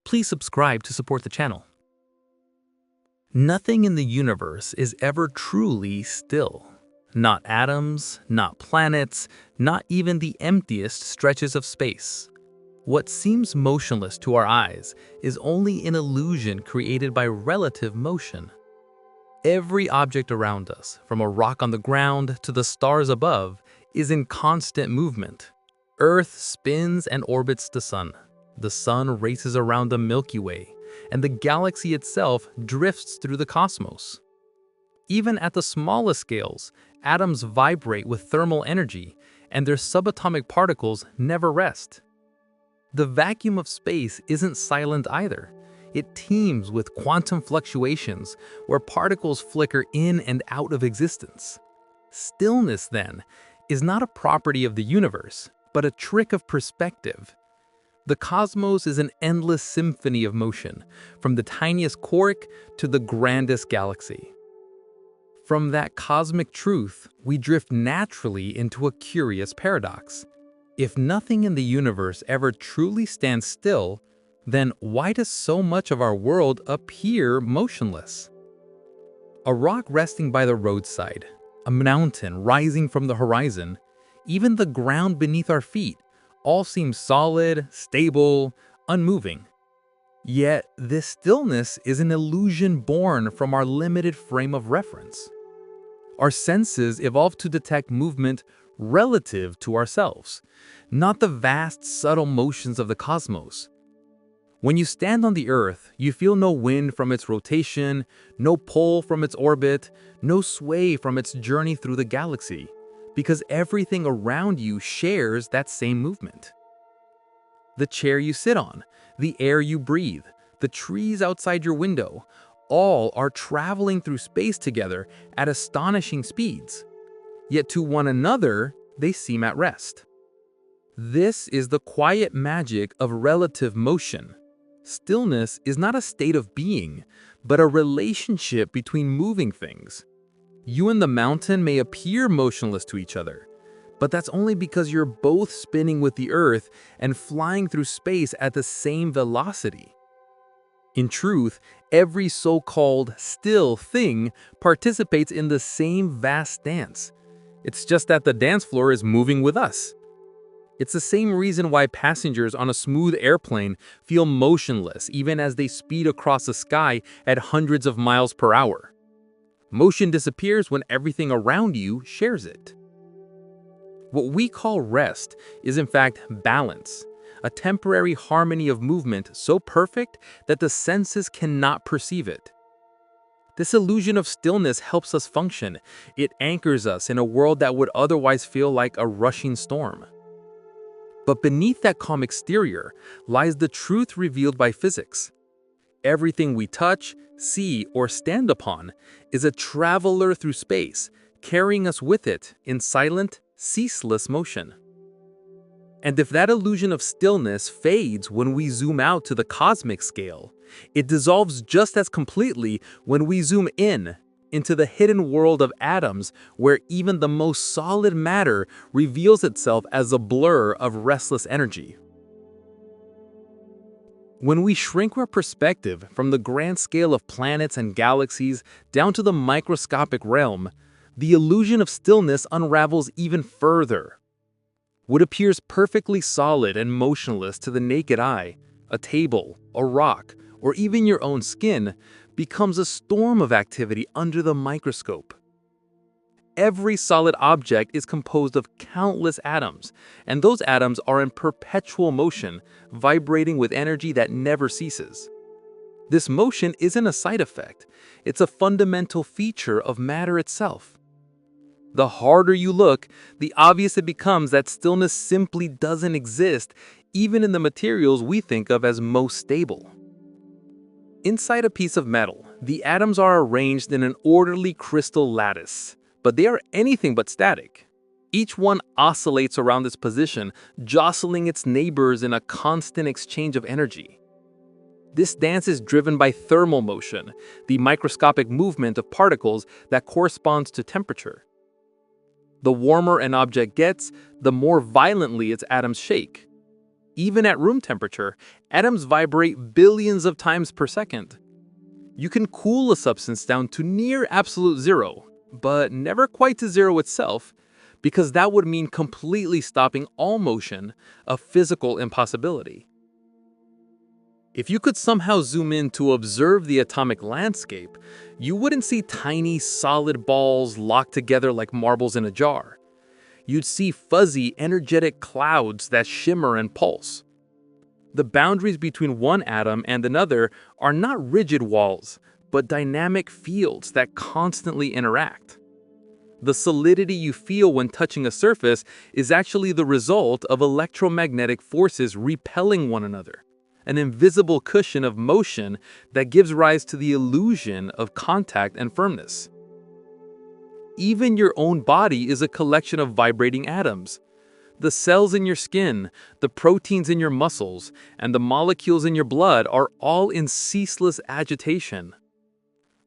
Please subscribe to support the channel. Nothing in the universe is ever truly still. Not atoms, not planets, not even the emptiest stretches of space. What seems motionless to our eyes is only an illusion created by relative motion. Every object around us, from a rock on the ground to the stars above, is in constant movement. Earth spins and orbits the sun. The sun races around the Milky Way, and the galaxy itself drifts through the cosmos. Even at the smallest scales, atoms vibrate with thermal energy, and their subatomic particles never rest. The vacuum of space isn't silent either. It teems with quantum fluctuations where particles flicker in and out of existence. Stillness, then, is not a property of the universe, but a trick of perspective. The cosmos is an endless symphony of motion, from the tiniest quark to the grandest galaxy. From that cosmic truth, we drift naturally into a curious paradox. If nothing in the universe ever truly stands still, then why does so much of our world appear motionless? A rock resting by the roadside, a mountain rising from the horizon, even the ground beneath our feet, all seem solid, stable, unmoving. Yet this stillness is an illusion born from our limited frame of reference. Our senses evolved to detect movement relative to ourselves, not the vast, subtle motions of the cosmos. When you stand on the Earth, you feel no wind from its rotation, no pull from its orbit, no sway from its journey through the galaxy, because everything around you shares that same movement. The chair you sit on, the air you breathe, the trees outside your window, all are traveling through space together at astonishing speeds. Yet to one another, they seem at rest. This is the quiet magic of relative motion. Stillness is not a state of being, but a relationship between moving things. You and the mountain may appear motionless to each other, but that's only because you're both spinning with the Earth and flying through space at the same velocity. In truth, every so-called still thing participates in the same vast dance. It's just that the dance floor is moving with us. It's the same reason why passengers on a smooth airplane feel motionless even as they speed across the sky at hundreds of miles per hour. Motion disappears when everything around you shares it. What we call rest is in fact balance, a temporary harmony of movement so perfect that the senses cannot perceive it. This illusion of stillness helps us function. It anchors us in a world that would otherwise feel like a rushing storm. But beneath that calm exterior lies the truth revealed by physics. Everything we touch, see, or stand upon is a traveler through space, carrying us with it in silent, ceaseless motion. And if that illusion of stillness fades when we zoom out to the cosmic scale, it dissolves just as completely when we zoom in into the hidden world of atoms, where even the most solid matter reveals itself as a blur of restless energy. When we shrink our perspective from the grand scale of planets and galaxies down to the microscopic realm, the illusion of stillness unravels even further. What appears perfectly solid and motionless to the naked eye, a table, a rock, or even your own skin, becomes a storm of activity under the microscope. Every solid object is composed of countless atoms, and those atoms are in perpetual motion, vibrating with energy that never ceases. This motion isn't a side effect, it's a fundamental feature of matter itself. The harder you look, the obvious it becomes that stillness simply doesn't exist, even in the materials we think of as most stable. Inside a piece of metal, the atoms are arranged in an orderly crystal lattice, but they are anything but static. Each one oscillates around its position, jostling its neighbors in a constant exchange of energy. This dance is driven by thermal motion, the microscopic movement of particles that corresponds to temperature. The warmer an object gets, the more violently its atoms shake. Even at room temperature, atoms vibrate billions of times per second. You can cool a substance down to near absolute zero, but never quite to zero itself, because that would mean completely stopping all motion, a physical impossibility. If you could somehow zoom in to observe the atomic landscape, you wouldn't see tiny, solid balls locked together like marbles in a jar. You'd see fuzzy, energetic clouds that shimmer and pulse. The boundaries between one atom and another are not rigid walls, but dynamic fields that constantly interact. The solidity you feel when touching a surface is actually the result of electromagnetic forces repelling one another, an invisible cushion of motion that gives rise to the illusion of contact and firmness. Even your own body is a collection of vibrating atoms. The cells in your skin, the proteins in your muscles, and the molecules in your blood are all in ceaseless agitation.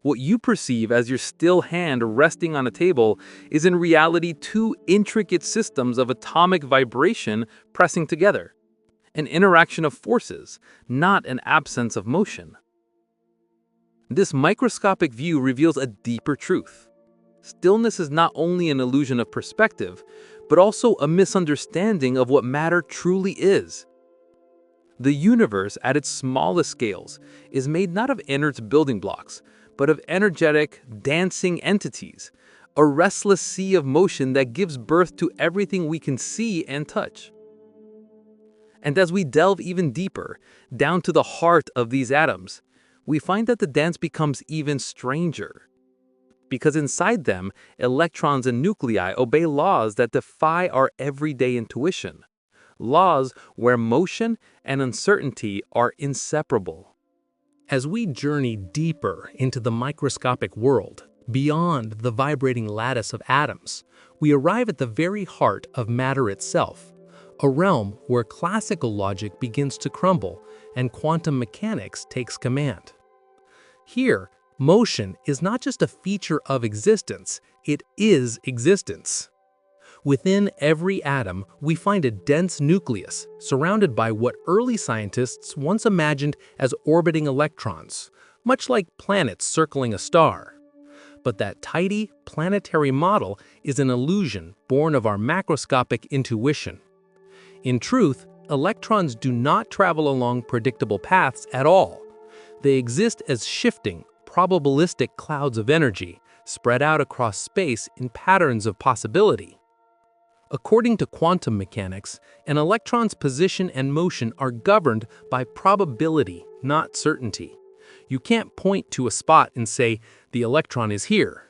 What you perceive as your still hand resting on a table is in reality two intricate systems of atomic vibration pressing together. An interaction of forces, not an absence of motion. This microscopic view reveals a deeper truth. Stillness is not only an illusion of perspective, but also a misunderstanding of what matter truly is. The universe, at its smallest scales, is made not of inert building blocks, but of energetic, dancing entities, a restless sea of motion that gives birth to everything we can see and touch. And as we delve even deeper, down to the heart of these atoms, we find that the dance becomes even stranger. Because inside them, electrons and nuclei obey laws that defy our everyday intuition. Laws where motion and uncertainty are inseparable. As we journey deeper into the microscopic world, beyond the vibrating lattice of atoms, we arrive at the very heart of matter itself, a realm where classical logic begins to crumble and quantum mechanics takes command. Here, motion is not just a feature of existence, it is existence. Within every atom, we find a dense nucleus surrounded by what early scientists once imagined as orbiting electrons, much like planets circling a star. But that tidy, planetary model is an illusion born of our macroscopic intuition. In truth, electrons do not travel along predictable paths at all. They exist as shifting, probabilistic clouds of energy, spread out across space in patterns of possibility. According to quantum mechanics, an electron's position and motion are governed by probability, not certainty. You can't point to a spot and say, the electron is here.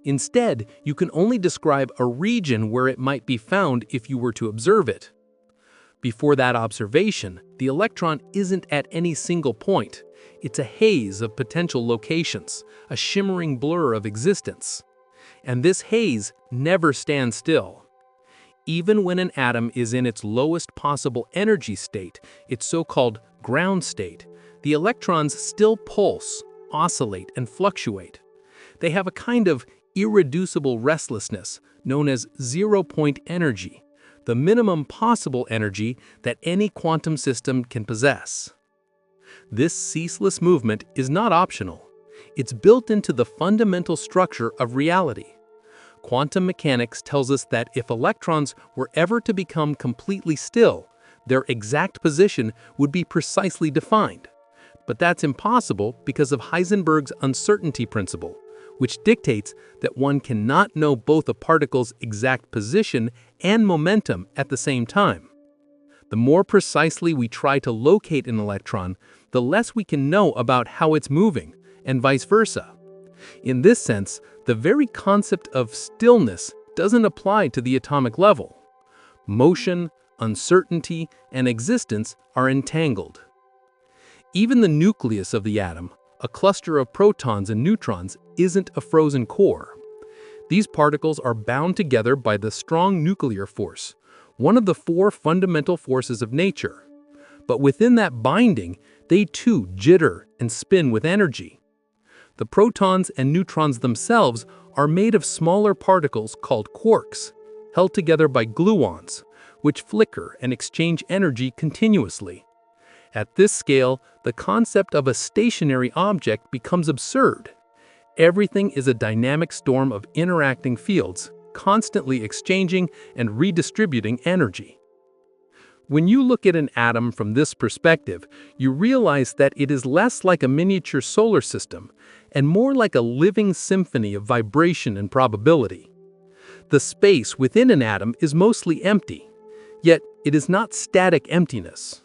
Instead, you can only describe a region where it might be found if you were to observe it. Before that observation, the electron isn't at any single point. It's a haze of potential locations, a shimmering blur of existence. And this haze never stands still. Even when an atom is in its lowest possible energy state, its so-called ground state, the electrons still pulse, oscillate, and fluctuate. They have a kind of irreducible restlessness known as zero-point energy, the minimum possible energy that any quantum system can possess. This ceaseless movement is not optional. It's built into the fundamental structure of reality. Quantum mechanics tells us that if electrons were ever to become completely still, their exact position would be precisely defined. But that's impossible because of Heisenberg's uncertainty principle, which dictates that one cannot know both a particle's exact position and momentum at the same time. The more precisely we try to locate an electron, the less we can know about how it's moving, and vice versa. In this sense, the very concept of stillness doesn't apply to the atomic level. Motion, uncertainty, and existence are entangled. Even the nucleus of the atom, a cluster of protons and neutrons, isn't a frozen core. These particles are bound together by the strong nuclear force, one of the four fundamental forces of nature. But within that binding, they too jitter and spin with energy. The protons and neutrons themselves are made of smaller particles called quarks, held together by gluons, which flicker and exchange energy continuously. At this scale, the concept of a stationary object becomes absurd. Everything is a dynamic storm of interacting fields, constantly exchanging and redistributing energy. When you look at an atom from this perspective, you realize that it is less like a miniature solar system and more like a living symphony of vibration and probability. The space within an atom is mostly empty, yet it is not static emptiness.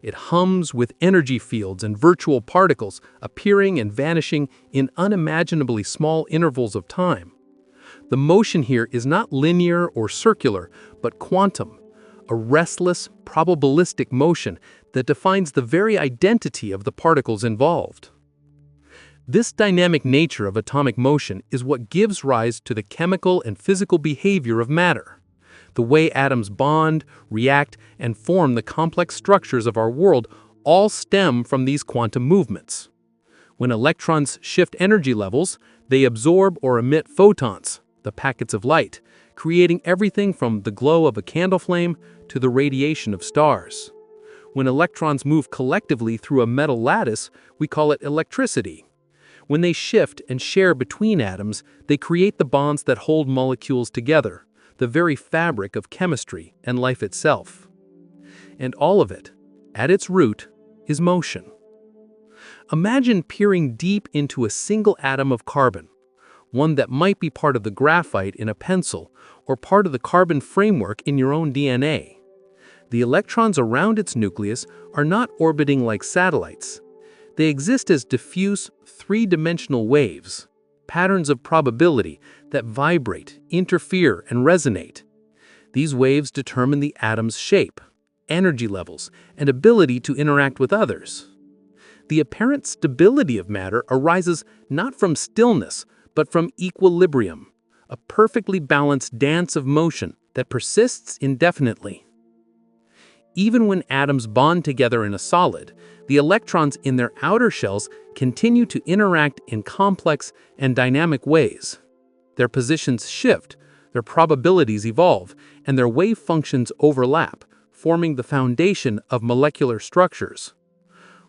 It hums with energy fields and virtual particles appearing and vanishing in unimaginably small intervals of time. The motion here is not linear or circular, but quantum, a restless, probabilistic motion that defines the very identity of the particles involved. This dynamic nature of atomic motion is what gives rise to the chemical and physical behavior of matter. The way atoms bond, react, and form the complex structures of our world all stem from these quantum movements. When electrons shift energy levels, they absorb or emit photons, the packets of light, creating everything from the glow of a candle flame to the radiation of stars. When electrons move collectively through a metal lattice, we call it electricity. When they shift and share between atoms, they create the bonds that hold molecules together, the very fabric of chemistry and life itself. And all of it, at its root, is motion. Imagine peering deep into a single atom of carbon, one that might be part of the graphite in a pencil or part of the carbon framework in your own DNA. The electrons around its nucleus are not orbiting like satellites. They exist as diffuse, three-dimensional waves, patterns of probability that vibrate, interfere, and resonate. These waves determine the atom's shape, energy levels, and ability to interact with others. The apparent stability of matter arises not from stillness, but from equilibrium, a perfectly balanced dance of motion that persists indefinitely. Even when atoms bond together in a solid, the electrons in their outer shells continue to interact in complex and dynamic ways. Their positions shift, their probabilities evolve, and their wave functions overlap, forming the foundation of molecular structures.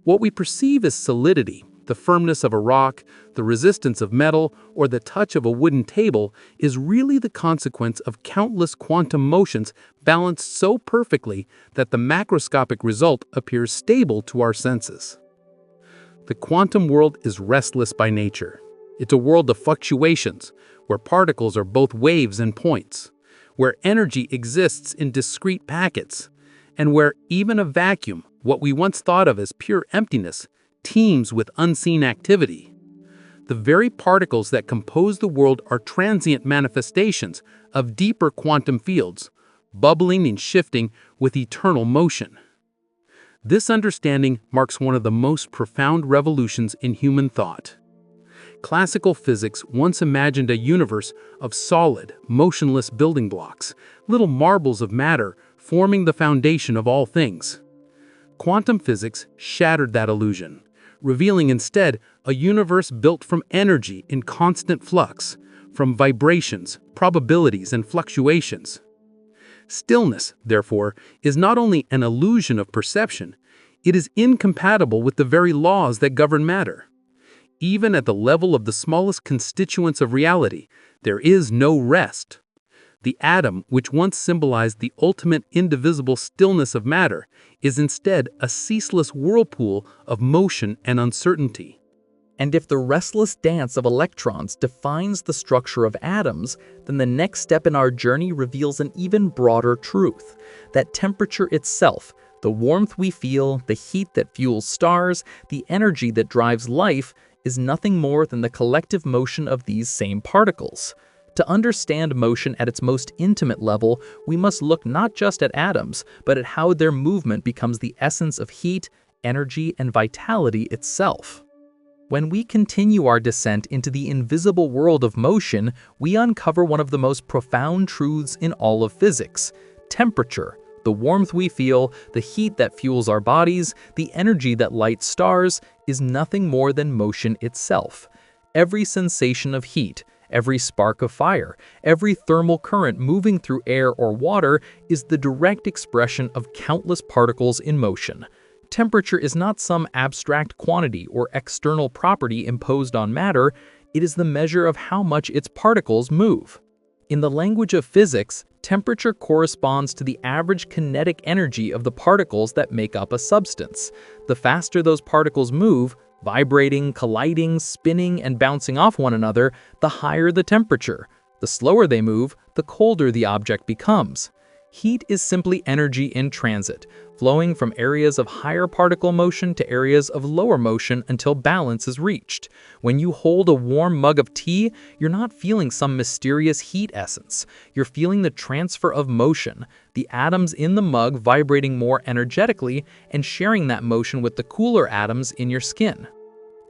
What we perceive as solidity, the firmness of a rock, the resistance of metal, or the touch of a wooden table, is really the consequence of countless quantum motions balanced so perfectly that the macroscopic result appears stable to our senses. The quantum world is restless by nature. It's a world of fluctuations, where particles are both waves and points, where energy exists in discrete packets, and where even a vacuum, what we once thought of as pure emptiness, teems with unseen activity. The very particles that compose the world are transient manifestations of deeper quantum fields, bubbling and shifting with eternal motion. This understanding marks one of the most profound revolutions in human thought. Classical physics once imagined a universe of solid, motionless building blocks, little marbles of matter forming the foundation of all things. Quantum physics shattered that illusion, revealing instead a universe built from energy in constant flux, from vibrations, probabilities, and fluctuations. Stillness, therefore, is not only an illusion of perception, it is incompatible with the very laws that govern matter. Even at the level of the smallest constituents of reality, there is no rest. The atom, which once symbolized the ultimate indivisible stillness of matter, is instead a ceaseless whirlpool of motion and uncertainty. And if the restless dance of electrons defines the structure of atoms, then the next step in our journey reveals an even broader truth, that temperature itself, the warmth we feel, the heat that fuels stars, the energy that drives life, is nothing more than the collective motion of these same particles. To understand motion at its most intimate level, we must look not just at atoms, but at how their movement becomes the essence of heat, energy, and vitality itself. When we continue our descent into the invisible world of motion, we uncover one of the most profound truths in all of physics: temperature, the warmth we feel, the heat that fuels our bodies, the energy that lights stars, is nothing more than motion itself. Every sensation of heat, every spark of fire, every thermal current moving through air or water is the direct expression of countless particles in motion. Temperature is not some abstract quantity or external property imposed on matter, it is the measure of how much its particles move. In the language of physics, temperature corresponds to the average kinetic energy of the particles that make up a substance. The faster those particles move, vibrating, colliding, spinning, and bouncing off one another, the higher the temperature. The slower they move, the colder the object becomes. Heat is simply energy in transit, flowing from areas of higher particle motion to areas of lower motion until balance is reached. When you hold a warm mug of tea, you're not feeling some mysterious heat essence. You're feeling the transfer of motion, the atoms in the mug vibrating more energetically and sharing that motion with the cooler atoms in your skin.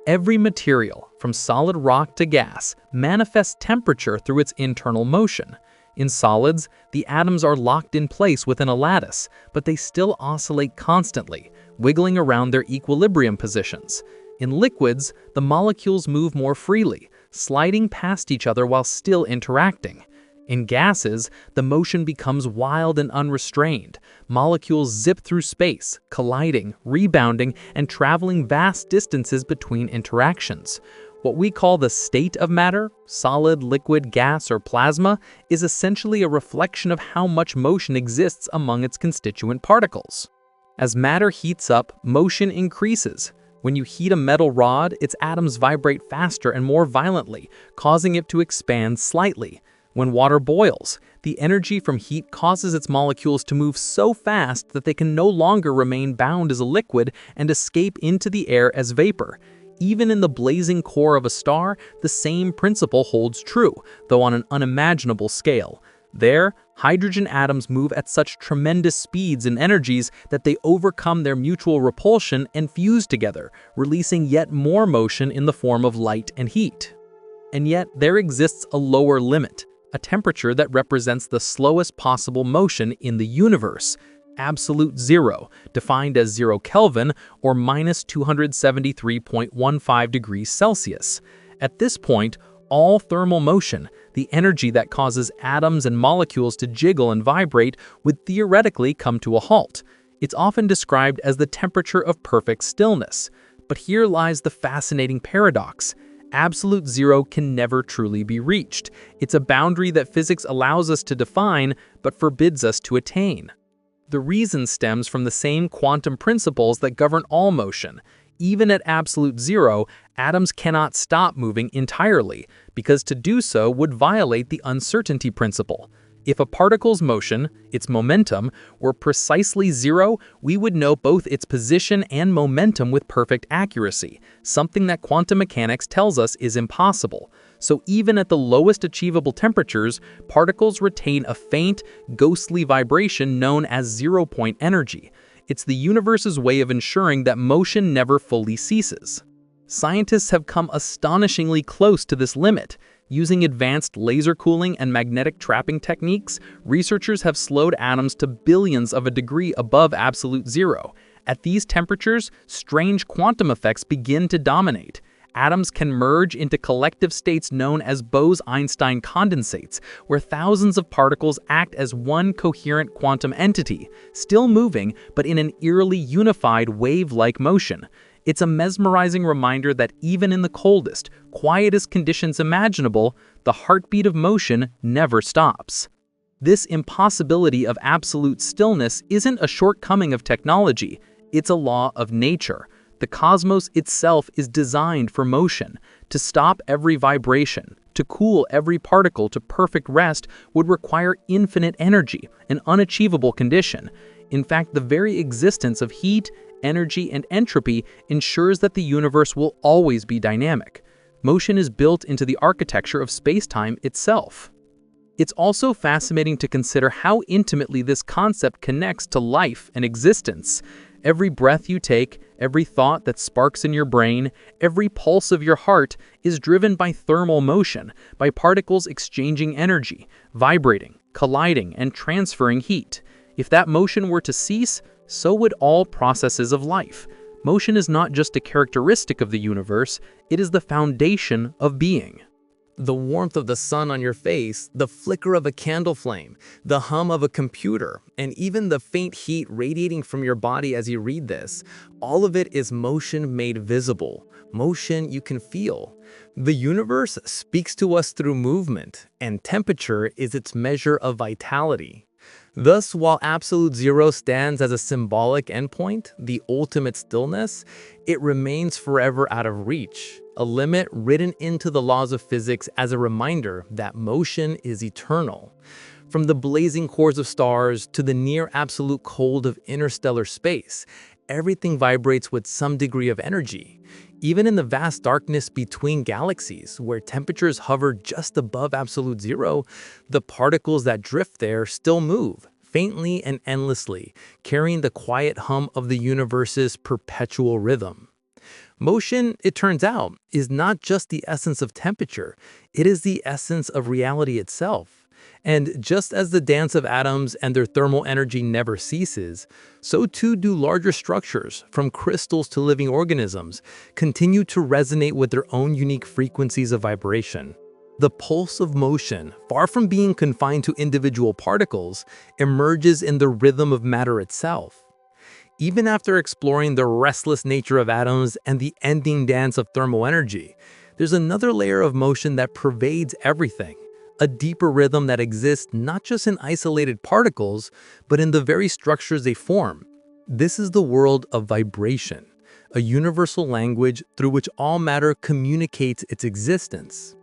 Every material, from solid rock to gas, manifests temperature through its internal motion. In solids, the atoms are locked in place within a lattice, but they still oscillate constantly, wiggling around their equilibrium positions. In liquids, the molecules move more freely, sliding past each other while still interacting. In gases, the motion becomes wild and unrestrained. Molecules zip through space, colliding, rebounding, and traveling vast distances between interactions. What we call the state of matter, solid, liquid, gas, or plasma, is essentially a reflection of how much motion exists among its constituent particles. As matter heats up, motion increases. When you heat a metal rod, its atoms vibrate faster and more violently, causing it to expand slightly. When water boils, the energy from heat causes its molecules to move so fast that they can no longer remain bound as a liquid and escape into the air as vapor. Even in the blazing core of a star, the same principle holds true, though on an unimaginable scale. There, hydrogen atoms move at such tremendous speeds and energies that they overcome their mutual repulsion and fuse together, releasing yet more motion in the form of light and heat. And yet, there exists a lower limit, a temperature that represents the slowest possible motion in the universe. Absolute zero, defined as 0 Kelvin or minus 273.15 degrees Celsius. At this point, all thermal motion, the energy that causes atoms and molecules to jiggle and vibrate, would theoretically come to a halt. It's often described as the temperature of perfect stillness. But here lies the fascinating paradox. Absolute zero can never truly be reached. It's a boundary that physics allows us to define, but forbids us to attain. The reason stems from the same quantum principles that govern all motion. Even at absolute zero, atoms cannot stop moving entirely, because to do so would violate the uncertainty principle. If a particle's motion, its momentum, were precisely zero, we would know both its position and momentum with perfect accuracy, something that quantum mechanics tells us is impossible. So even at the lowest achievable temperatures, particles retain a faint, ghostly vibration known as zero-point energy. It's the universe's way of ensuring that motion never fully ceases. Scientists have come astonishingly close to this limit. Using advanced laser cooling and magnetic trapping techniques, researchers have slowed atoms to billions of a degree above absolute zero. At these temperatures, strange quantum effects begin to dominate. Atoms can merge into collective states known as Bose-Einstein condensates, where thousands of particles act as one coherent quantum entity, still moving but in an eerily unified wave-like motion. It's a mesmerizing reminder that even in the coldest, quietest conditions imaginable, the heartbeat of motion never stops. This impossibility of absolute stillness isn't a shortcoming of technology, it's a law of nature. The cosmos itself is designed for motion. To stop every vibration, to cool every particle to perfect rest would require infinite energy, an unachievable condition. In fact, the very existence of heat, energy, and entropy ensures that the universe will always be dynamic. Motion is built into the architecture of space-time itself. It's also fascinating to consider how intimately this concept connects to life and existence. Every breath you take, every thought that sparks in your brain, every pulse of your heart is driven by thermal motion, by particles exchanging energy, vibrating, colliding, and transferring heat. If that motion were to cease, so would all processes of life. Motion is not just a characteristic of the universe, it is the foundation of being. The warmth of the sun on your face, the flicker of a candle flame, the hum of a computer, and even the faint heat radiating from your body as you read this, all of it is motion made visible, motion you can feel. The universe speaks to us through movement, and temperature is its measure of vitality. Thus, while absolute zero stands as a symbolic endpoint, the ultimate stillness, it remains forever out of reach, a limit written into the laws of physics as a reminder that motion is eternal. From the blazing cores of stars to the near absolute cold of interstellar space, everything vibrates with some degree of energy. Even in the vast darkness between galaxies, where temperatures hover just above absolute zero, the particles that drift there still move, faintly and endlessly, carrying the quiet hum of the universe's perpetual rhythm. Motion, it turns out, is not just the essence of temperature, it is the essence of reality itself. And just as the dance of atoms and their thermal energy never ceases, so too do larger structures, from crystals to living organisms, continue to resonate with their own unique frequencies of vibration. The pulse of motion, far from being confined to individual particles, emerges in the rhythm of matter itself. Even after exploring the restless nature of atoms and the ending dance of thermal energy, there's another layer of motion that pervades everything. A deeper rhythm that exists not just in isolated particles, but in the very structures they form. This is the world of vibration, a universal language through which all matter communicates its existence.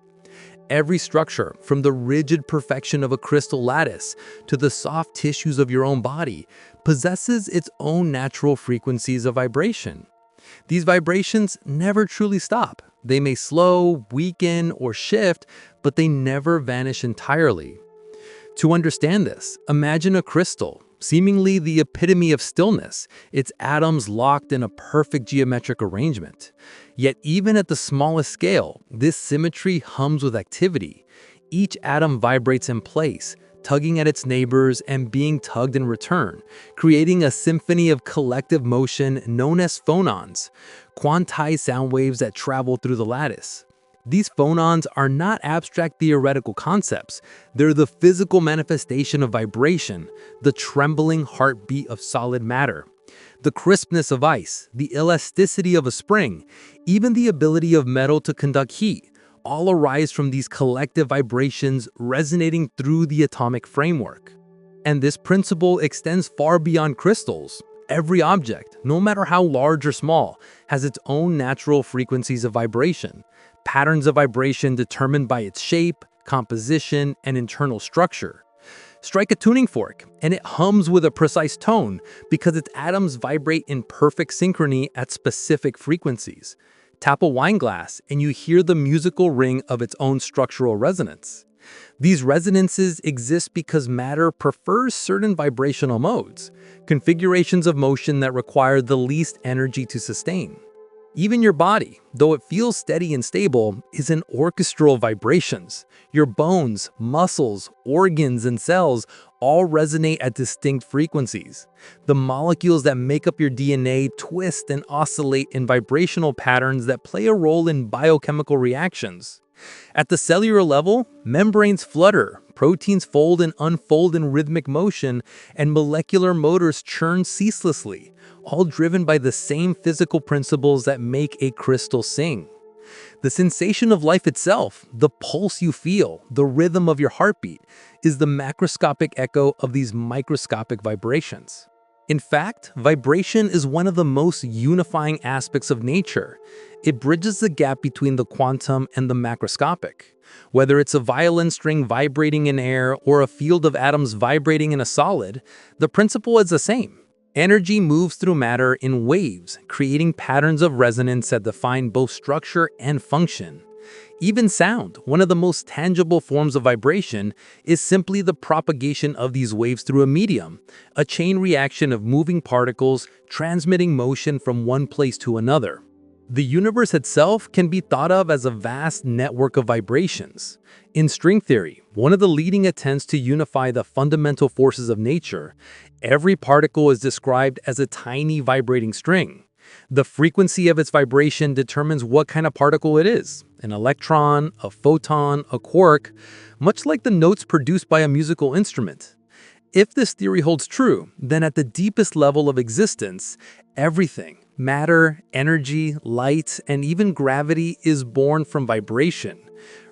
Every structure, from the rigid perfection of a crystal lattice to the soft tissues of your own body, possesses its own natural frequencies of vibration. These vibrations never truly stop. They may slow, weaken, or shift, but they never vanish entirely. To understand this, imagine a crystal, seemingly the epitome of stillness, its atoms locked in a perfect geometric arrangement. Yet even at the smallest scale, this symmetry hums with activity. Each atom vibrates in place, tugging at its neighbors and being tugged in return, creating a symphony of collective motion known as phonons, quantized sound waves that travel through the lattice. These phonons are not abstract theoretical concepts. They're the physical manifestation of vibration, the trembling heartbeat of solid matter, the crispness of ice, the elasticity of a spring, even the ability of metal to conduct heat, all arise from these collective vibrations resonating through the atomic framework. And this principle extends far beyond crystals. Every object, no matter how large or small, has its own natural frequencies of vibration, patterns of vibration determined by its shape, composition, and internal structure. Strike a tuning fork, and it hums with a precise tone because its atoms vibrate in perfect synchrony at specific frequencies. Tap a wine glass, and you hear the musical ring of its own structural resonance. These resonances exist because matter prefers certain vibrational modes, configurations of motion that require the least energy to sustain. Even your body, though it feels steady and stable, is an orchestral of vibrations. Your bones, muscles, organs, and cells all resonate at distinct frequencies. The molecules that make up your DNA twist and oscillate in vibrational patterns that play a role in biochemical reactions. At the cellular level, membranes flutter, proteins fold and unfold in rhythmic motion, and molecular motors churn ceaselessly, all driven by the same physical principles that make a crystal sing. The sensation of life itself, the pulse you feel, the rhythm of your heartbeat, is the macroscopic echo of these microscopic vibrations. In fact, vibration is one of the most unifying aspects of nature. It bridges the gap between the quantum and the macroscopic. Whether it's a violin string vibrating in air or a field of atoms vibrating in a solid, the principle is the same. Energy moves through matter in waves, creating patterns of resonance that define both structure and function. Even sound, one of the most tangible forms of vibration, is simply the propagation of these waves through a medium, a chain reaction of moving particles transmitting motion from one place to another. The universe itself can be thought of as a vast network of vibrations. In string theory, one of the leading attempts to unify the fundamental forces of nature, every particle is described as a tiny vibrating string. The frequency of its vibration determines what kind of particle it is: an electron, a photon, a quark, much like the notes produced by a musical instrument. If this theory holds true, then at the deepest level of existence, everything, matter, energy, light, and even gravity is born from vibration.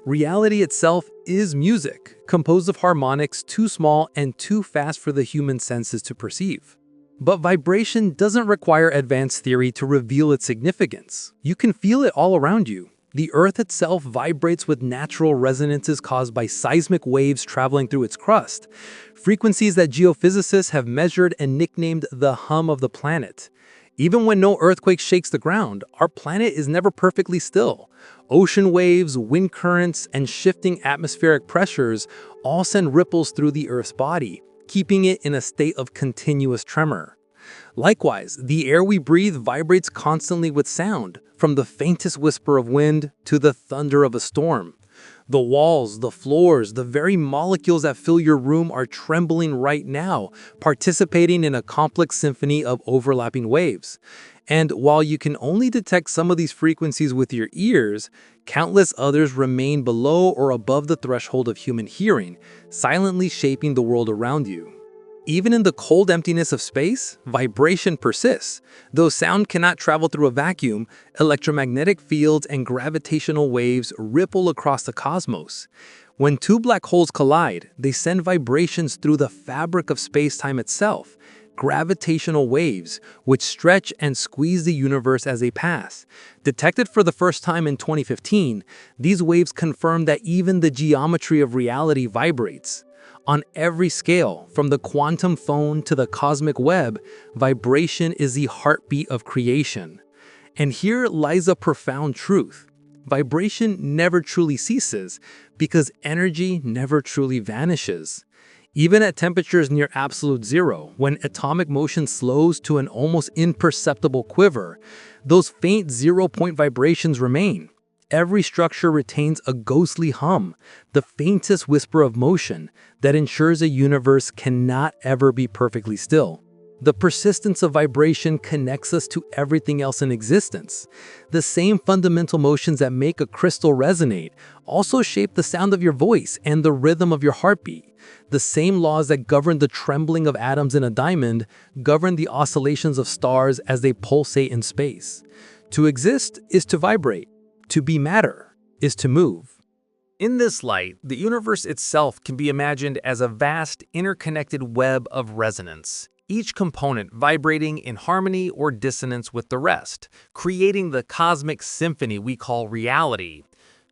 Reality itself is music, composed of harmonics too small and too fast for the human senses to perceive. But vibration doesn't require advanced theory to reveal its significance. You can feel it all around you. The Earth itself vibrates with natural resonances caused by seismic waves traveling through its crust, frequencies that geophysicists have measured and nicknamed the hum of the planet. Even when no earthquake shakes the ground, our planet is never perfectly still. Ocean waves, wind currents, and shifting atmospheric pressures all send ripples through the Earth's body, keeping it in a state of continuous tremor. Likewise, the air we breathe vibrates constantly with sound, from the faintest whisper of wind to the thunder of a storm. The walls, the floors, the very molecules that fill your room are trembling right now, participating in a complex symphony of overlapping waves. And while you can only detect some of these frequencies with your ears, countless others remain below or above the threshold of human hearing, silently shaping the world around you. Even in the cold emptiness of space, vibration persists. Though sound cannot travel through a vacuum, electromagnetic fields and gravitational waves ripple across the cosmos. When two black holes collide, they send vibrations through the fabric of space-time itself, gravitational waves, which stretch and squeeze the universe as they pass. Detected for the first time in 2015, these waves confirm that even the geometry of reality vibrates. On every scale, from the quantum phone to the cosmic web, vibration is the heartbeat of creation. And here lies a profound truth. Vibration never truly ceases because energy never truly vanishes. Even at temperatures near absolute zero, when atomic motion slows to an almost imperceptible quiver, those faint zero-point vibrations remain. Every structure retains a ghostly hum, the faintest whisper of motion that ensures a universe cannot ever be perfectly still. The persistence of vibration connects us to everything else in existence. The same fundamental motions that make a crystal resonate also shape the sound of your voice and the rhythm of your heartbeat. The same laws that govern the trembling of atoms in a diamond govern the oscillations of stars as they pulsate in space. To exist is to vibrate. To be matter is to move. In this light, the universe itself can be imagined as a vast, interconnected web of resonance, each component vibrating in harmony or dissonance with the rest, creating the cosmic symphony we call reality.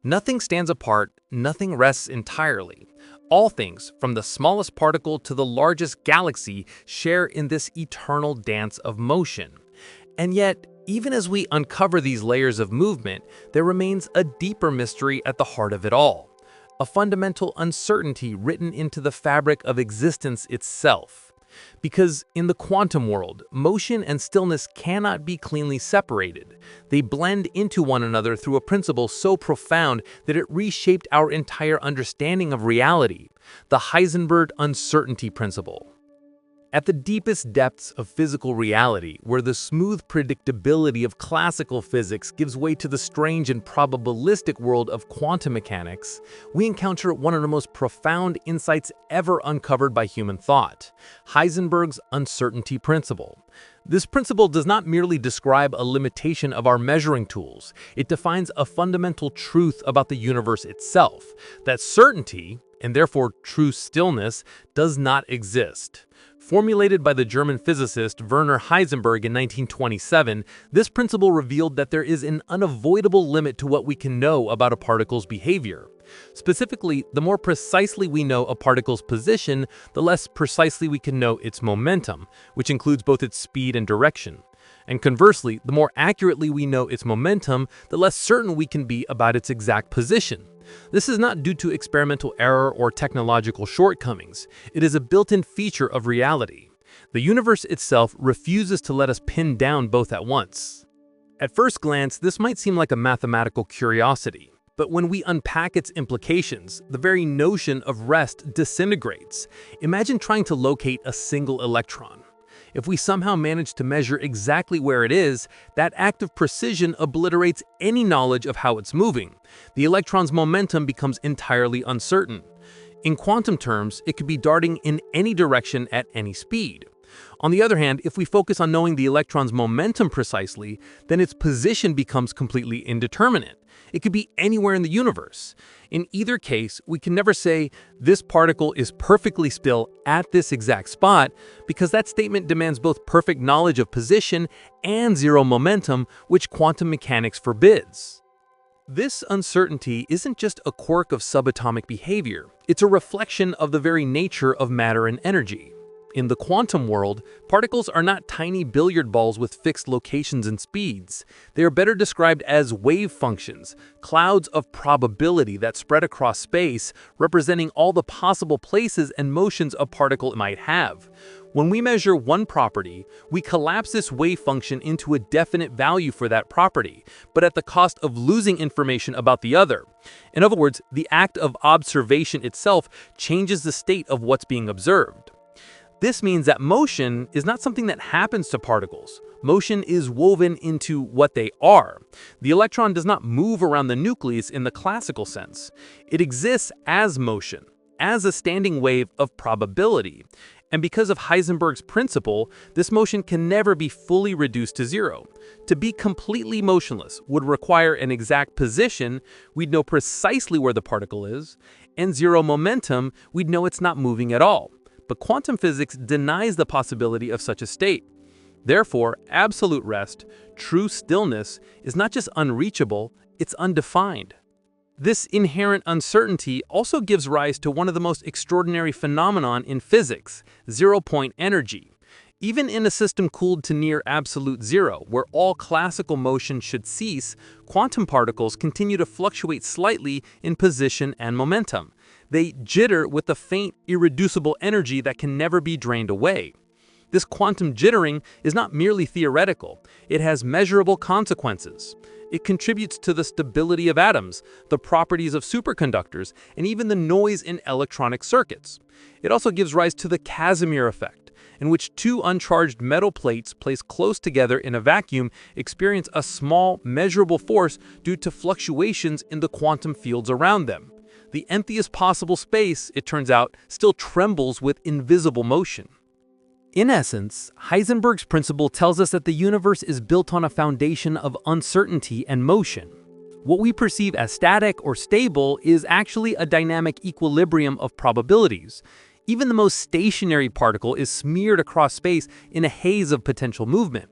Nothing stands apart, nothing rests entirely. All things, from the smallest particle to the largest galaxy, share in this eternal dance of motion. And yet, even as we uncover these layers of movement, there remains a deeper mystery at the heart of it all, a fundamental uncertainty written into the fabric of existence itself. Because in the quantum world, motion and stillness cannot be cleanly separated. They blend into one another through a principle so profound that it reshaped our entire understanding of reality, the Heisenberg uncertainty principle. At the deepest depths of physical reality, where the smooth predictability of classical physics gives way to the strange and probabilistic world of quantum mechanics, we encounter one of the most profound insights ever uncovered by human thought: Heisenberg's uncertainty principle. This principle does not merely describe a limitation of our measuring tools, it defines a fundamental truth about the universe itself, that certainty, and therefore true stillness, does not exist. Formulated by the German physicist Werner Heisenberg in 1927, this principle revealed that there is an unavoidable limit to what we can know about a particle's behavior. Specifically, the more precisely we know a particle's position, the less precisely we can know its momentum, which includes both its speed and direction. And conversely, the more accurately we know its momentum, the less certain we can be about its exact position. This is not due to experimental error or technological shortcomings. It is a built-in feature of reality. The universe itself refuses to let us pin down both at once. At first glance, this might seem like a mathematical curiosity, but when we unpack its implications, the very notion of rest disintegrates. Imagine trying to locate a single electron. If we somehow manage to measure exactly where it is, that act of precision obliterates any knowledge of how it's moving. The electron's momentum becomes entirely uncertain. In quantum terms, it could be darting in any direction at any speed. On the other hand, if we focus on knowing the electron's momentum precisely, then its position becomes completely indeterminate. It could be anywhere in the universe. In either case, we can never say, this particle is perfectly still at this exact spot, because that statement demands both perfect knowledge of position and zero momentum, which quantum mechanics forbids. This uncertainty isn't just a quirk of subatomic behavior, it's a reflection of the very nature of matter and energy. In the quantum world, particles are not tiny billiard balls with fixed locations and speeds. They are better described as wave functions, clouds of probability that spread across space, representing all the possible places and motions a particle might have. When we measure one property, we collapse this wave function into a definite value for that property, but at the cost of losing information about the other. In other words, the act of observation itself changes the state of what's being observed. This means that motion is not something that happens to particles. Motion is woven into what they are. The electron does not move around the nucleus in the classical sense. It exists as motion, as a standing wave of probability. And because of Heisenberg's principle, this motion can never be fully reduced to zero. To be completely motionless would require an exact position, we'd know precisely where the particle is, and zero momentum, we'd know it's not moving at all. But quantum physics denies the possibility of such a state. Therefore, absolute rest, true stillness, is not just unreachable, it's undefined. This inherent uncertainty also gives rise to one of the most extraordinary phenomenon in physics, zero-point energy. Even in a system cooled to near absolute zero, where all classical motion should cease, quantum particles continue to fluctuate slightly in position and momentum. They jitter with a faint, irreducible energy that can never be drained away. This quantum jittering is not merely theoretical, it has measurable consequences. It contributes to the stability of atoms, the properties of superconductors, and even the noise in electronic circuits. It also gives rise to the Casimir effect, in which two uncharged metal plates placed close together in a vacuum experience a small, measurable force due to fluctuations in the quantum fields around them. The emptiest possible space, it turns out, still trembles with invisible motion. In essence, Heisenberg's principle tells us that the universe is built on a foundation of uncertainty and motion. What we perceive as static or stable is actually a dynamic equilibrium of probabilities. Even the most stationary particle is smeared across space in a haze of potential movement.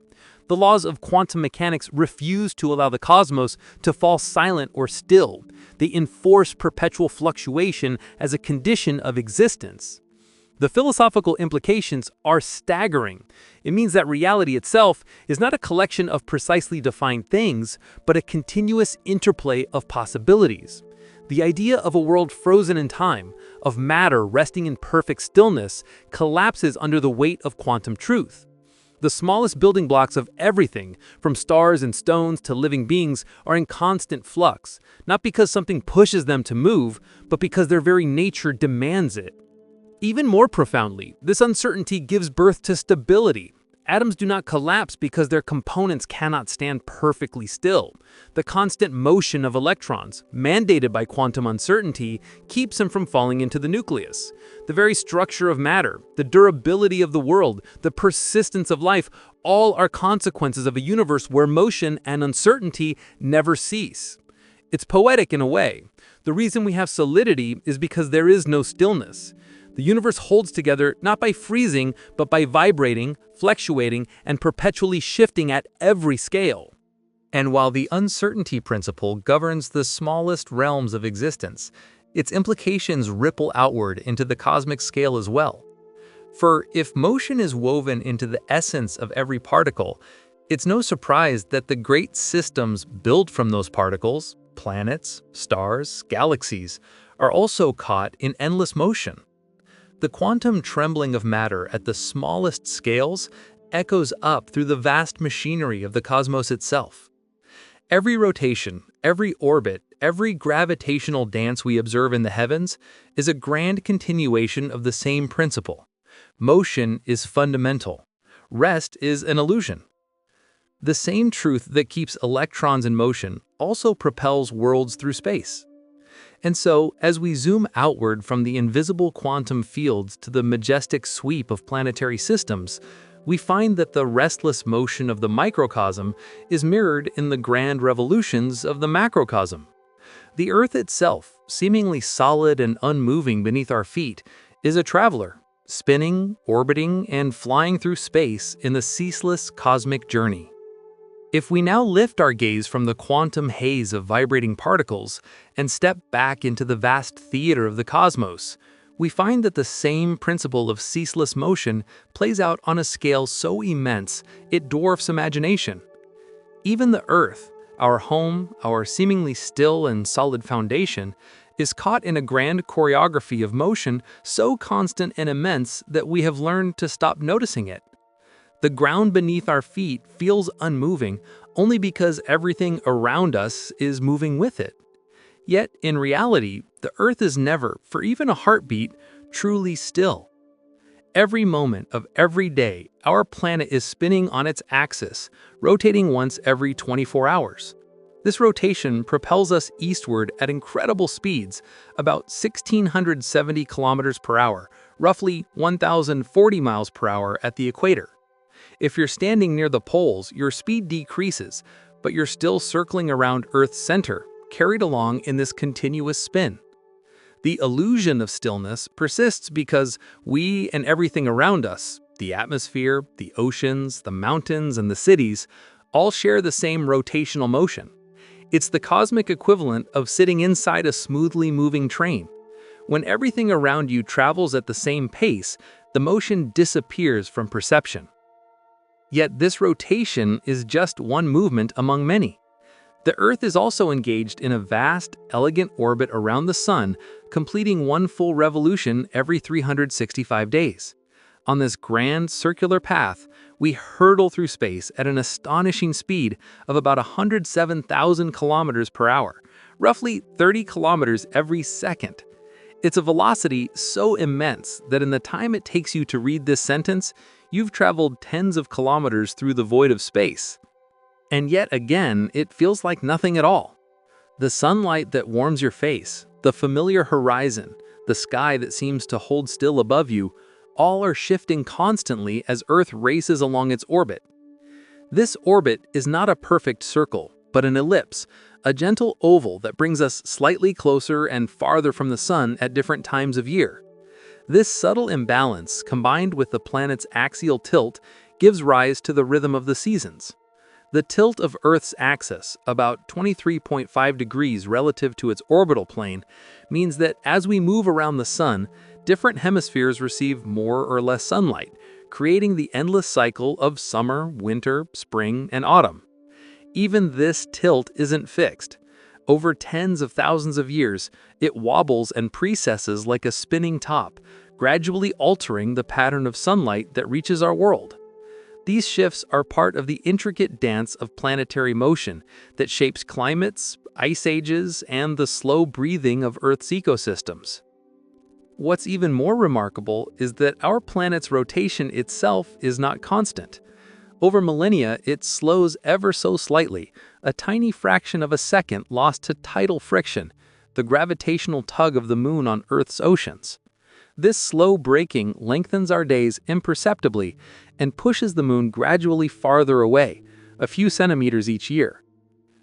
The laws of quantum mechanics refuse to allow the cosmos to fall silent or still. They enforce perpetual fluctuation as a condition of existence. The philosophical implications are staggering. It means that reality itself is not a collection of precisely defined things, but a continuous interplay of possibilities. The idea of a world frozen in time, of matter resting in perfect stillness, collapses under the weight of quantum truth. The smallest building blocks of everything, from stars and stones to living beings, are in constant flux, not because something pushes them to move, but because their very nature demands it. Even more profoundly, this uncertainty gives birth to stability. Atoms do not collapse because their components cannot stand perfectly still. The constant motion of electrons, mandated by quantum uncertainty, keeps them from falling into the nucleus. The very structure of matter, the durability of the world, the persistence of life, all are consequences of a universe where motion and uncertainty never cease. It's poetic in a way. The reason we have solidity is because there is no stillness. The universe holds together not by freezing, but by vibrating, fluctuating, and perpetually shifting at every scale. And while the uncertainty principle governs the smallest realms of existence, its implications ripple outward into the cosmic scale as well. For if motion is woven into the essence of every particle, it's no surprise that the great systems built from those particles, planets, stars, galaxies, are also caught in endless motion. The quantum trembling of matter at the smallest scales echoes up through the vast machinery of the cosmos itself. Every rotation, every orbit, every gravitational dance we observe in the heavens is a grand continuation of the same principle. Motion is fundamental. Rest is an illusion. The same truth that keeps electrons in motion also propels worlds through space. And so, as we zoom outward from the invisible quantum fields to the majestic sweep of planetary systems, we find that the restless motion of the microcosm is mirrored in the grand revolutions of the macrocosm. The Earth itself, seemingly solid and unmoving beneath our feet, is a traveler, spinning, orbiting, and flying through space in the ceaseless cosmic journey. If we now lift our gaze from the quantum haze of vibrating particles and step back into the vast theater of the cosmos, we find that the same principle of ceaseless motion plays out on a scale so immense it dwarfs imagination. Even the Earth, our home, our seemingly still and solid foundation, is caught in a grand choreography of motion so constant and immense that we have learned to stop noticing it. The ground beneath our feet feels unmoving only because everything around us is moving with it. Yet, in reality, the Earth is never, for even a heartbeat, truly still. Every moment of every day, our planet is spinning on its axis, rotating once every 24 hours. This rotation propels us eastward at incredible speeds, about 1,670 kilometers per hour, roughly 1,040 miles per hour at the equator. If you're standing near the poles, your speed decreases, but you're still circling around Earth's center, carried along in this continuous spin. The illusion of stillness persists because we and everything around us, the atmosphere, the oceans, the mountains, and the cities, all share the same rotational motion. It's the cosmic equivalent of sitting inside a smoothly moving train. When everything around you travels at the same pace, the motion disappears from perception. Yet this rotation is just one movement among many. The Earth is also engaged in a vast, elegant orbit around the Sun, completing one full revolution every 365 days. On this grand circular path, we hurtle through space at an astonishing speed of about 107,000 kilometers per hour, roughly 30 kilometers every second. It's a velocity so immense that in the time it takes you to read this sentence, you've traveled tens of kilometers through the void of space. And yet again, it feels like nothing at all. The sunlight that warms your face, the familiar horizon, the sky that seems to hold still above you, all are shifting constantly as Earth races along its orbit. This orbit is not a perfect circle, but an ellipse, a gentle oval that brings us slightly closer and farther from the Sun at different times of year. This subtle imbalance, combined with the planet's axial tilt, gives rise to the rhythm of the seasons. The tilt of Earth's axis, about 23.5 degrees relative to its orbital plane, means that as we move around the Sun, different hemispheres receive more or less sunlight, creating the endless cycle of summer, winter, spring, and autumn. Even this tilt isn't fixed. Over tens of thousands of years, it wobbles and precesses like a spinning top, gradually altering the pattern of sunlight that reaches our world. These shifts are part of the intricate dance of planetary motion that shapes climates, ice ages, and the slow breathing of Earth's ecosystems. What's even more remarkable is that our planet's rotation itself is not constant. Over millennia, it slows ever so slightly, a tiny fraction of a second lost to tidal friction, the gravitational tug of the moon on Earth's oceans. This slow braking lengthens our days imperceptibly and pushes the moon gradually farther away, a few centimeters each year.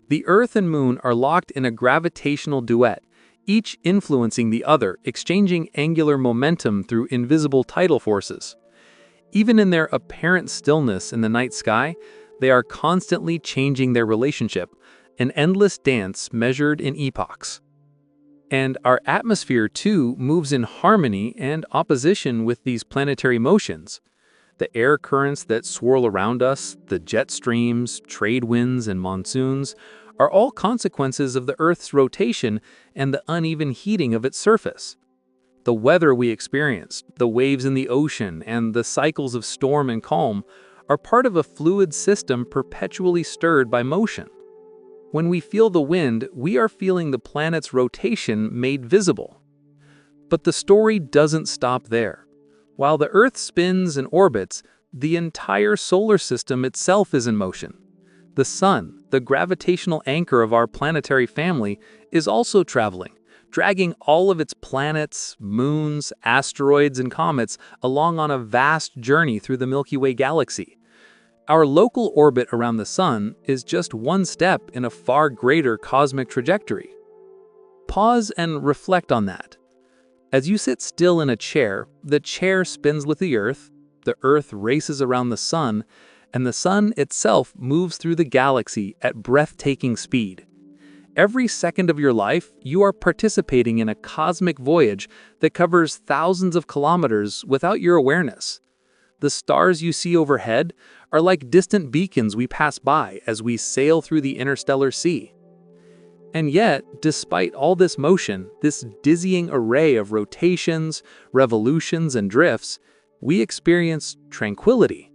The Earth and moon are locked in a gravitational duet, each influencing the other, exchanging angular momentum through invisible tidal forces. Even in their apparent stillness in the night sky, they are constantly changing their relationship, an endless dance measured in epochs. And our atmosphere, too, moves in harmony and opposition with these planetary motions. The air currents that swirl around us, the jet streams, trade winds, and monsoons, are all consequences of the Earth's rotation and the uneven heating of its surface. The weather we experience, the waves in the ocean, and the cycles of storm and calm are part of a fluid system perpetually stirred by motion. When we feel the wind, we are feeling the planet's rotation made visible. But the story doesn't stop there. While the Earth spins and orbits, the entire solar system itself is in motion. The sun, the gravitational anchor of our planetary family, is also traveling, dragging all of its planets, moons, asteroids, and comets along on a vast journey through the Milky Way galaxy. Our local orbit around the sun is just one step in a far greater cosmic trajectory. Pause and reflect on that. As you sit still in a chair, the chair spins with the Earth races around the sun, and the sun itself moves through the galaxy at breathtaking speed. Every second of your life, you are participating in a cosmic voyage that covers thousands of kilometers without your awareness. The stars you see overhead are like distant beacons we pass by as we sail through the interstellar sea. And yet, despite all this motion, this dizzying array of rotations, revolutions, and drifts, we experience tranquility.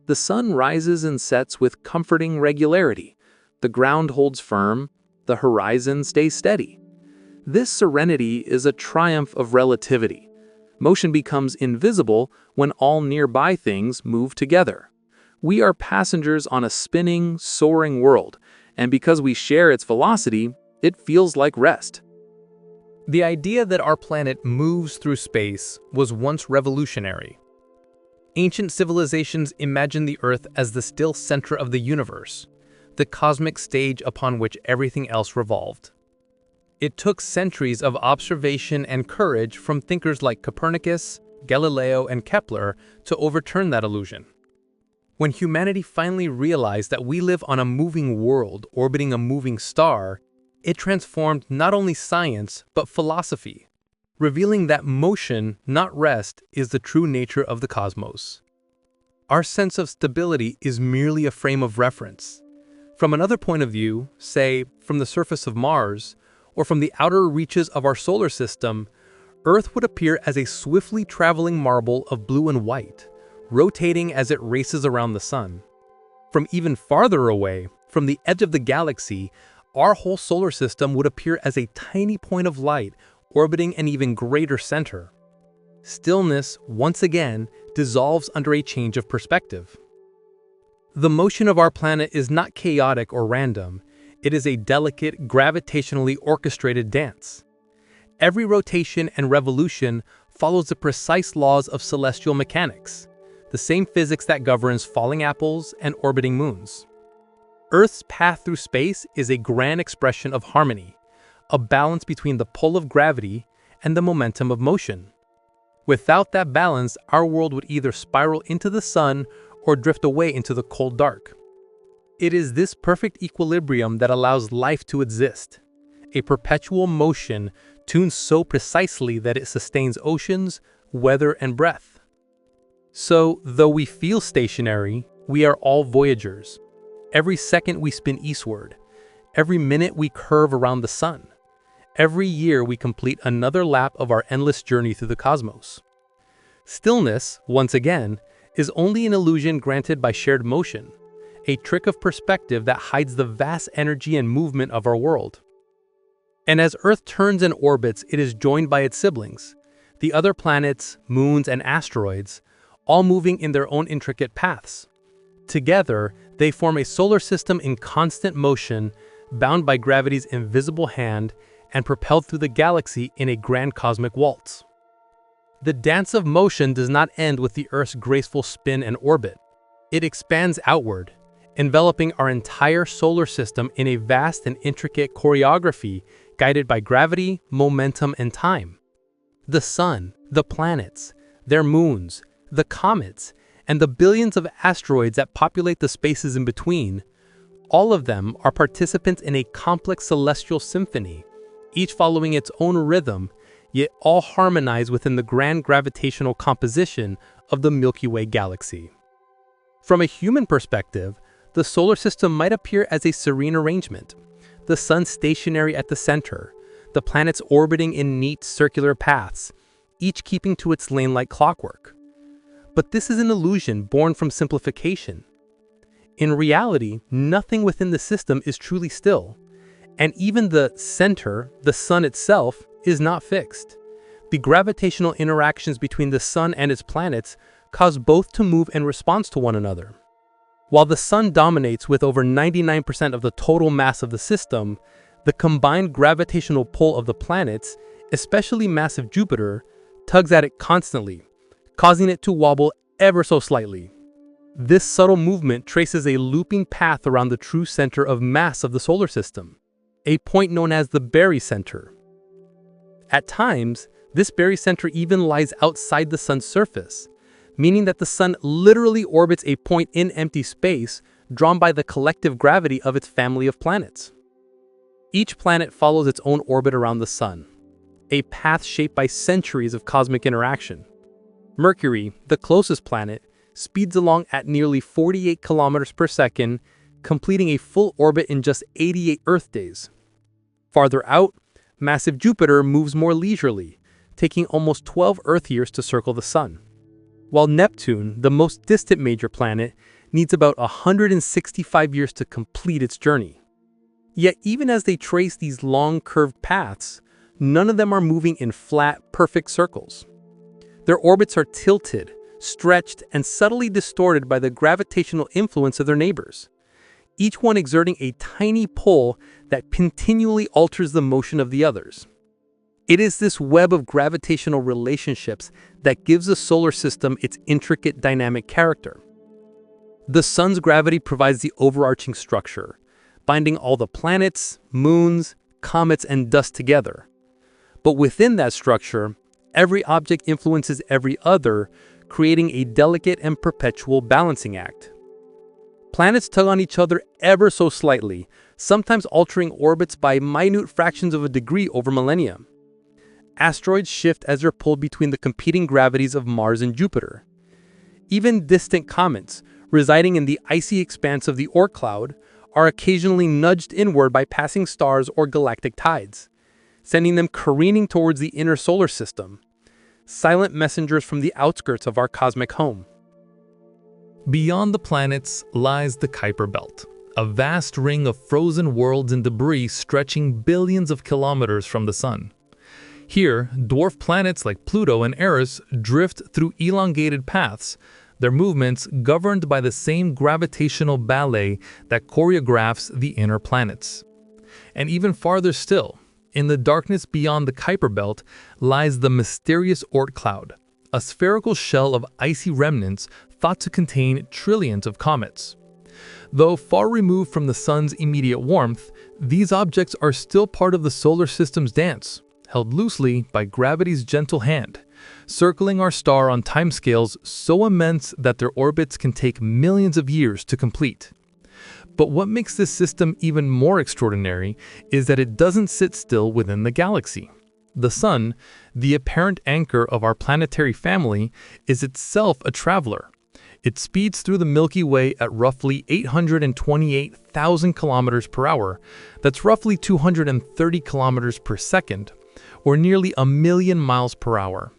The sun rises and sets with comforting regularity. The ground holds firm, the horizon stays steady. This serenity is a triumph of relativity. Motion becomes invisible when all nearby things move together. We are passengers on a spinning, soaring world, and because we share its velocity, it feels like rest. The idea that our planet moves through space was once revolutionary. Ancient civilizations imagined the Earth as the still center of the universe, the cosmic stage upon which everything else revolved. It took centuries of observation and courage from thinkers like Copernicus, Galileo, and Kepler to overturn that illusion. When humanity finally realized that we live on a moving world orbiting a moving star, it transformed not only science but philosophy, revealing that motion, not rest, is the true nature of the cosmos. Our sense of stability is merely a frame of reference. From another point of view, say, from the surface of Mars, or from the outer reaches of our solar system, Earth would appear as a swiftly traveling marble of blue and white, rotating as it races around the sun. From even farther away, from the edge of the galaxy, our whole solar system would appear as a tiny point of light orbiting an even greater center. Stillness, once again, dissolves under a change of perspective. The motion of our planet is not chaotic or random. It is a delicate, gravitationally orchestrated dance. Every rotation and revolution follows the precise laws of celestial mechanics, the same physics that governs falling apples and orbiting moons. Earth's path through space is a grand expression of harmony, a balance between the pull of gravity and the momentum of motion. Without that balance, our world would either spiral into the sun or drift away into the cold dark. It is this perfect equilibrium that allows life to exist, a perpetual motion tuned so precisely that it sustains oceans, weather, and breath. So, though we feel stationary, we are all voyagers. Every second we spin eastward, every minute we curve around the sun. Every year we complete another lap of our endless journey through the cosmos. Stillness, once again, is only an illusion granted by shared motion, a trick of perspective that hides the vast energy and movement of our world. And as Earth turns and orbits, it is joined by its siblings, the other planets, moons, and asteroids, all moving in their own intricate paths. Together, they form a solar system in constant motion, bound by gravity's invisible hand, and propelled through the galaxy in a grand cosmic waltz. The dance of motion does not end with the Earth's graceful spin and orbit. It expands outward, enveloping our entire solar system in a vast and intricate choreography guided by gravity, momentum, and time. The sun, the planets, their moons, the comets, and the billions of asteroids that populate the spaces in between, all of them are participants in a complex celestial symphony, each following its own rhythm, yet all harmonize within the grand gravitational composition of the Milky Way galaxy. From a human perspective, the solar system might appear as a serene arrangement, the sun stationary at the center, the planets orbiting in neat circular paths, each keeping to its lane like clockwork. But this is an illusion born from simplification. In reality, nothing within the system is truly still, and even the center, the sun itself, is not fixed. The gravitational interactions between the sun and its planets cause both to move in response to one another. While the Sun dominates with over 99% of the total mass of the system, the combined gravitational pull of the planets, especially massive Jupiter, tugs at it constantly, causing it to wobble ever so slightly. This subtle movement traces a looping path around the true center of mass of the solar system, a point known as the barycenter. At times, this barycenter even lies outside the Sun's surface, meaning that the Sun literally orbits a point in empty space drawn by the collective gravity of its family of planets. Each planet follows its own orbit around the Sun, a path shaped by centuries of cosmic interaction. Mercury, the closest planet, speeds along at nearly 48 kilometers per second, completing a full orbit in just 88 Earth days. Farther out, massive Jupiter moves more leisurely, taking almost 12 Earth years to circle the Sun. While Neptune, the most distant major planet, needs about 165 years to complete its journey. Yet even as they trace these long curved paths, none of them are moving in flat, perfect circles. Their orbits are tilted, stretched, and subtly distorted by the gravitational influence of their neighbors, each one exerting a tiny pull that continually alters the motion of the others. It is this web of gravitational relationships that gives the solar system its intricate dynamic character. The Sun's gravity provides the overarching structure, binding all the planets, moons, comets, and dust together. But within that structure, every object influences every other, creating a delicate and perpetual balancing act. Planets tug on each other ever so slightly, sometimes altering orbits by minute fractions of a degree over millennia. Asteroids shift as they're pulled between the competing gravities of Mars and Jupiter. Even distant comets, residing in the icy expanse of the Oort cloud, are occasionally nudged inward by passing stars or galactic tides, sending them careening towards the inner solar system, silent messengers from the outskirts of our cosmic home. Beyond the planets lies the Kuiper Belt, a vast ring of frozen worlds and debris stretching billions of kilometers from the Sun. Here, dwarf planets like Pluto and Eris drift through elongated paths, their movements governed by the same gravitational ballet that choreographs the inner planets. And even farther still, in the darkness beyond the Kuiper Belt lies the mysterious Oort cloud, a spherical shell of icy remnants thought to contain trillions of comets. Though far removed from the Sun's immediate warmth, these objects are still part of the solar system's dance, held loosely by gravity's gentle hand, circling our star on timescales so immense that their orbits can take millions of years to complete. But what makes this system even more extraordinary is that it doesn't sit still within the galaxy. The Sun, the apparent anchor of our planetary family, is itself a traveler. It speeds through the Milky Way at roughly 828,000 kilometers per hour, that's roughly 230 kilometers per second, or nearly 1,000,000 miles per hour.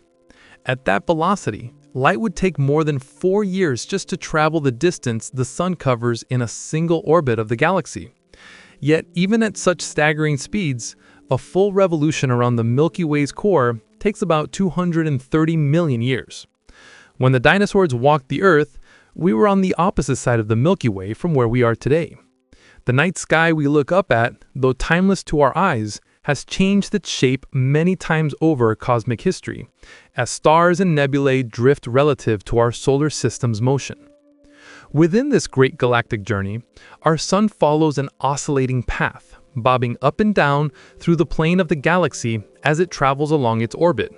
At that velocity, light would take more than 4 years just to travel the distance the Sun covers in a single orbit of the galaxy. Yet, even at such staggering speeds, a full revolution around the Milky Way's core takes about 230 million years. When the dinosaurs walked the Earth, we were on the opposite side of the Milky Way from where we are today. The night sky we look up at, though timeless to our eyes, has changed its shape many times over cosmic history, as stars and nebulae drift relative to our solar system's motion. Within this great galactic journey, our Sun follows an oscillating path, bobbing up and down through the plane of the galaxy as it travels along its orbit.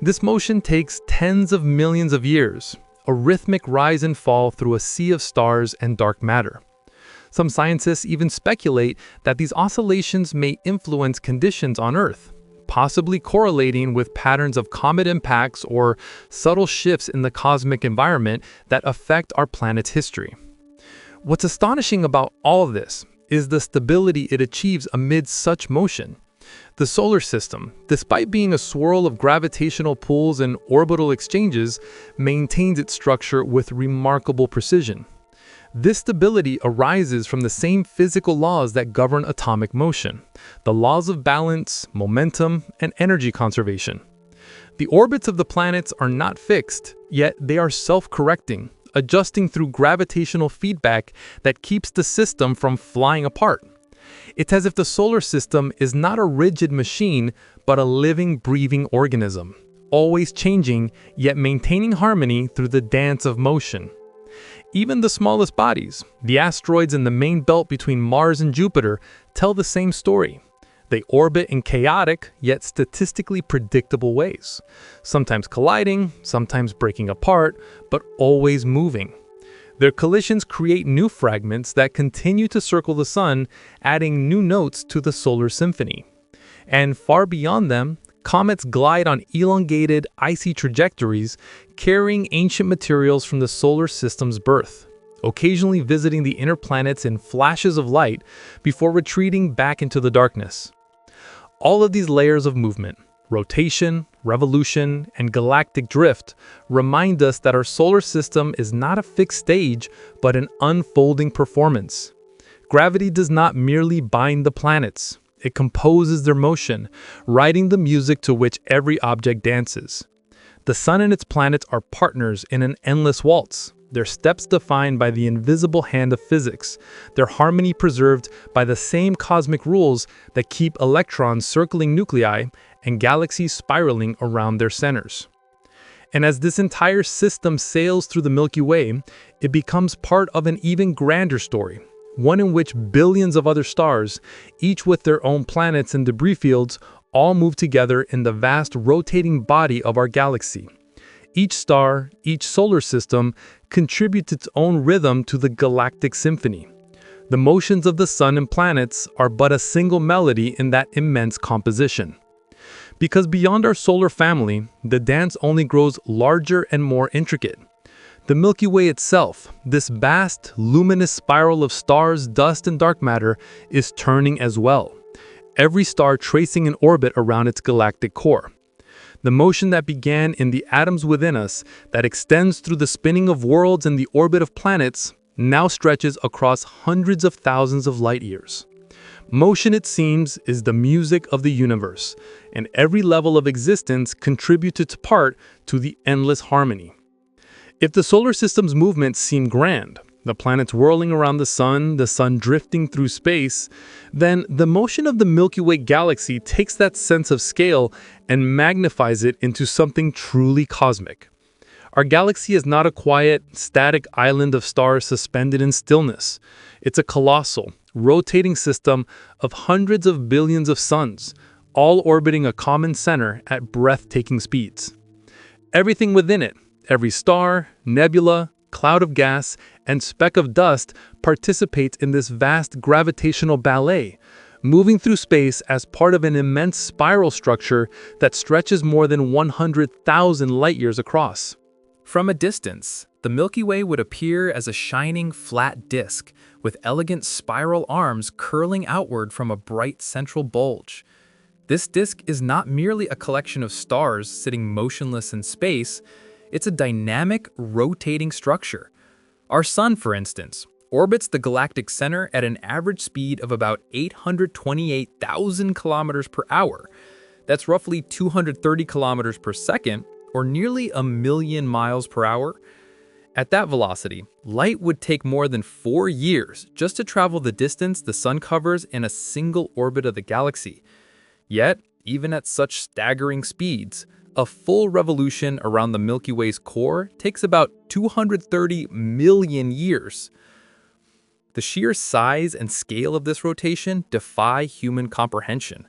This motion takes tens of millions of years, a rhythmic rise and fall through a sea of stars and dark matter. Some scientists even speculate that these oscillations may influence conditions on Earth, possibly correlating with patterns of comet impacts or subtle shifts in the cosmic environment that affect our planet's history. What's astonishing about all of this is the stability it achieves amid such motion. The solar system, despite being a swirl of gravitational pulls and orbital exchanges, maintains its structure with remarkable precision. This stability arises from the same physical laws that govern atomic motion, the laws of balance, momentum, and energy conservation. The orbits of the planets are not fixed, yet they are self-correcting, adjusting through gravitational feedback that keeps the system from flying apart. It's as if the solar system is not a rigid machine, but a living, breathing organism, always changing, yet maintaining harmony through the dance of motion. Even the smallest bodies, the asteroids in the main belt between Mars and Jupiter, tell the same story. They orbit in chaotic, yet statistically predictable ways, sometimes colliding, sometimes breaking apart, but always moving. Their collisions create new fragments that continue to circle the sun, adding new notes to the solar symphony. And far beyond them, comets glide on elongated, icy trajectories, carrying ancient materials from the solar system's birth, occasionally visiting the inner planets in flashes of light before retreating back into the darkness. All of these layers of movement, rotation, revolution, and galactic drift remind us that our solar system is not a fixed stage, but an unfolding performance. Gravity does not merely bind the planets. It composes their motion, writing the music to which every object dances. The sun and its planets are partners in an endless waltz, their steps defined by the invisible hand of physics, their harmony preserved by the same cosmic rules that keep electrons circling nuclei and galaxies spiraling around their centers. And as this entire system sails through the Milky Way, it becomes part of an even grander story, one in which billions of other stars, each with their own planets and debris fields, all move together in the vast rotating body of our galaxy. Each star, each solar system, contributes its own rhythm to the galactic symphony. The motions of the sun and planets are but a single melody in that immense composition. Because beyond our solar family, the dance only grows larger and more intricate. The Milky Way itself, this vast, luminous spiral of stars, dust, and dark matter, is turning as well, every star tracing an orbit around its galactic core. The motion that began in the atoms within us, that extends through the spinning of worlds and the orbit of planets, now stretches across hundreds of thousands of light years. Motion, it seems, is the music of the universe, and every level of existence contributes its part to the endless harmony. If the solar system's movements seem grand, the planets whirling around the sun drifting through space, then the motion of the Milky Way galaxy takes that sense of scale and magnifies it into something truly cosmic. Our galaxy is not a quiet, static island of stars suspended in stillness. It's a colossal, rotating system of hundreds of billions of suns, all orbiting a common center at breathtaking speeds. Everything within it, every star, nebula, cloud of gas, and speck of dust participates in this vast gravitational ballet, moving through space as part of an immense spiral structure that stretches more than 100,000 light-years across. From a distance, the Milky Way would appear as a shining, flat disk, with elegant spiral arms curling outward from a bright central bulge. This disk is not merely a collection of stars sitting motionless in space. It's a dynamic, rotating structure. Our sun, for instance, orbits the galactic center at an average speed of about 828,000 kilometers per hour. That's roughly 230 kilometers per second, or nearly 1,000,000 miles per hour. At that velocity, light would take more than 4 years just to travel the distance the sun covers in a single orbit of the galaxy. Yet, even at such staggering speeds, a full revolution around the Milky Way's core takes about 230 million years. The sheer size and scale of this rotation defy human comprehension.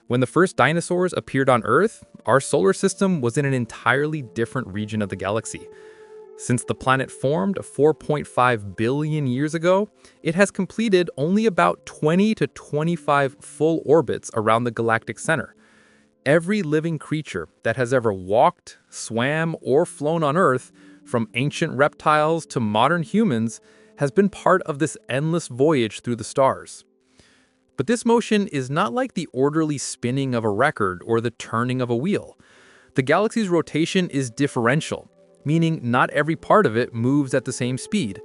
When the first dinosaurs appeared on Earth, our solar system was in an entirely different region of the galaxy. Since the planet formed 4.5 billion years ago, it has completed only about 20 to 25 full orbits around the galactic center. Every living creature that has ever walked, swam, or flown on Earth, from ancient reptiles to modern humans, has been part of this endless voyage through the stars. But this motion is not like the orderly spinning of a record or the turning of a wheel. The galaxy's rotation is differential, meaning not every part of it moves at the same speed.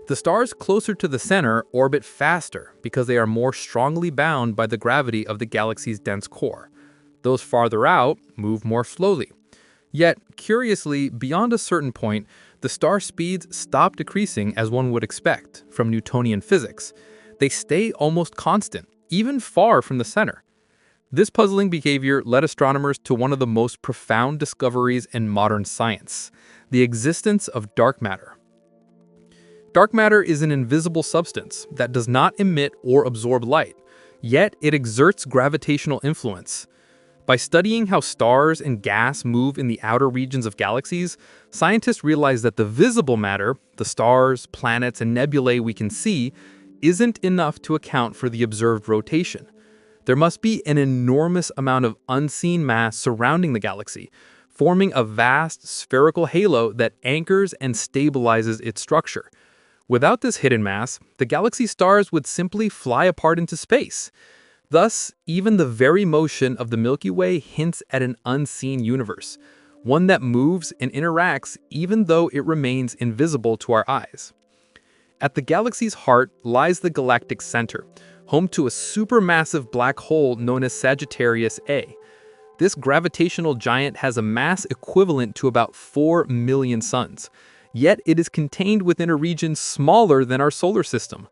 The stars closer to the center orbit faster because they are more strongly bound by the gravity of the galaxy's dense core. Those farther out move more slowly. Yet, curiously, beyond a certain point, the star speeds stop decreasing as one would expect from Newtonian physics. They stay almost constant, even far from the center. This puzzling behavior led astronomers to one of the most profound discoveries in modern science: the existence of dark matter. Dark matter is an invisible substance that does not emit or absorb light, yet it exerts gravitational influence. By studying how stars and gas move in the outer regions of galaxies, scientists realize that the visible matter, the stars, planets, and nebulae we can see, isn't enough to account for the observed rotation. There must be an enormous amount of unseen mass surrounding the galaxy, forming a vast spherical halo that anchors and stabilizes its structure. Without this hidden mass, the galaxy's stars would simply fly apart into space. Thus, even the very motion of the Milky Way hints at an unseen universe, one that moves and interacts even though it remains invisible to our eyes. At the galaxy's heart lies the galactic center, home to a supermassive black hole known as Sagittarius A. This gravitational giant has a mass equivalent to about 4 million suns, yet it is contained within a region smaller than our solar system.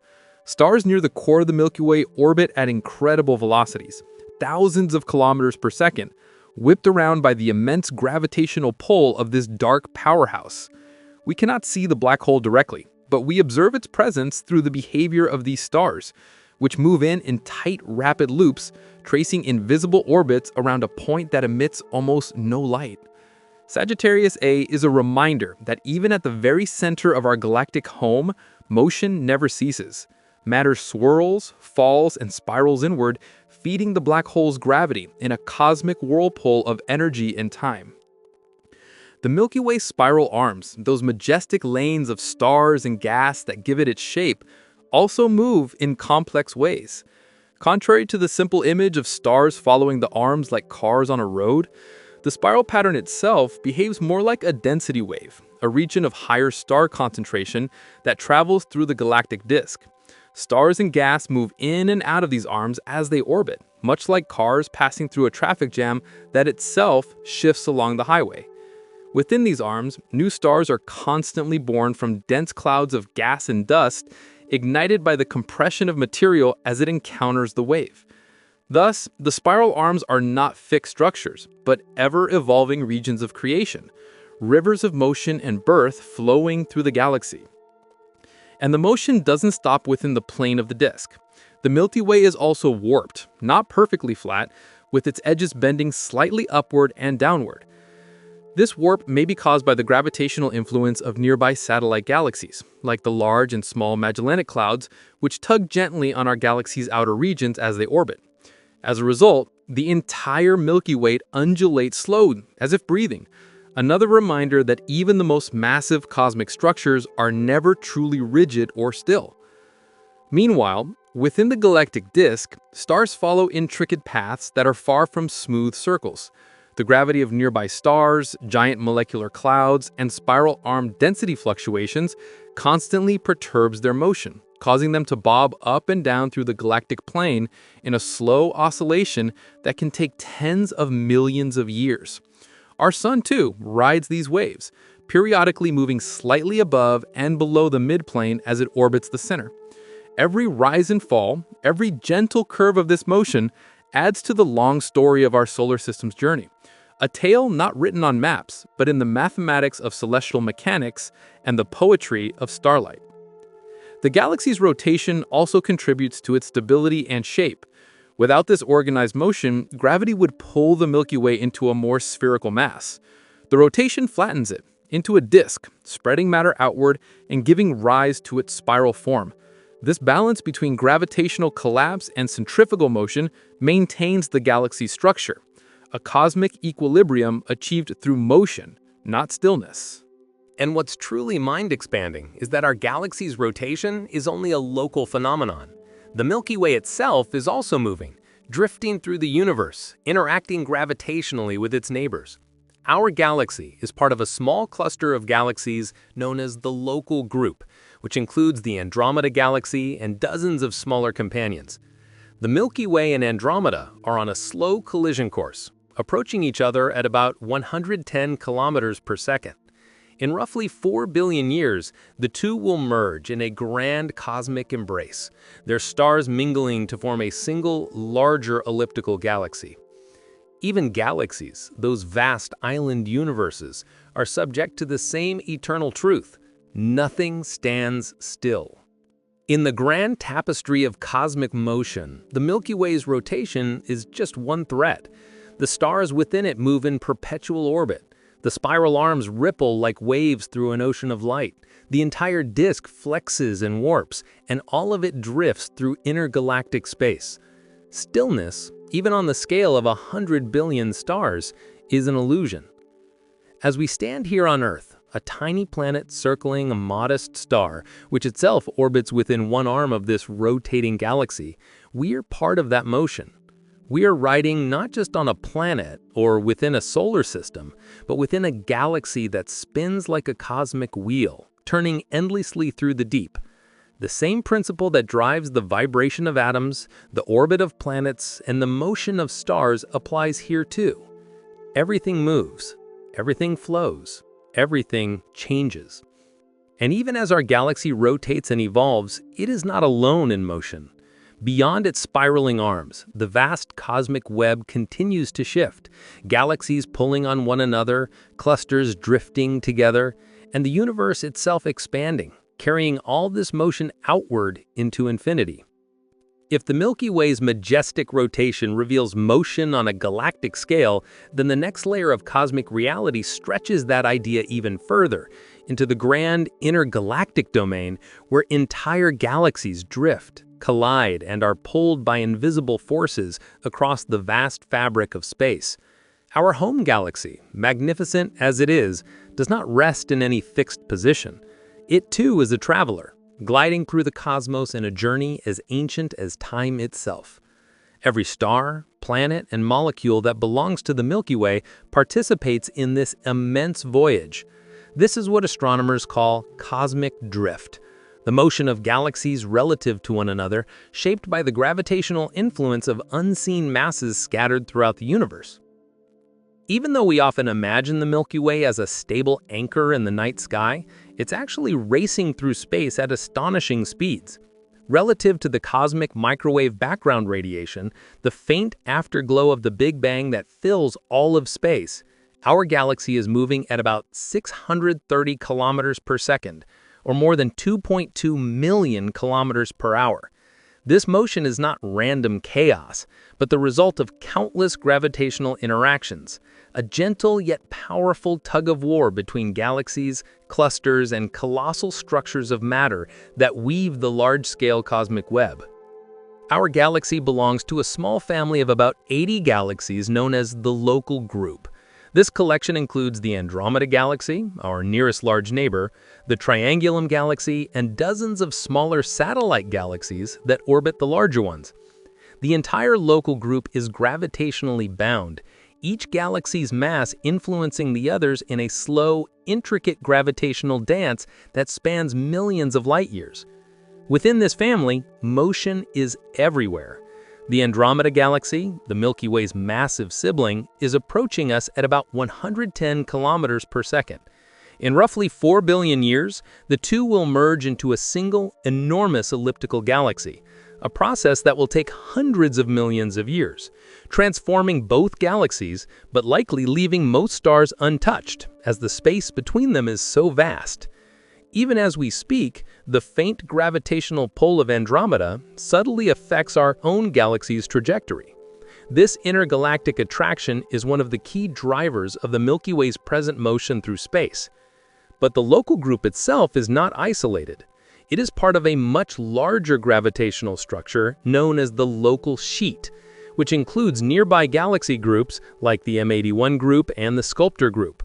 Stars near the core of the Milky Way orbit at incredible velocities, thousands of kilometers per second, whipped around by the immense gravitational pull of this dark powerhouse. We cannot see the black hole directly, but we observe its presence through the behavior of these stars, which move in tight, rapid loops, tracing invisible orbits around a point that emits almost no light. Sagittarius A is a reminder that even at the very center of our galactic home, motion never ceases. Matter swirls, falls, and spirals inward, feeding the black hole's gravity in a cosmic whirlpool of energy and time. The Milky Way's spiral arms, those majestic lanes of stars and gas that give it its shape, also move in complex ways. Contrary to the simple image of stars following the arms like cars on a road, the spiral pattern itself behaves more like a density wave, a region of higher star concentration that travels through the galactic disk. Stars and gas move in and out of these arms as they orbit, much like cars passing through a traffic jam that itself shifts along the highway. Within these arms, new stars are constantly born from dense clouds of gas and dust, ignited by the compression of material as it encounters the wave. Thus, the spiral arms are not fixed structures, but ever-evolving regions of creation, rivers of motion and birth flowing through the galaxy. And the motion doesn't stop within the plane of the disk. The Milky Way is also warped, not perfectly flat, with its edges bending slightly upward and downward. This warp may be caused by the gravitational influence of nearby satellite galaxies, like the Large and Small Magellanic Clouds, which tug gently on our galaxy's outer regions as they orbit. As a result, the entire Milky Way undulates slowly, as if breathing. Another reminder that even the most massive cosmic structures are never truly rigid or still. Meanwhile, within the galactic disk, stars follow intricate paths that are far from smooth circles. The gravity of nearby stars, giant molecular clouds, and spiral arm density fluctuations constantly perturbs their motion, causing them to bob up and down through the galactic plane in a slow oscillation that can take tens of millions of years. Our sun, too, rides these waves, periodically moving slightly above and below the midplane as it orbits the center. Every rise and fall, every gentle curve of this motion adds to the long story of our solar system's journey, a tale not written on maps, but in the mathematics of celestial mechanics and the poetry of starlight. The galaxy's rotation also contributes to its stability and shape. Without this organized motion, gravity would pull the Milky Way into a more spherical mass. The rotation flattens it into a disk, spreading matter outward and giving rise to its spiral form. This balance between gravitational collapse and centrifugal motion maintains the galaxy's structure, a cosmic equilibrium achieved through motion, not stillness. And what's truly mind-expanding is that our galaxy's rotation is only a local phenomenon. The Milky Way itself is also moving, drifting through the universe, interacting gravitationally with its neighbors. Our galaxy is part of a small cluster of galaxies known as the Local Group, which includes the Andromeda Galaxy and dozens of smaller companions. The Milky Way and Andromeda are on a slow collision course, approaching each other at about 110 kilometers per second. In roughly 4 billion years, the two will merge in a grand cosmic embrace, their stars mingling to form a single, larger elliptical galaxy. Even galaxies, those vast island universes, are subject to the same eternal truth: nothing stands still. In the grand tapestry of cosmic motion, the Milky Way's rotation is just one thread. The stars within it move in perpetual orbit. The spiral arms ripple like waves through an ocean of light. The entire disk flexes and warps, and all of it drifts through intergalactic space. Stillness, even on the scale of 100 billion stars, is an illusion. As we stand here on Earth, a tiny planet circling a modest star, which itself orbits within one arm of this rotating galaxy, we are part of that motion. We are riding not just on a planet or within a solar system, but within a galaxy that spins like a cosmic wheel, turning endlessly through the deep. The same principle that drives the vibration of atoms, the orbit of planets, and the motion of stars applies here too. Everything moves, everything flows, everything changes. And even as our galaxy rotates and evolves, it is not alone in motion. Beyond its spiraling arms, the vast cosmic web continues to shift, galaxies pulling on one another, clusters drifting together, and the universe itself expanding, carrying all this motion outward into infinity. If the Milky Way's majestic rotation reveals motion on a galactic scale, then the next layer of cosmic reality stretches that idea even further, into the grand intergalactic domain where entire galaxies drift, collide, and are pulled by invisible forces across the vast fabric of space. Our home galaxy, magnificent as it is, does not rest in any fixed position. It too is a traveler, gliding through the cosmos in a journey as ancient as time itself. Every star, planet, and molecule that belongs to the Milky Way participates in this immense voyage. This is what astronomers call cosmic drift, the motion of galaxies relative to one another, shaped by the gravitational influence of unseen masses scattered throughout the universe. Even though we often imagine the Milky Way as a stable anchor in the night sky, it's actually racing through space at astonishing speeds. Relative to the cosmic microwave background radiation, the faint afterglow of the Big Bang that fills all of space, our galaxy is moving at about 630 kilometers per second, or more than 2.2 million kilometers per hour. This motion is not random chaos, but the result of countless gravitational interactions, a gentle yet powerful tug-of-war between galaxies, clusters, and colossal structures of matter that weave the large-scale cosmic web. Our galaxy belongs to a small family of about 80 galaxies known as the Local Group. This collection includes the Andromeda Galaxy, our nearest large neighbor, the Triangulum Galaxy, and dozens of smaller satellite galaxies that orbit the larger ones. The entire Local Group is gravitationally bound, each galaxy's mass influencing the others in a slow, intricate gravitational dance that spans millions of light years. Within this family, motion is everywhere. The Andromeda Galaxy, the Milky Way's massive sibling, is approaching us at about 110 kilometers per second. In roughly 4 billion years, the two will merge into a single, enormous elliptical galaxy, a process that will take hundreds of millions of years, transforming both galaxies, but likely leaving most stars untouched, as the space between them is so vast. Even as we speak, the faint gravitational pull of Andromeda subtly affects our own galaxy's trajectory. This intergalactic attraction is one of the key drivers of the Milky Way's present motion through space. But the Local Group itself is not isolated. It is part of a much larger gravitational structure known as the local sheet, which includes nearby galaxy groups like the M81 group and the Sculptor group.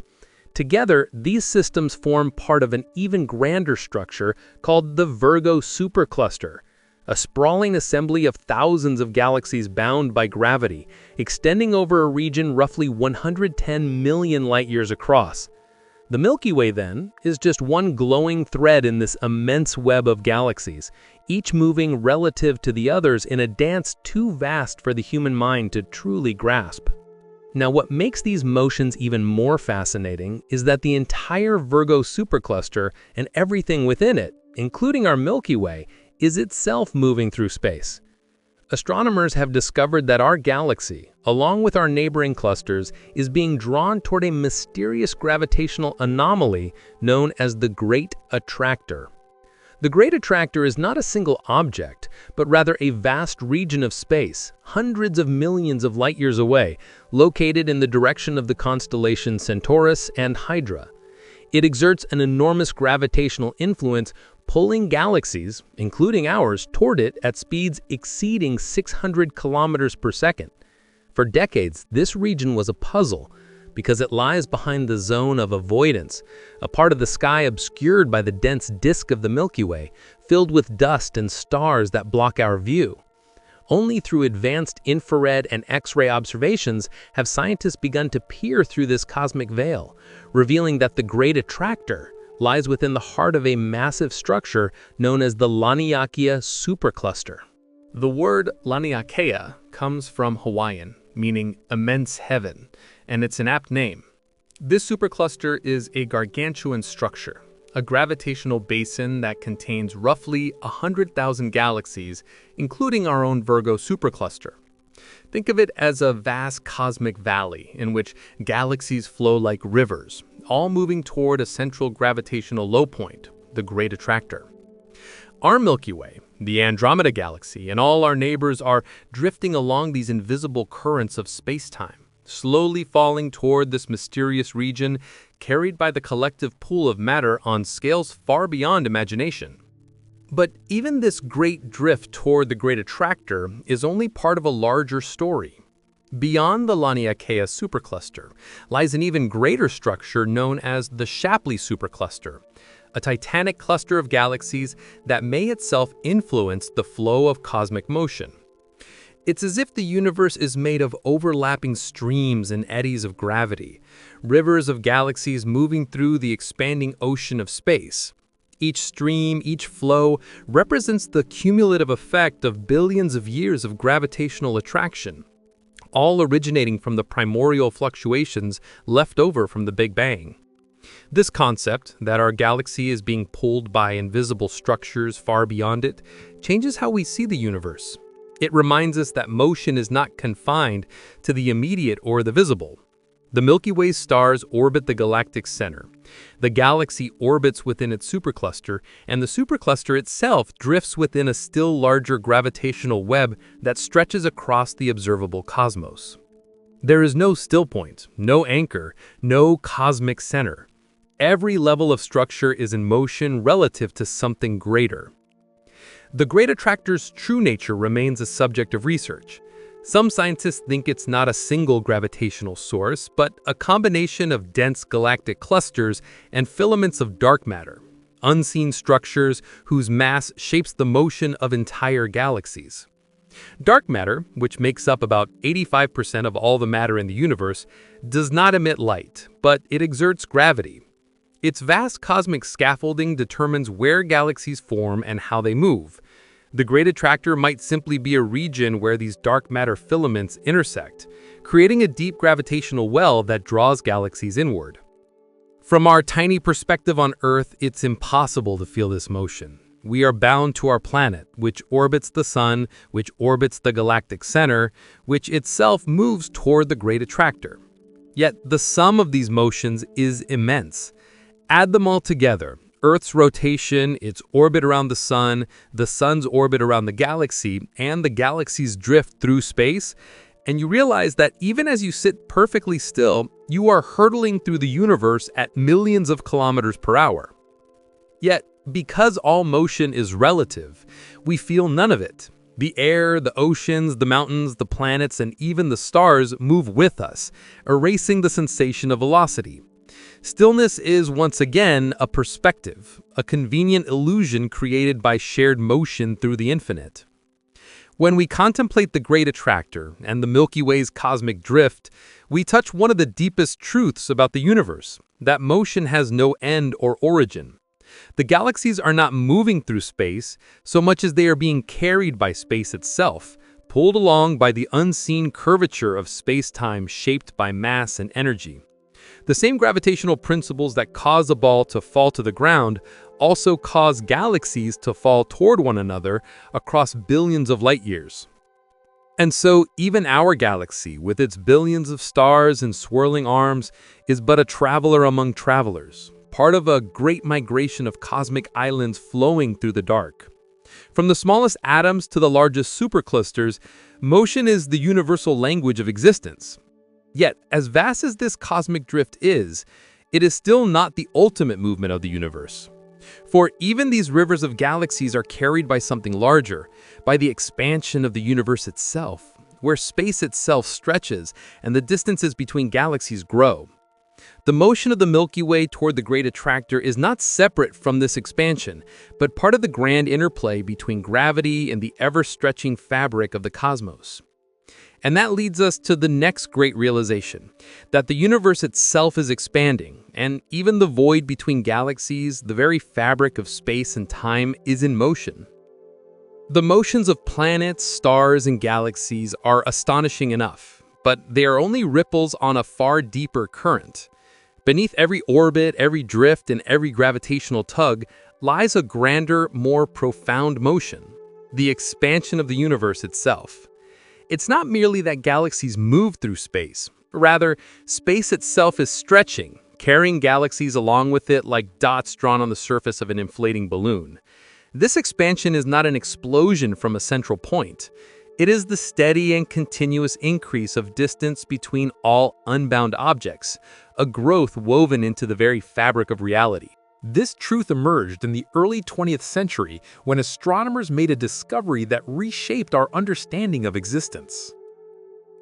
Together, these systems form part of an even grander structure called the Virgo supercluster, a sprawling assembly of thousands of galaxies bound by gravity, extending over a region roughly 110 million light-years across. The Milky Way, then, is just one glowing thread in this immense web of galaxies, each moving relative to the others in a dance too vast for the human mind to truly grasp. Now, what makes these motions even more fascinating is that the entire Virgo supercluster and everything within it, including our Milky Way, is itself moving through space. Astronomers have discovered that our galaxy, along with our neighboring clusters, is being drawn toward a mysterious gravitational anomaly known as the Great Attractor. The Great Attractor is not a single object, but rather a vast region of space, hundreds of millions of light years away, located in the direction of the constellation Centaurus and Hydra. It exerts an enormous gravitational influence, pulling galaxies, including ours, toward it at speeds exceeding 600 kilometers per second. For decades, this region was a puzzle, because it lies behind the zone of avoidance, a part of the sky obscured by the dense disk of the Milky Way, filled with dust and stars that block our view. Only through advanced infrared and X-ray observations have scientists begun to peer through this cosmic veil, revealing that the Great Attractor lies within the heart of a massive structure known as the Laniakea supercluster. The word Laniakea comes from Hawaiian, meaning immense heaven, and it's an apt name. This supercluster is a gargantuan structure, a gravitational basin that contains roughly 100,000 galaxies, including our own Virgo supercluster. Think of it as a vast cosmic valley in which galaxies flow like rivers, all moving toward a central gravitational low point, the Great Attractor. Our Milky Way, the Andromeda Galaxy, and all our neighbors are drifting along these invisible currents of space-time, slowly falling toward this mysterious region carried by the collective pool of matter on scales far beyond imagination. But even this great drift toward the Great Attractor is only part of a larger story. Beyond the Laniakea supercluster lies an even greater structure known as the Shapley supercluster, a titanic cluster of galaxies that may itself influence the flow of cosmic motion. It's as if the universe is made of overlapping streams and eddies of gravity, rivers of galaxies moving through the expanding ocean of space. Each stream, each flow, represents the cumulative effect of billions of years of gravitational attraction, all originating from the primordial fluctuations left over from the Big Bang. This concept, that our galaxy is being pulled by invisible structures far beyond it, changes how we see the universe. It reminds us that motion is not confined to the immediate or the visible. The Milky Way's stars orbit the galactic center. The galaxy orbits within its supercluster, and the supercluster itself drifts within a still larger gravitational web that stretches across the observable cosmos. There is no still point, no anchor, no cosmic center. Every level of structure is in motion relative to something greater. The Great Attractor's true nature remains a subject of research. Some scientists think it's not a single gravitational source, but a combination of dense galactic clusters and filaments of dark matter, unseen structures whose mass shapes the motion of entire galaxies. Dark matter, which makes up about 85% of all the matter in the universe, does not emit light, but it exerts gravity. Its vast cosmic scaffolding determines where galaxies form and how they move. The Great Attractor might simply be a region where these dark matter filaments intersect, creating a deep gravitational well that draws galaxies inward. From our tiny perspective on Earth, it's impossible to feel this motion. We are bound to our planet, which orbits the Sun, which orbits the galactic center, which itself moves toward the Great Attractor. Yet the sum of these motions is immense. Add them all together: Earth's rotation, its orbit around the Sun's orbit around the galaxy, and the galaxy's drift through space, and you realize that even as you sit perfectly still, you are hurtling through the universe at millions of kilometers per hour. Yet, because all motion is relative, we feel none of it. The air, the oceans, the mountains, the planets, and even the stars move with us, erasing the sensation of velocity. Stillness is once again a perspective, a convenient illusion created by shared motion through the infinite. When we contemplate the Great Attractor and the Milky Way's cosmic drift, we touch one of the deepest truths about the universe, that motion has no end or origin. The galaxies are not moving through space so much as they are being carried by space itself, pulled along by the unseen curvature of space-time shaped by mass and energy. The same gravitational principles that cause a ball to fall to the ground also cause galaxies to fall toward one another across billions of light years. And so, even our galaxy, with its billions of stars and swirling arms, is but a traveler among travelers, part of a great migration of cosmic islands flowing through the dark. From the smallest atoms to the largest superclusters, motion is the universal language of existence. Yet, as vast as this cosmic drift is, it is still not the ultimate movement of the universe. For even these rivers of galaxies are carried by something larger, by the expansion of the universe itself, where space itself stretches and the distances between galaxies grow. The motion of the Milky Way toward the Great Attractor is not separate from this expansion, but part of the grand interplay between gravity and the ever-stretching fabric of the cosmos. And that leads us to the next great realization, that the universe itself is expanding, and even the void between galaxies, the very fabric of space and time, is in motion. The motions of planets, stars, and galaxies are astonishing enough, but they are only ripples on a far deeper current. Beneath every orbit, every drift, and every gravitational tug lies a grander, more profound motion, the expansion of the universe itself. It's not merely that galaxies move through space. Rather, space itself is stretching, carrying galaxies along with it like dots drawn on the surface of an inflating balloon. This expansion is not an explosion from a central point. It is the steady and continuous increase of distance between all unbound objects, a growth woven into the very fabric of reality. This truth emerged in the early 20th century when astronomers made a discovery that reshaped our understanding of existence.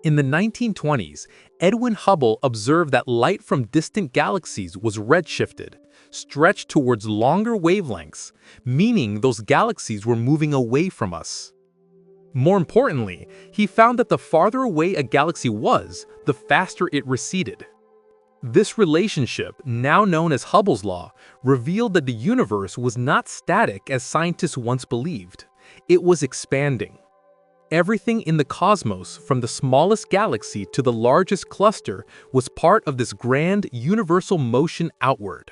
In the 1920s, Edwin Hubble observed that light from distant galaxies was redshifted, stretched towards longer wavelengths, meaning those galaxies were moving away from us. More importantly, he found that the farther away a galaxy was, the faster it receded. This relationship, now known as Hubble's law, revealed that the universe was not static as scientists once believed. It was expanding. Everything in the cosmos, from the smallest galaxy to the largest cluster, was part of this grand universal motion outward.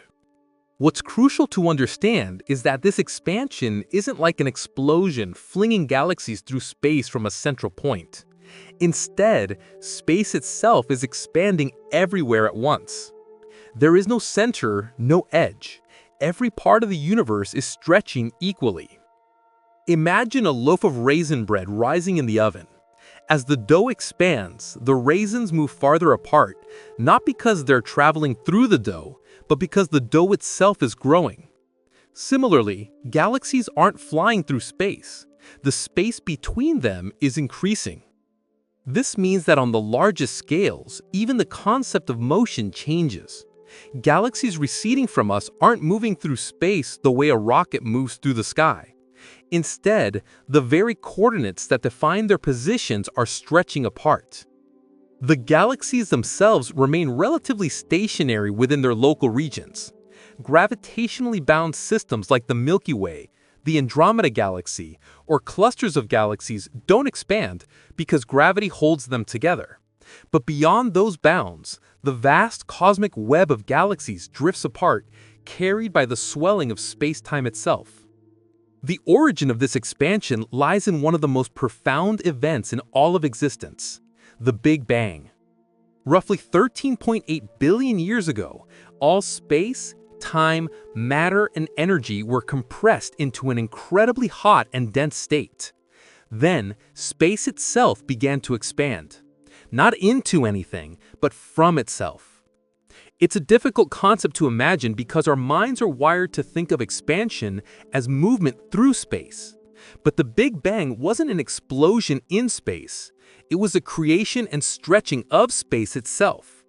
What's crucial to understand is that this expansion isn't like an explosion flinging galaxies through space from a central point. Instead, space itself is expanding everywhere at once. There is no center, no edge. Every part of the universe is stretching equally. Imagine a loaf of raisin bread rising in the oven. As the dough expands, the raisins move farther apart, not because they're traveling through the dough, but because the dough itself is growing. Similarly, galaxies aren't flying through space. The space between them is increasing. This means that on the largest scales, even the concept of motion changes. Galaxies receding from us aren't moving through space the way a rocket moves through the sky. Instead, the very coordinates that define their positions are stretching apart. The galaxies themselves remain relatively stationary within their local regions. Gravitationally bound systems like the Milky Way, the Andromeda Galaxy, or clusters of galaxies don't expand because gravity holds them together. But beyond those bounds, the vast cosmic web of galaxies drifts apart, carried by the swelling of space-time itself. The origin of this expansion lies in one of the most profound events in all of existence, the Big Bang. Roughly 13.8 billion years ago, all space, time, matter, and energy were compressed into an incredibly hot and dense state. Then, space itself began to expand. Not into anything, but from itself. It's a difficult concept to imagine because our minds are wired to think of expansion as movement through space. But the Big Bang wasn't an explosion in space. It was a creation and stretching of space itself.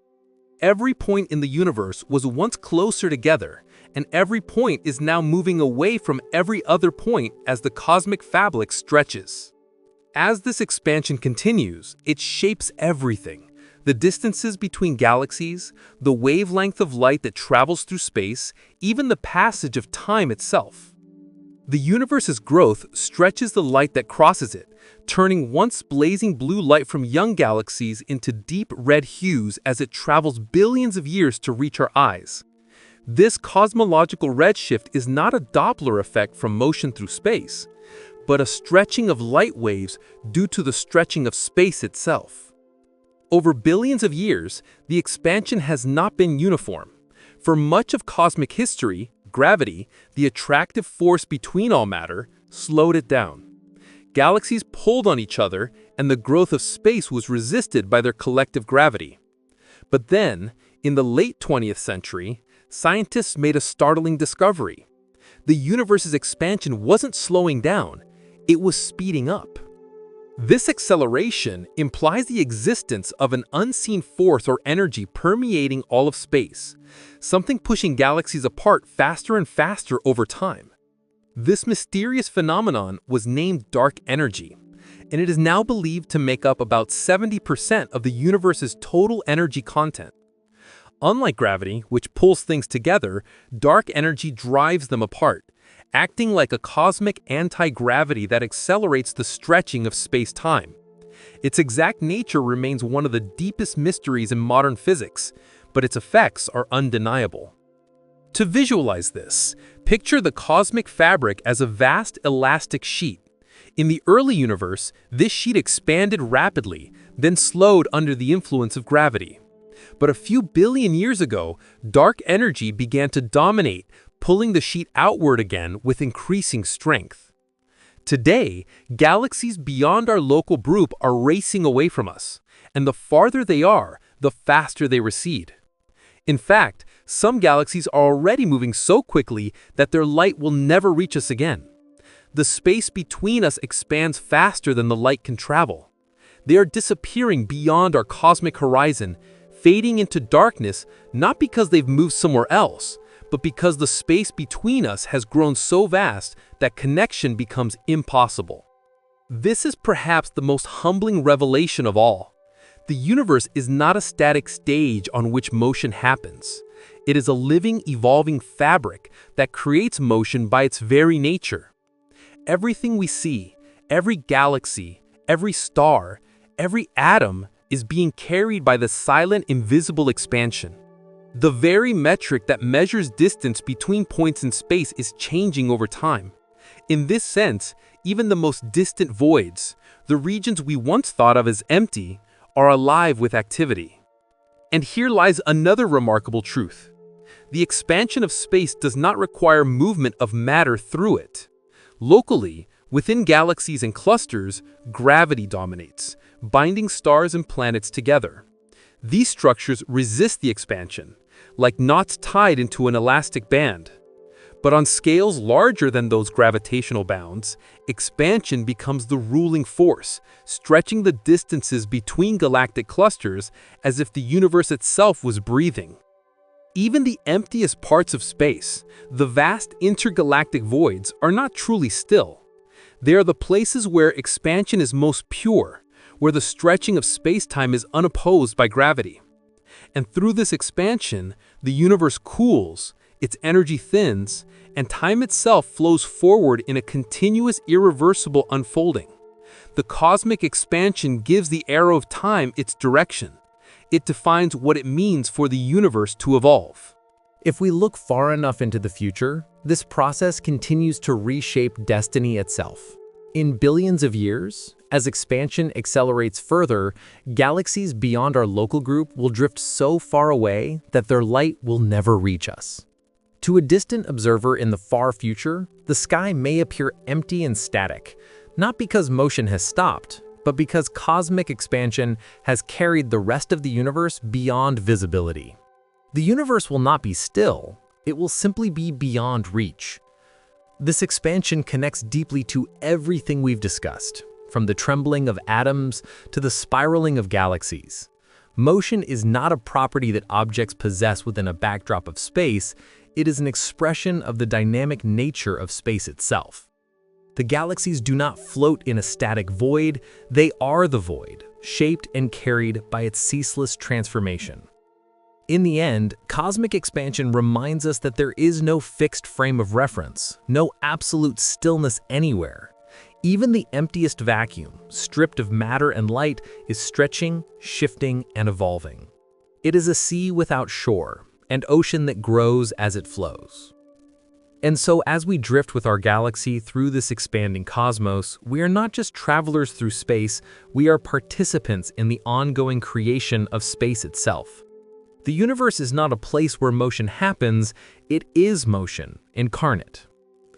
Every point in the universe was once closer together, and every point is now moving away from every other point as the cosmic fabric stretches. As this expansion continues, it shapes everything. The distances between galaxies, the wavelength of light that travels through space, even the passage of time itself. The universe's growth stretches the light that crosses it, turning once blazing blue light from young galaxies into deep red hues as it travels billions of years to reach our eyes. This cosmological redshift is not a Doppler effect from motion through space, but a stretching of light waves due to the stretching of space itself. Over billions of years, the expansion has not been uniform. For much of cosmic history, gravity, the attractive force between all matter, slowed it down. Galaxies pulled on each other, and the growth of space was resisted by their collective gravity. But then, in the late 20th century, scientists made a startling discovery. The universe's expansion wasn't slowing down, it was speeding up. This acceleration implies the existence of an unseen force or energy permeating all of space, something pushing galaxies apart faster and faster over time. This mysterious phenomenon was named dark energy, and it is now believed to make up about 70% of the universe's total energy content. Unlike gravity, which pulls things together, dark energy drives them apart, acting like a cosmic anti-gravity that accelerates the stretching of space-time. Its exact nature remains one of the deepest mysteries in modern physics, but its effects are undeniable. To visualize this, picture the cosmic fabric as a vast elastic sheet. In the early universe, this sheet expanded rapidly, then slowed under the influence of gravity. But a few billion years ago, dark energy began to dominate, pulling the sheet outward again with increasing strength. Today, galaxies beyond our local group are racing away from us, and the farther they are, the faster they recede. In fact, some galaxies are already moving so quickly that their light will never reach us again. The space between us expands faster than the light can travel. They are disappearing beyond our cosmic horizon, fading into darkness not because they've moved somewhere else, but because the space between us has grown so vast that connection becomes impossible. This is perhaps the most humbling revelation of all. The universe is not a static stage on which motion happens. It is a living, evolving fabric that creates motion by its very nature. Everything we see, every galaxy, every star, every atom is being carried by the silent, invisible expansion. The very metric that measures distance between points in space is changing over time. In this sense, even the most distant voids, the regions we once thought of as empty, are alive with activity. And here lies another remarkable truth. The expansion of space does not require movement of matter through it. Locally, within galaxies and clusters, gravity dominates, binding stars and planets together. These structures resist the expansion, like knots tied into an elastic band. But on scales larger than those gravitational bounds, expansion becomes the ruling force, stretching the distances between galactic clusters as if the universe itself was breathing. Even the emptiest parts of space, the vast intergalactic voids, are not truly still. They are the places where expansion is most pure, where the stretching of space-time is unopposed by gravity. And through this expansion, the universe cools, its energy thins, and time itself flows forward in a continuous, irreversible unfolding. The cosmic expansion gives the arrow of time its direction. It defines what it means for the universe to evolve. If we look far enough into the future, this process continues to reshape destiny itself. In billions of years, as expansion accelerates further, galaxies beyond our local group will drift so far away that their light will never reach us. To a distant observer in the far future, the sky may appear empty and static, not because motion has stopped, but because cosmic expansion has carried the rest of the universe beyond visibility. The universe will not be still, it will simply be beyond reach. This expansion connects deeply to everything we've discussed, from the trembling of atoms to the spiraling of galaxies. Motion is not a property that objects possess within a backdrop of space, it is an expression of the dynamic nature of space itself. The galaxies do not float in a static void, they are the void, shaped and carried by its ceaseless transformation. In the end, cosmic expansion reminds us that there is no fixed frame of reference, no absolute stillness anywhere. Even the emptiest vacuum, stripped of matter and light, is stretching, shifting, and evolving. It is a sea without shore, an ocean that grows as it flows. And so as we drift with our galaxy through this expanding cosmos, we are not just travelers through space, we are participants in the ongoing creation of space itself. The universe is not a place where motion happens, it is motion, incarnate.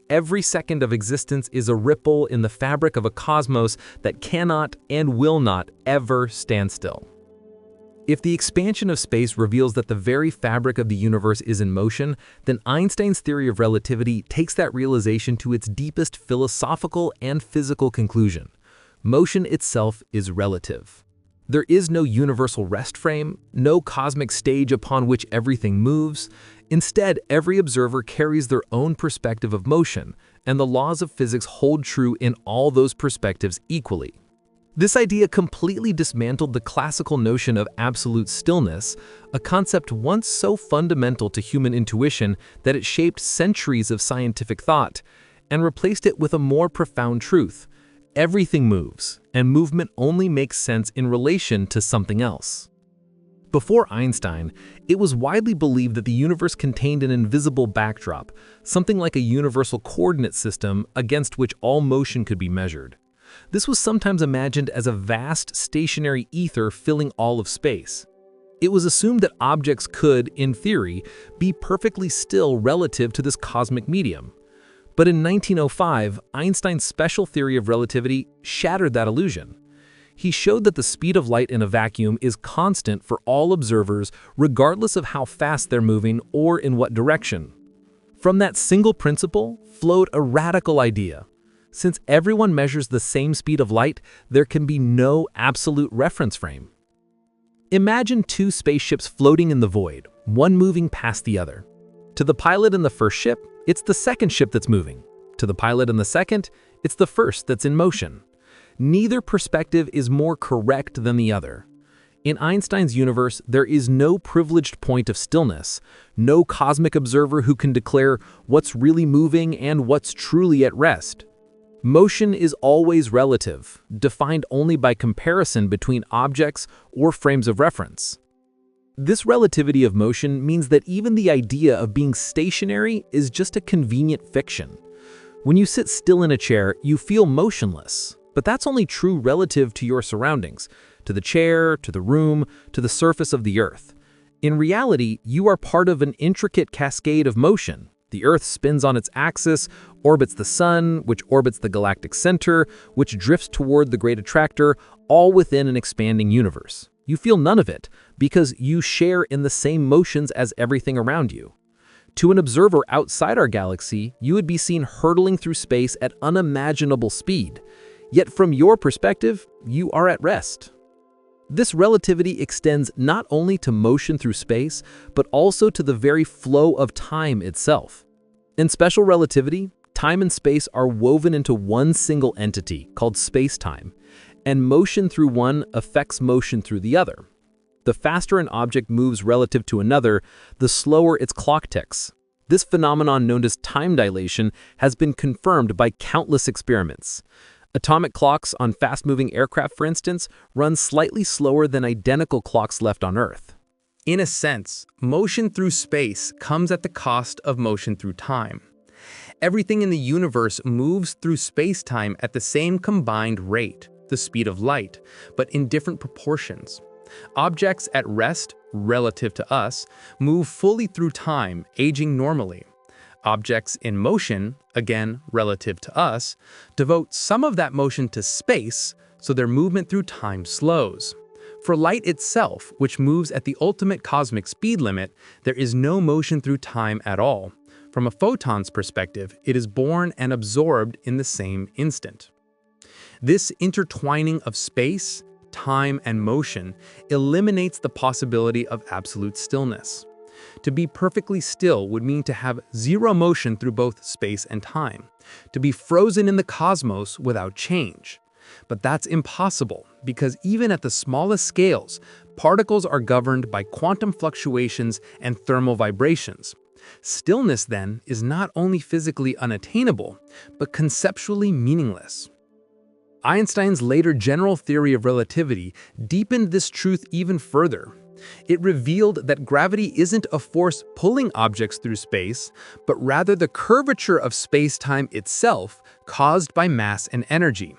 Every second of existence is a ripple in the fabric of a cosmos that cannot and will not ever stand still. If the expansion of space reveals that the very fabric of the universe is in motion, then Einstein's theory of relativity takes that realization to its deepest philosophical and physical conclusion. Motion itself is relative. There is no universal rest frame, no cosmic stage upon which everything moves. Instead, every observer carries their own perspective of motion, and the laws of physics hold true in all those perspectives equally. This idea completely dismantled the classical notion of absolute stillness, a concept once so fundamental to human intuition that it shaped centuries of scientific thought, and replaced it with a more profound truth. Everything moves, and movement only makes sense in relation to something else. Before Einstein, it was widely believed that the universe contained an invisible backdrop, something like a universal coordinate system against which all motion could be measured. This was sometimes imagined as a vast, stationary ether filling all of space. It was assumed that objects could, in theory, be perfectly still relative to this cosmic medium. But in 1905, Einstein's special theory of relativity shattered that illusion. He showed that the speed of light in a vacuum is constant for all observers, regardless of how fast they're moving or in what direction. From that single principle flowed a radical idea. Since everyone measures the same speed of light, there can be no absolute reference frame. Imagine two spaceships floating in the void, one moving past the other. To the pilot in the first ship, it's the second ship that's moving. To the pilot in the second, it's the first that's in motion. Neither perspective is more correct than the other. In Einstein's universe, there is no privileged point of stillness, no cosmic observer who can declare what's really moving and what's truly at rest. Motion is always relative, defined only by comparison between objects or frames of reference. This relativity of motion means that even the idea of being stationary is just a convenient fiction. When you sit still in a chair, you feel motionless, but that's only true relative to your surroundings, to the chair, to the room, to the surface of the earth. In reality, you are part of an intricate cascade of motion. The Earth spins on its axis, orbits the Sun, which orbits the galactic center, which drifts toward the Great Attractor, all within an expanding universe. You feel none of it, because you share in the same motions as everything around you. To an observer outside our galaxy, you would be seen hurtling through space at unimaginable speed. Yet from your perspective, you are at rest. This relativity extends not only to motion through space, but also to the very flow of time itself. In special relativity, time and space are woven into one single entity called space-time, and motion through one affects motion through the other. The faster an object moves relative to another, the slower its clock ticks. This phenomenon known as time dilation has been confirmed by countless experiments. Atomic clocks on fast-moving aircraft, for instance, run slightly slower than identical clocks left on Earth. In a sense, motion through space comes at the cost of motion through time. Everything in the universe moves through space-time at the same combined rate, the speed of light, but in different proportions. Objects at rest, relative to us, move fully through time, aging normally. Objects in motion, again relative to us, devote some of that motion to space, so their movement through time slows. For light itself, which moves at the ultimate cosmic speed limit, there is no motion through time at all. From a photon's perspective, it is born and absorbed in the same instant. This intertwining of space, time, and motion eliminates the possibility of absolute stillness. To be perfectly still would mean to have zero motion through both space and time, to be frozen in the cosmos without change. But that's impossible, because even at the smallest scales, Particles are governed by quantum fluctuations and thermal vibrations. Stillness, then, is not only physically unattainable, but conceptually meaningless. Einstein's later general theory of relativity deepened this truth even further. It revealed that gravity isn't a force pulling objects through space, but rather the curvature of space-time itself caused by mass and energy.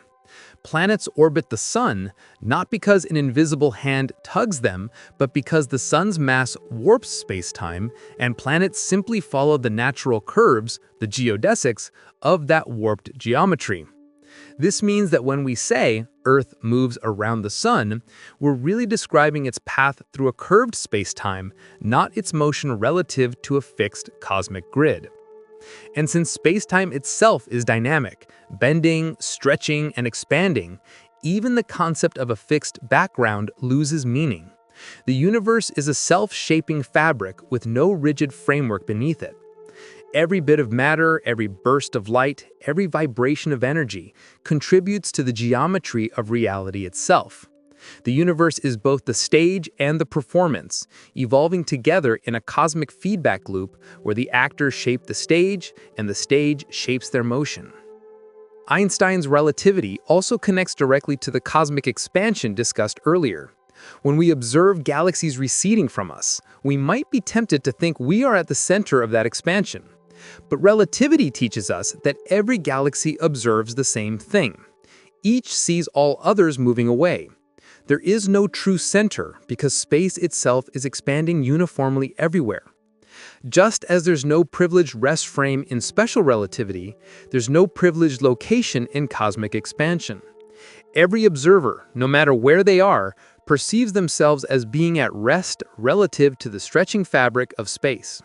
Planets orbit the sun, not because an invisible hand tugs them, but because the sun's mass warps space-time, and planets simply follow the natural curves, the geodesics, of that warped geometry. This means that when we say Earth moves around the sun, we're really describing its path through a curved space-time, not its motion relative to a fixed cosmic grid. And since space-time itself is dynamic, bending, stretching, and expanding, even the concept of a fixed background loses meaning. The universe is a self-shaping fabric with no rigid framework beneath it. Every bit of matter, every burst of light, every vibration of energy contributes to the geometry of reality itself. The universe is both the stage and the performance, evolving together in a cosmic feedback loop where the actors shape the stage and the stage shapes their motion. Einstein's relativity also connects directly to the cosmic expansion discussed earlier. When we observe galaxies receding from us, we might be tempted to think we are at the center of that expansion. But relativity teaches us that every galaxy observes the same thing. Each sees all others moving away. There is no true center because space itself is expanding uniformly everywhere. Just as there's no privileged rest frame in special relativity, there's no privileged location in cosmic expansion. Every observer, no matter where they are, perceives themselves as being at rest relative to the stretching fabric of space.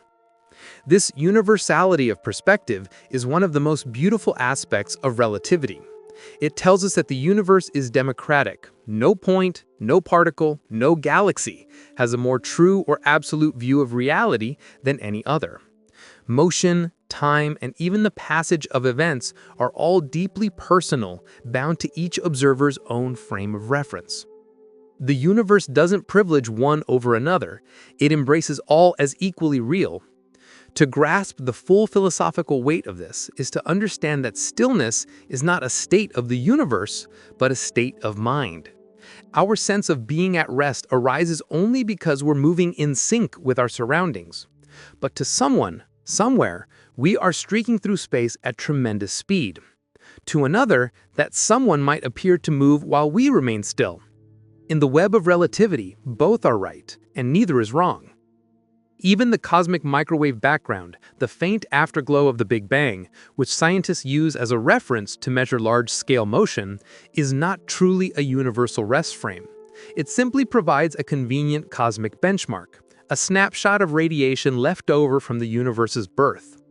This universality of perspective is one of the most beautiful aspects of relativity. It tells us that the universe is democratic. No point, no particle, no galaxy has a more true or absolute view of reality than any other. Motion, time, and even the passage of events are all deeply personal, bound to each observer's own frame of reference. The universe doesn't privilege one over another. It embraces all as equally real. To grasp the full philosophical weight of this is to understand that stillness is not a state of the universe, but a state of mind. Our sense of being at rest arises only because we're moving in sync with our surroundings. But to someone, somewhere, we are streaking through space at tremendous speed. To another, that someone might appear to move while we remain still. In the web of relativity, both are right, and neither is wrong. Even the cosmic microwave background, the faint afterglow of the Big Bang, which scientists use as a reference to measure large-scale motion, is not truly a universal rest frame. It simply provides a convenient cosmic benchmark, a snapshot of radiation left over from the universe's birth.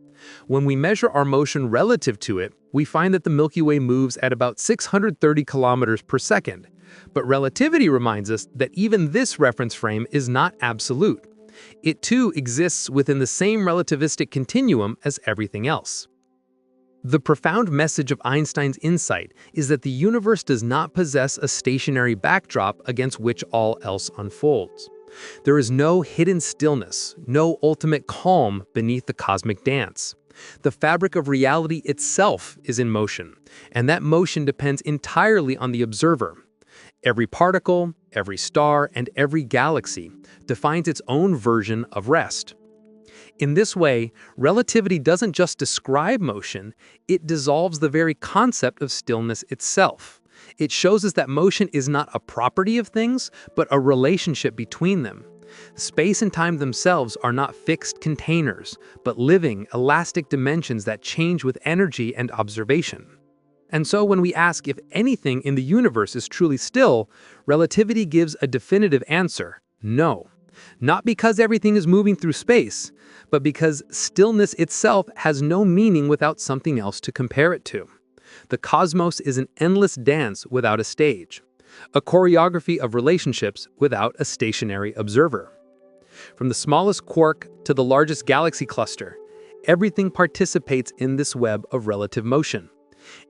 When we measure our motion relative to it, we find that the Milky Way moves at about 630 kilometers per second. But relativity reminds us that even this reference frame is not absolute. It too exists within the same relativistic continuum as everything else. The profound message of Einstein's insight is that the universe does not possess a stationary backdrop against which all else unfolds. There is no hidden stillness, no ultimate calm beneath the cosmic dance. The fabric of reality itself is in motion, and that motion depends entirely on the observer. Every particle, every star, and every galaxy defines its own version of rest. In this way, relativity doesn't just describe motion, it dissolves the very concept of stillness itself. It shows us that motion is not a property of things, but a relationship between them. Space and time themselves are not fixed containers, but living, elastic dimensions that change with energy and observation. And so when we ask if anything in the universe is truly still, relativity gives a definitive answer: no. Not because everything is moving through space, but because stillness itself has no meaning without something else to compare it to. The cosmos is an endless dance without a stage, a choreography of relationships without a stationary observer. From the smallest quark to the largest galaxy cluster, everything participates in this web of relative motion.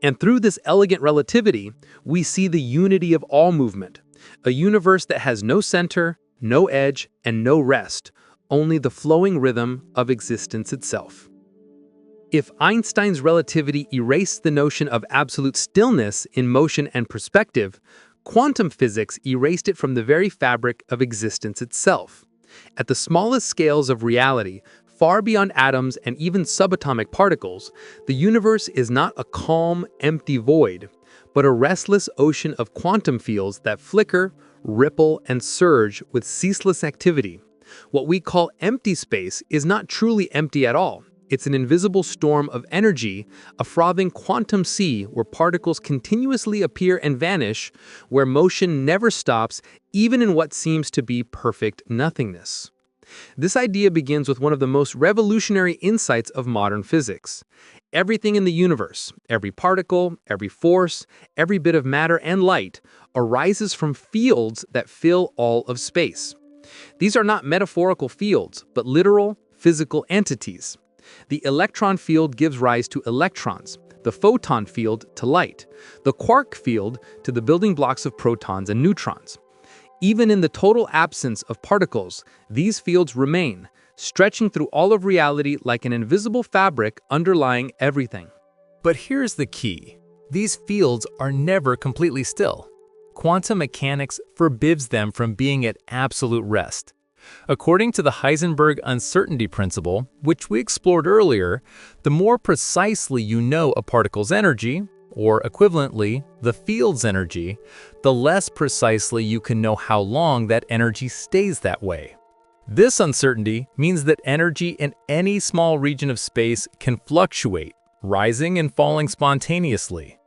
And through this elegant relativity, we see the unity of all movement, a universe that has no center, no edge, and no rest, only the flowing rhythm of existence itself. If Einstein's relativity erased the notion of absolute stillness in motion and perspective, quantum physics erased it from the very fabric of existence itself. At the smallest scales of reality, far beyond atoms and even subatomic particles, the universe is not a calm, empty void, but a restless ocean of quantum fields that flicker, ripple, and surge with ceaseless activity. What we call empty space is not truly empty at all. It's an invisible storm of energy, a frothing quantum sea where particles continuously appear and vanish, where motion never stops, even in what seems to be perfect nothingness. This idea begins with one of the most revolutionary insights of modern physics. Everything in the universe, every particle, every force, every bit of matter and light, arises from fields that fill all of space. These are not metaphorical fields, but literal, physical entities. The electron field gives rise to electrons, the photon field to light, the quark field to the building blocks of protons and neutrons. Even in the total absence of particles, these fields remain, stretching through all of reality like an invisible fabric underlying everything. But here's the key. These fields are never completely still. Quantum mechanics forbids them from being at absolute rest. According to the Heisenberg uncertainty principle, which we explored earlier, the more precisely you know a particle's energy, or equivalently, the field's energy, the less precisely you can know how long that energy stays that way. This uncertainty means that energy in any small region of space can fluctuate, rising and falling spontaneously.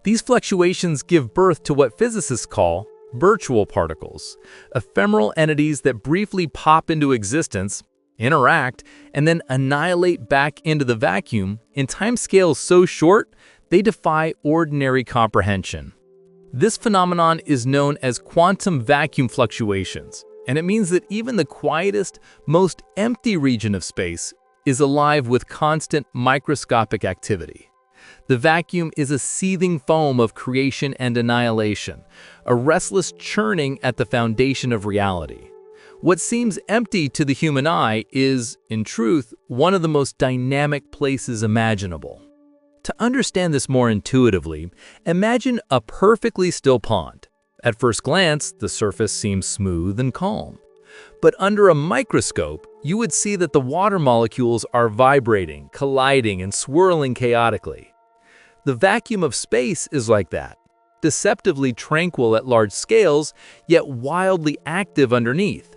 These fluctuations give birth to what physicists call virtual particles, ephemeral entities that briefly pop into existence, interact, and then annihilate back into the vacuum in timescales so short they defy ordinary comprehension. This phenomenon is known as quantum vacuum fluctuations, and it means that even the quietest, most empty region of space is alive with constant microscopic activity. The vacuum is a seething foam of creation and annihilation, a restless churning at the foundation of reality. What seems empty to the human eye is, in truth, one of the most dynamic places imaginable. To understand this more intuitively, imagine a perfectly still pond. At first glance, the surface seems smooth and calm. But under a microscope, you would see that the water molecules are vibrating, colliding, and swirling chaotically. The vacuum of space is like that, deceptively tranquil at large scales, yet wildly active underneath.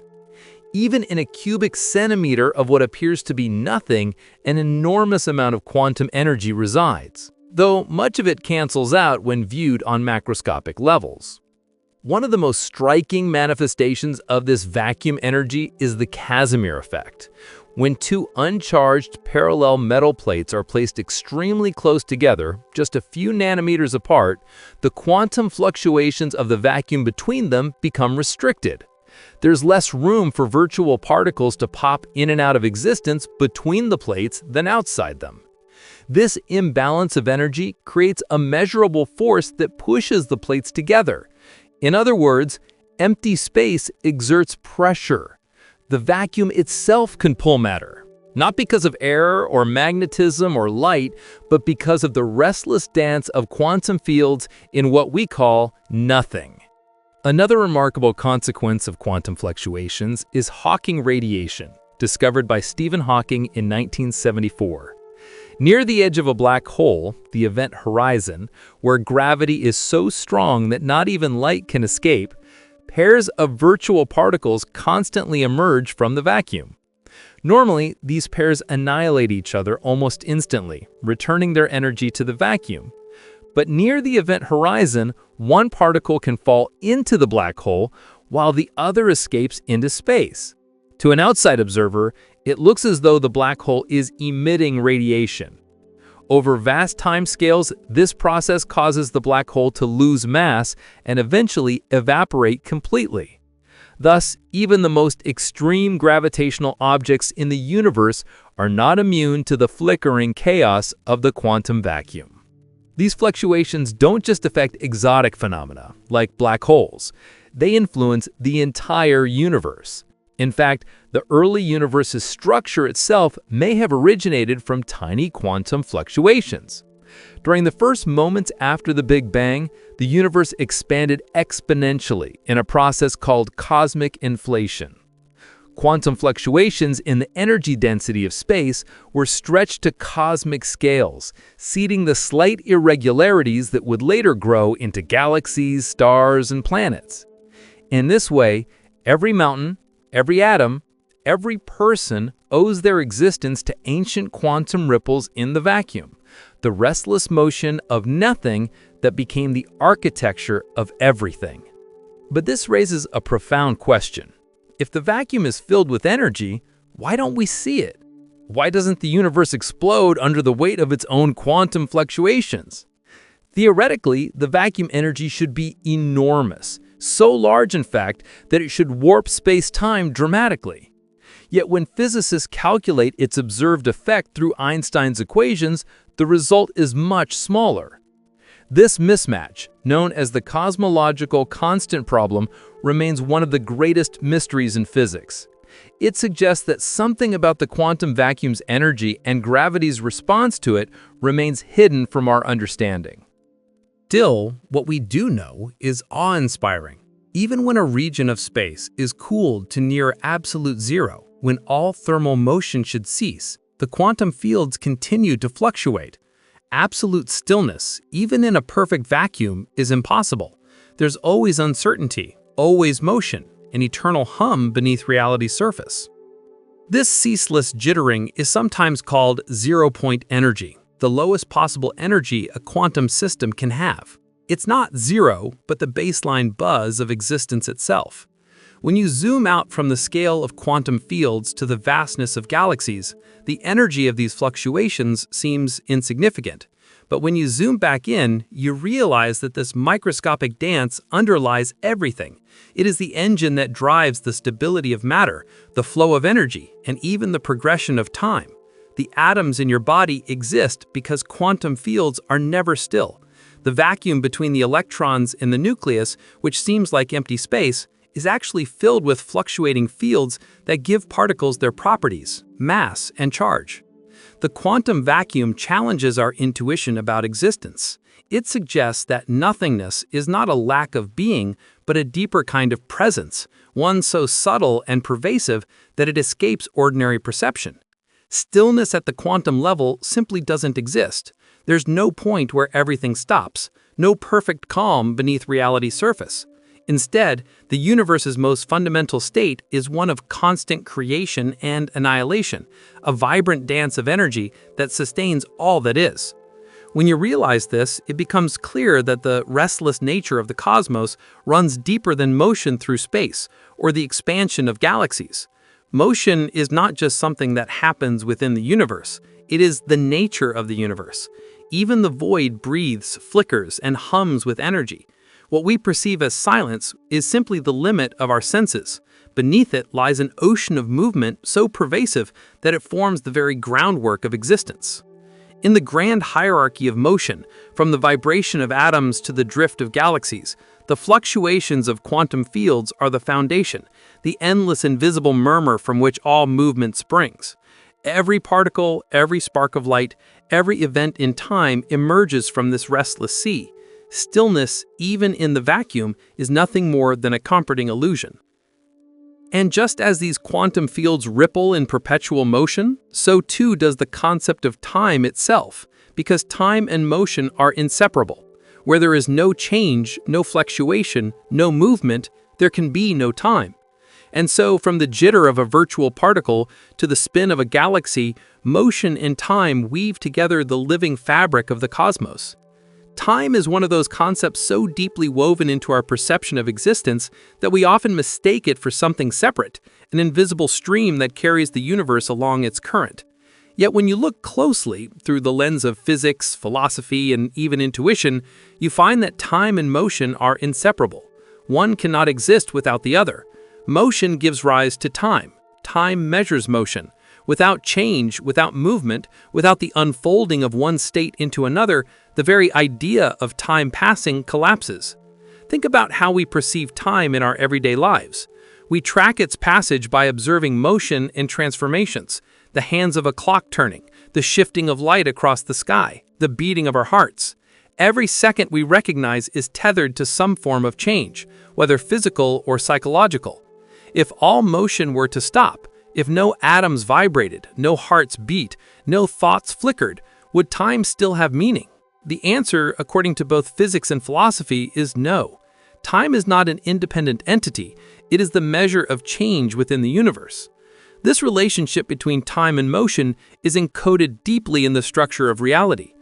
Even in a cubic centimeter of what appears to be nothing, an enormous amount of quantum energy resides, though much of it cancels out when viewed on macroscopic levels. One of the most striking manifestations of this vacuum energy is the Casimir effect. When two uncharged parallel metal plates are placed extremely close together, just a few nanometers apart, the quantum fluctuations of the vacuum between them become restricted. There's less room for virtual particles to pop in and out of existence between the plates than outside them. This imbalance of energy creates a measurable force that pushes the plates together. In other words, empty space exerts pressure. The vacuum itself can pull matter, not because of air or magnetism or light, but because of the restless dance of quantum fields in what we call nothing. Another remarkable consequence of quantum fluctuations is Hawking radiation, discovered by Stephen Hawking in 1974. Near the edge of a black hole, the event horizon, where gravity is so strong that not even light can escape, pairs of virtual particles constantly emerge from the vacuum. Normally, these pairs annihilate each other almost instantly, returning their energy to the vacuum. But near the event horizon, one particle can fall into the black hole while the other escapes into space. To an outside observer, it looks as though the black hole is emitting radiation. Over vast timescales, this process causes the black hole to lose mass and eventually evaporate completely. Thus, even the most extreme gravitational objects in the universe are not immune to the flickering chaos of the quantum vacuum. These fluctuations don't just affect exotic phenomena, like black holes. they influence the entire universe. In fact, the early universe's structure itself may have originated from tiny quantum fluctuations. During the first moments after the Big Bang, the universe expanded exponentially in a process called cosmic inflation. Quantum fluctuations in the energy density of space were stretched to cosmic scales, seeding the slight irregularities that would later grow into galaxies, stars, and planets. In this way, every mountain, every atom, every person owes their existence to ancient quantum ripples in the vacuum, the restless motion of nothing that became the architecture of everything. But this raises a profound question. If the vacuum is filled with energy, why don't we see it? Why doesn't the universe explode under the weight of its own quantum fluctuations? Theoretically, the vacuum energy should be enormous, so large in fact that it should warp space-time dramatically. Yet when physicists calculate its observed effect through Einstein's equations, the result is much smaller. This mismatch, known as the cosmological constant problem, remains one of the greatest mysteries in physics. It suggests that something about the quantum vacuum's energy and gravity's response to it remains hidden from our understanding. Still, what we do know is awe-inspiring. Even when a region of space is cooled to near absolute zero, when all thermal motion should cease, the quantum fields continue to fluctuate. Absolute stillness, even in a perfect vacuum, is impossible. There's always uncertainty, always motion, an eternal hum beneath reality's surface. This ceaseless jittering is sometimes called zero-point energy, the lowest possible energy a quantum system can have. It's not zero, but the baseline buzz of existence itself. When you zoom out from the scale of quantum fields to the vastness of galaxies, the energy of these fluctuations seems insignificant. But when you zoom back in, you realize that this microscopic dance underlies everything. It is the engine that drives the stability of matter, the flow of energy, and even the progression of time. The atoms in your body exist because quantum fields are never still. The vacuum between the electrons in the nucleus, which seems like empty space, is actually filled with fluctuating fields that give particles their properties, mass, and charge. The quantum vacuum challenges our intuition about existence. It suggests that nothingness is not a lack of being, but a deeper kind of presence, one so subtle and pervasive that it escapes ordinary perception. Stillness at the quantum level simply doesn't exist. There's no point where everything stops, no perfect calm beneath reality's surface. Instead, the universe's most fundamental state is one of constant creation and annihilation, a vibrant dance of energy that sustains all that is. When you realize this, it becomes clear that the restless nature of the cosmos runs deeper than motion through space or the expansion of galaxies. Motion is not just something that happens within the universe, it is the nature of the universe. Even the void breathes, flickers, and hums with energy. What we perceive as silence is simply the limit of our senses. Beneath it lies an ocean of movement so pervasive that it forms the very groundwork of existence. In the grand hierarchy of motion, from the vibration of atoms to the drift of galaxies, the fluctuations of quantum fields are the foundation, the endless invisible murmur from which all movement springs. Every particle, every spark of light, every event in time emerges from this restless sea. Stillness, even in the vacuum, is nothing more than a comforting illusion. And just as these quantum fields ripple in perpetual motion, so too does the concept of time itself, because time and motion are inseparable. Where there is no change, no fluctuation, no movement, there can be no time. And so, from the jitter of a virtual particle to the spin of a galaxy, motion and time weave together the living fabric of the cosmos. Time is one of those concepts so deeply woven into our perception of existence that we often mistake it for something separate, an invisible stream that carries the universe along its current. Yet when you look closely, through the lens of physics, philosophy, and even intuition, you find that time and motion are inseparable. One cannot exist without the other. Motion gives rise to time. Time measures motion. Without change, without movement, without the unfolding of one state into another, the very idea of time passing collapses. Think about how we perceive time in our everyday lives. We track its passage by observing motion and transformations, the hands of a clock turning, the shifting of light across the sky, the beating of our hearts. Every second we recognize is tethered to some form of change, whether physical or psychological. If all motion were to stop, if no atoms vibrated, no hearts beat, no thoughts flickered, would time still have meaning? The answer, according to both physics and philosophy, is no. Time is not an independent entity, it is the measure of change within the universe. This relationship between time and motion is encoded deeply in the structure of reality.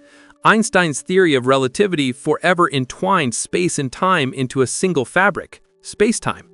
Einstein's theory of relativity forever entwined space and time into a single fabric, space-time.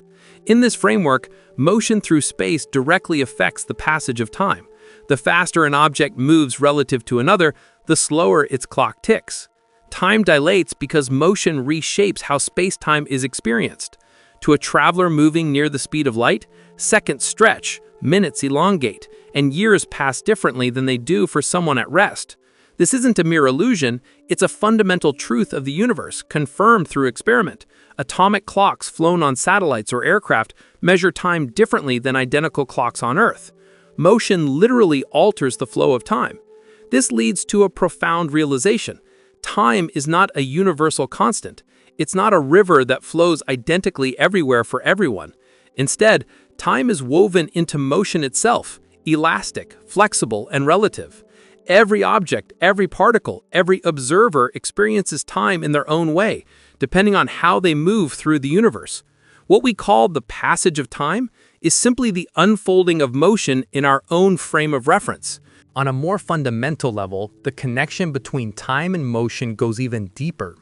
In this framework, motion through space directly affects the passage of time. The faster an object moves relative to another, the slower its clock ticks. Time dilates because motion reshapes how space-time is experienced. To a traveler moving near the speed of light, seconds stretch, minutes elongate, and years pass differently than they do for someone at rest. This isn't a mere illusion, it's a fundamental truth of the universe, confirmed through experiment. Atomic clocks flown on satellites or aircraft measure time differently than identical clocks on Earth. Motion literally alters the flow of time. This leads to a profound realization. Time is not a universal constant. It's not a river that flows identically everywhere for everyone. Instead, time is woven into motion itself, elastic, flexible, and relative. Every object, every particle, every observer experiences time in their own way, depending on how they move through the universe. What we call the passage of time is simply the unfolding of motion in our own frame of reference. On a more fundamental level, the connection between time and motion goes even deeper.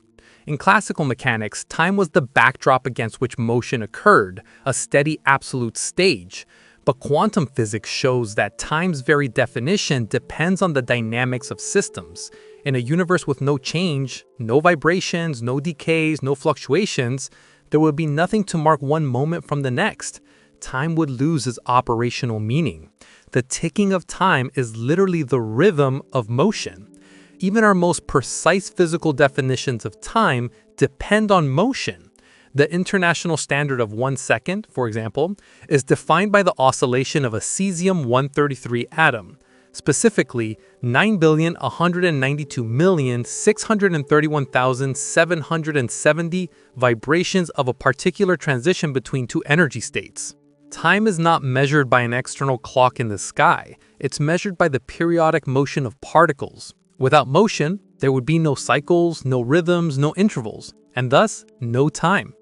In classical mechanics, time was the backdrop against which motion occurred, a steady absolute stage. But quantum physics shows that time's very definition depends on the dynamics of systems. In a universe with no change, no vibrations, no decays, no fluctuations, there would be nothing to mark one moment from the next. Time would lose its operational meaning. The ticking of time is literally the rhythm of motion. Even our most precise physical definitions of time depend on motion. The international standard of 1 second, for example, is defined by the oscillation of a cesium-133 atom, specifically 9,192,631,770 vibrations of a particular transition between two energy states. Time is not measured by an external clock in the sky. It's measured by the periodic motion of particles. Without motion, there would be no cycles, no rhythms, no intervals, and thus no time.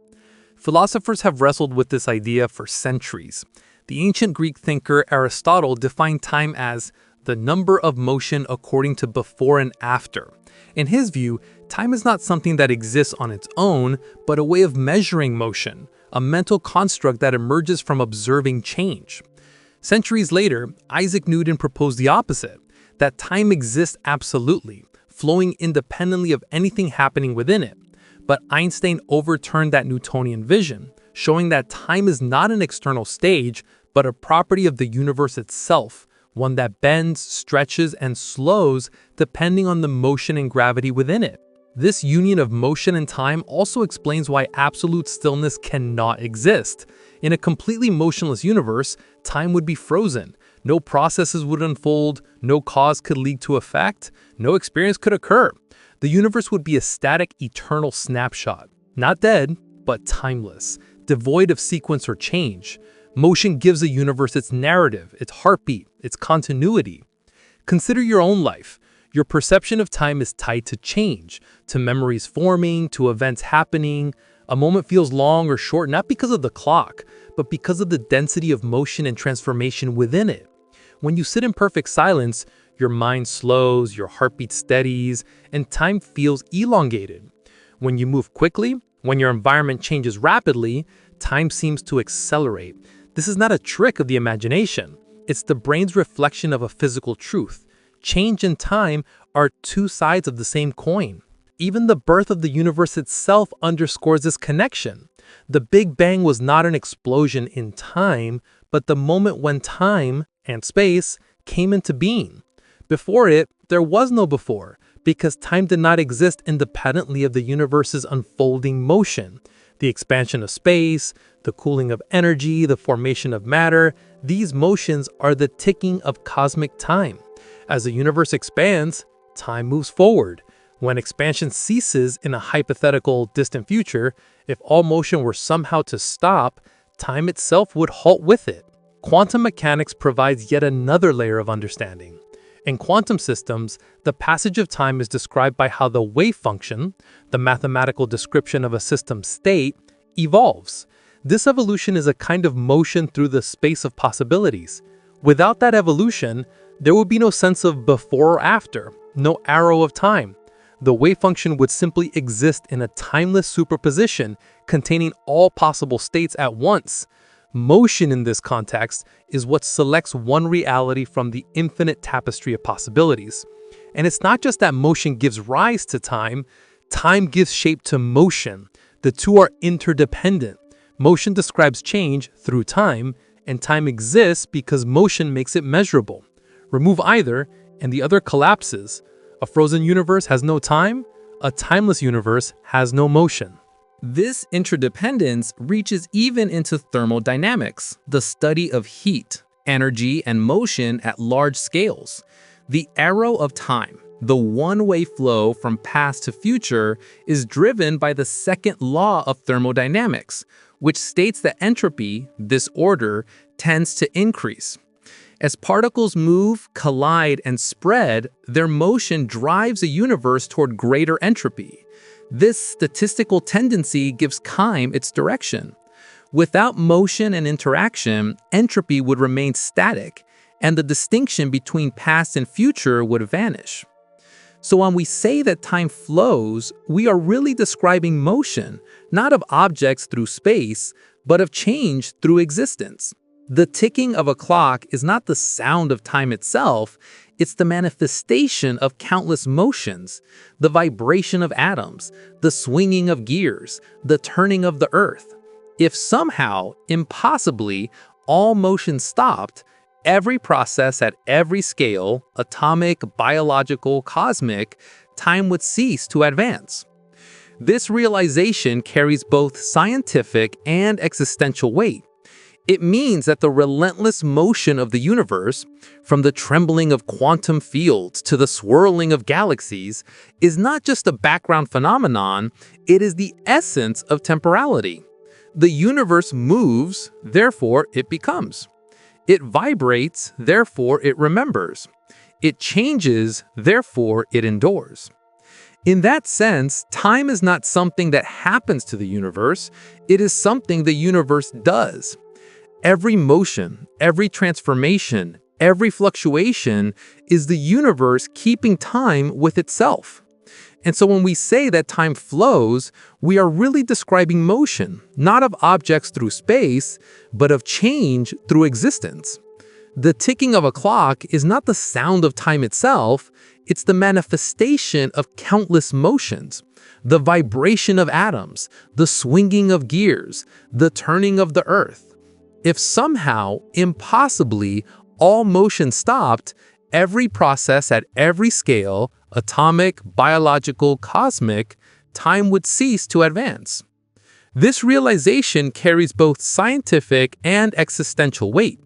Philosophers have wrestled with this idea for centuries. The ancient Greek thinker Aristotle defined time as the number of motion according to before and after. In his view, time is not something that exists on its own, but a way of measuring motion, a mental construct that emerges from observing change. Centuries later, Isaac Newton proposed the opposite, that time exists absolutely, flowing independently of anything happening within it. But Einstein overturned that Newtonian vision, showing that time is not an external stage, but a property of the universe itself, one that bends, stretches, and slows depending on the motion and gravity within it. This union of motion and time also explains why absolute stillness cannot exist. In a completely motionless universe, time would be frozen. No processes would unfold, no cause could lead to effect, no experience could occur. The universe would be a static, eternal snapshot. Not dead, but timeless, devoid of sequence or change. Motion gives a universe its narrative, its heartbeat, its continuity. Consider your own life. Your perception of time is tied to change, to memories forming, to events happening. A moment feels long or short not because of the clock, but because of the density of motion and transformation within it. When you sit in perfect silence, your mind slows, your heartbeat steadies, and time feels elongated. When you move quickly, when your environment changes rapidly, time seems to accelerate. This is not a trick of the imagination. It's the brain's reflection of a physical truth. Change and time are two sides of the same coin. Even the birth of the universe itself underscores this connection. The Big Bang was not an explosion in time, but the moment when time and space came into being. Before it, there was no before, because time did not exist independently of the universe's unfolding motion. The expansion of space, the cooling of energy, the formation of matter, these motions are the ticking of cosmic time. As the universe expands, time moves forward. When expansion ceases in a hypothetical distant future, if all motion were somehow to stop, time itself would halt with it. Quantum mechanics provides yet another layer of understanding. In quantum systems, the passage of time is described by how the wave function, the mathematical description of a system's state, evolves. This evolution is a kind of motion through the space of possibilities. Without that evolution, there would be no sense of before or after, no arrow of time. The wave function would simply exist in a timeless superposition containing all possible states at once. Motion in this context is what selects one reality from the infinite tapestry of possibilities. And it's not just that motion gives rise to time gives shape to motion. The two are interdependent. Motion describes change through time, and time exists because motion makes it measurable. Remove either, and the other collapses. A frozen universe has no time, a timeless universe has no motion. This interdependence reaches even into thermodynamics, the study of heat, energy, and motion at large scales. The arrow of time, the one-way flow from past to future, is driven by the second law of thermodynamics, which states that entropy, this order, tends to increase. As particles move, collide, and spread, their motion drives a universe toward greater entropy. This statistical tendency gives time its direction. Without motion and interaction, entropy would remain static, and the distinction between past and future would vanish. So when we say that time flows, we are really describing motion, not of objects through space, but of change through existence. The ticking of a clock is not the sound of time itself, it's the manifestation of countless motions, the vibration of atoms, the swinging of gears, the turning of the earth. If somehow, impossibly, all motion stopped, every process at every scale, atomic, biological, cosmic, time would cease to advance. This realization carries both scientific and existential weight. It means that the relentless motion of the universe, from the trembling of quantum fields to the swirling of galaxies, is not just a background phenomenon, it is the essence of temporality. The universe moves, therefore it becomes. It vibrates, therefore it remembers. It changes, therefore it endures. In that sense, time is not something that happens to the universe, it is something the universe does. Every motion, every transformation, every fluctuation is the universe keeping time with itself. And so when we say that time flows, we are really describing motion, not of objects through space, but of change through existence. The ticking of a clock is not the sound of time itself, it's the manifestation of countless motions, the vibration of atoms, the swinging of gears, the turning of the earth. If somehow, impossibly, all motion stopped, every process at every scale, atomic, biological, cosmic, time would cease to advance. This realization carries both scientific and existential weight.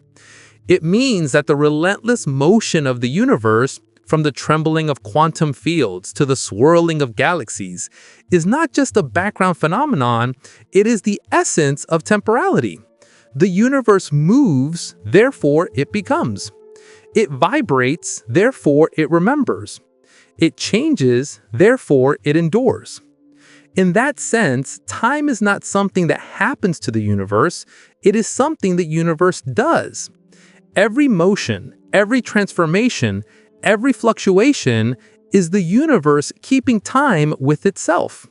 It means that the relentless motion of the universe, from the trembling of quantum fields to the swirling of galaxies, is not just a background phenomenon, it is the essence of temporality. The universe moves, therefore it becomes. It vibrates, therefore it remembers. It changes, therefore it endures. In that sense, time is not something that happens to the universe, it is something the universe does. Every motion, every transformation, every fluctuation is the universe keeping time with itself.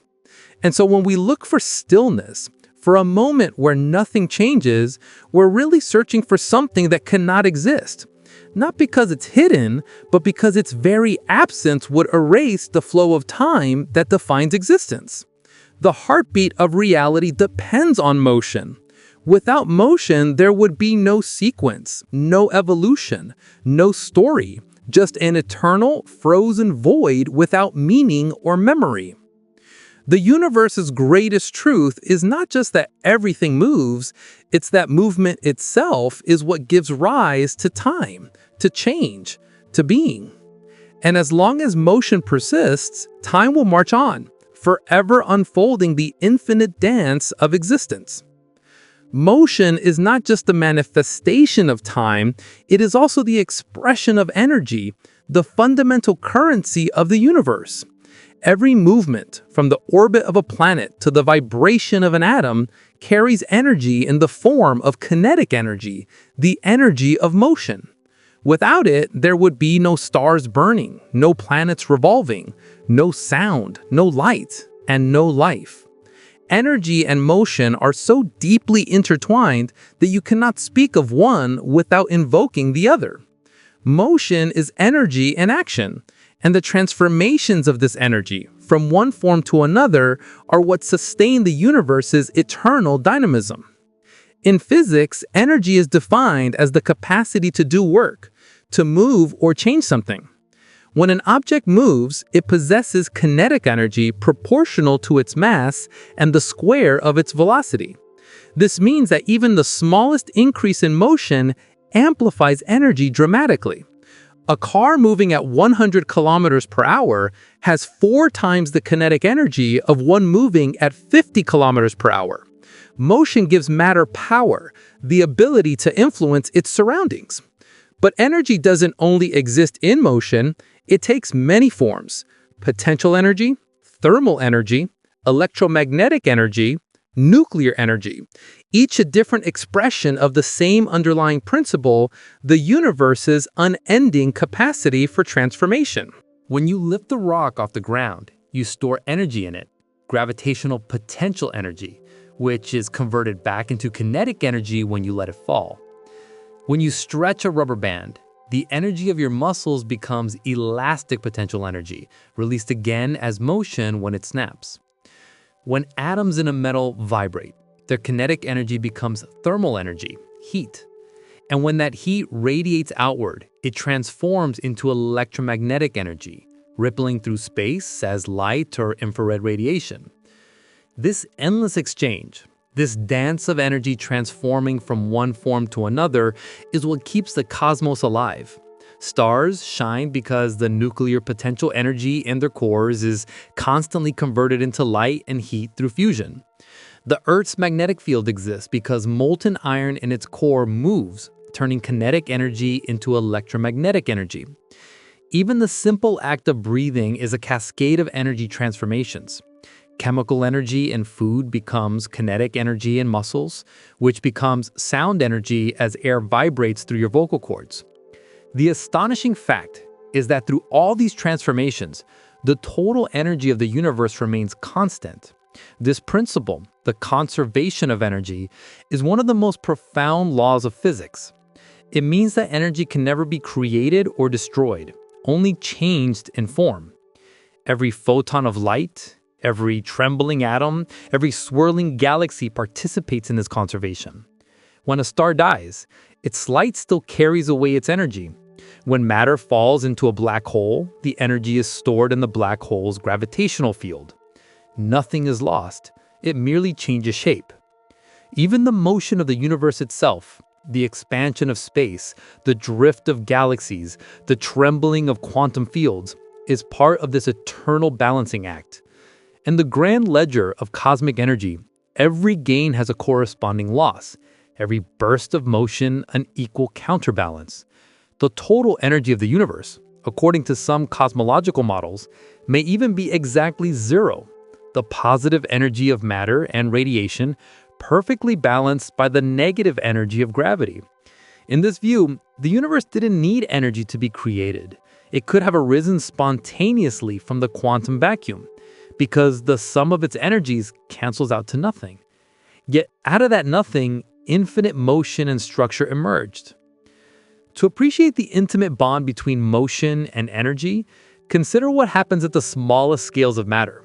And so when we look for stillness, for a moment where nothing changes, we're really searching for something that cannot exist. Not because it's hidden, but because its very absence would erase the flow of time that defines existence. The heartbeat of reality depends on motion. Without motion, there would be no sequence, no evolution, no story, just an eternal, frozen void without meaning or memory. The universe's greatest truth is not just that everything moves, it's that movement itself is what gives rise to time, to change, to being. And as long as motion persists, time will march on, forever unfolding the infinite dance of existence. Motion is not just the manifestation of time, it is also the expression of energy, the fundamental currency of the universe. Every movement, from the orbit of a planet to the vibration of an atom, carries energy in the form of kinetic energy, the energy of motion. Without it, there would be no stars burning, no planets revolving, no sound, no light, and no life. Energy and motion are so deeply intertwined that you cannot speak of one without invoking the other. Motion is energy in action, and the transformations of this energy from one form to another are what sustain the universe's eternal dynamism. In physics, energy is defined as the capacity to do work, to move or change something. When an object moves, it possesses kinetic energy proportional to its mass and the square of its velocity. This means that even the smallest increase in motion amplifies energy dramatically. A car moving at 100 kilometers per hour has 4 times the kinetic energy of one moving at 50 kilometers per hour. Motion gives matter power, the ability to influence its surroundings. But energy doesn't only exist in motion, it takes many forms: potential energy, thermal energy, electromagnetic energy, nuclear energy, each a different expression of the same underlying principle, the universe's unending capacity for transformation. When you lift the rock off the ground, you store energy in it, gravitational potential energy, which is converted back into kinetic energy when you let it fall. When you stretch a rubber band, the energy of your muscles becomes elastic potential energy, released again as motion when it snaps. When atoms in a metal vibrate, their kinetic energy becomes thermal energy, heat. And when that heat radiates outward, it transforms into electromagnetic energy, rippling through space as light or infrared radiation. This endless exchange, this dance of energy transforming from one form to another, is what keeps the cosmos alive. Stars shine because the nuclear potential energy in their cores is constantly converted into light and heat through fusion. The Earth's magnetic field exists because molten iron in its core moves, turning kinetic energy into electromagnetic energy. Even the simple act of breathing is a cascade of energy transformations. Chemical energy in food becomes kinetic energy in muscles, which becomes sound energy as air vibrates through your vocal cords. The astonishing fact is that through all these transformations, the total energy of the universe remains constant. This principle, the conservation of energy, is one of the most profound laws of physics. It means that energy can never be created or destroyed, only changed in form. Every photon of light, every trembling atom, every swirling galaxy participates in this conservation. When a star dies, its light still carries away its energy. When matter falls into a black hole, the energy is stored in the black hole's gravitational field. Nothing is lost, it merely changes shape. Even the motion of the universe itself, the expansion of space, the drift of galaxies, the trembling of quantum fields, is part of this eternal balancing act. In the grand ledger of cosmic energy, every gain has a corresponding loss, every burst of motion an equal counterbalance. The total energy of the universe, according to some cosmological models, may even be exactly zero, the positive energy of matter and radiation perfectly balanced by the negative energy of gravity. In this view, the universe didn't need energy to be created. It could have arisen spontaneously from the quantum vacuum, because the sum of its energies cancels out to nothing. Yet out of that nothing, infinite motion and structure emerged. To appreciate the intimate bond between motion and energy, consider what happens at the smallest scales of matter.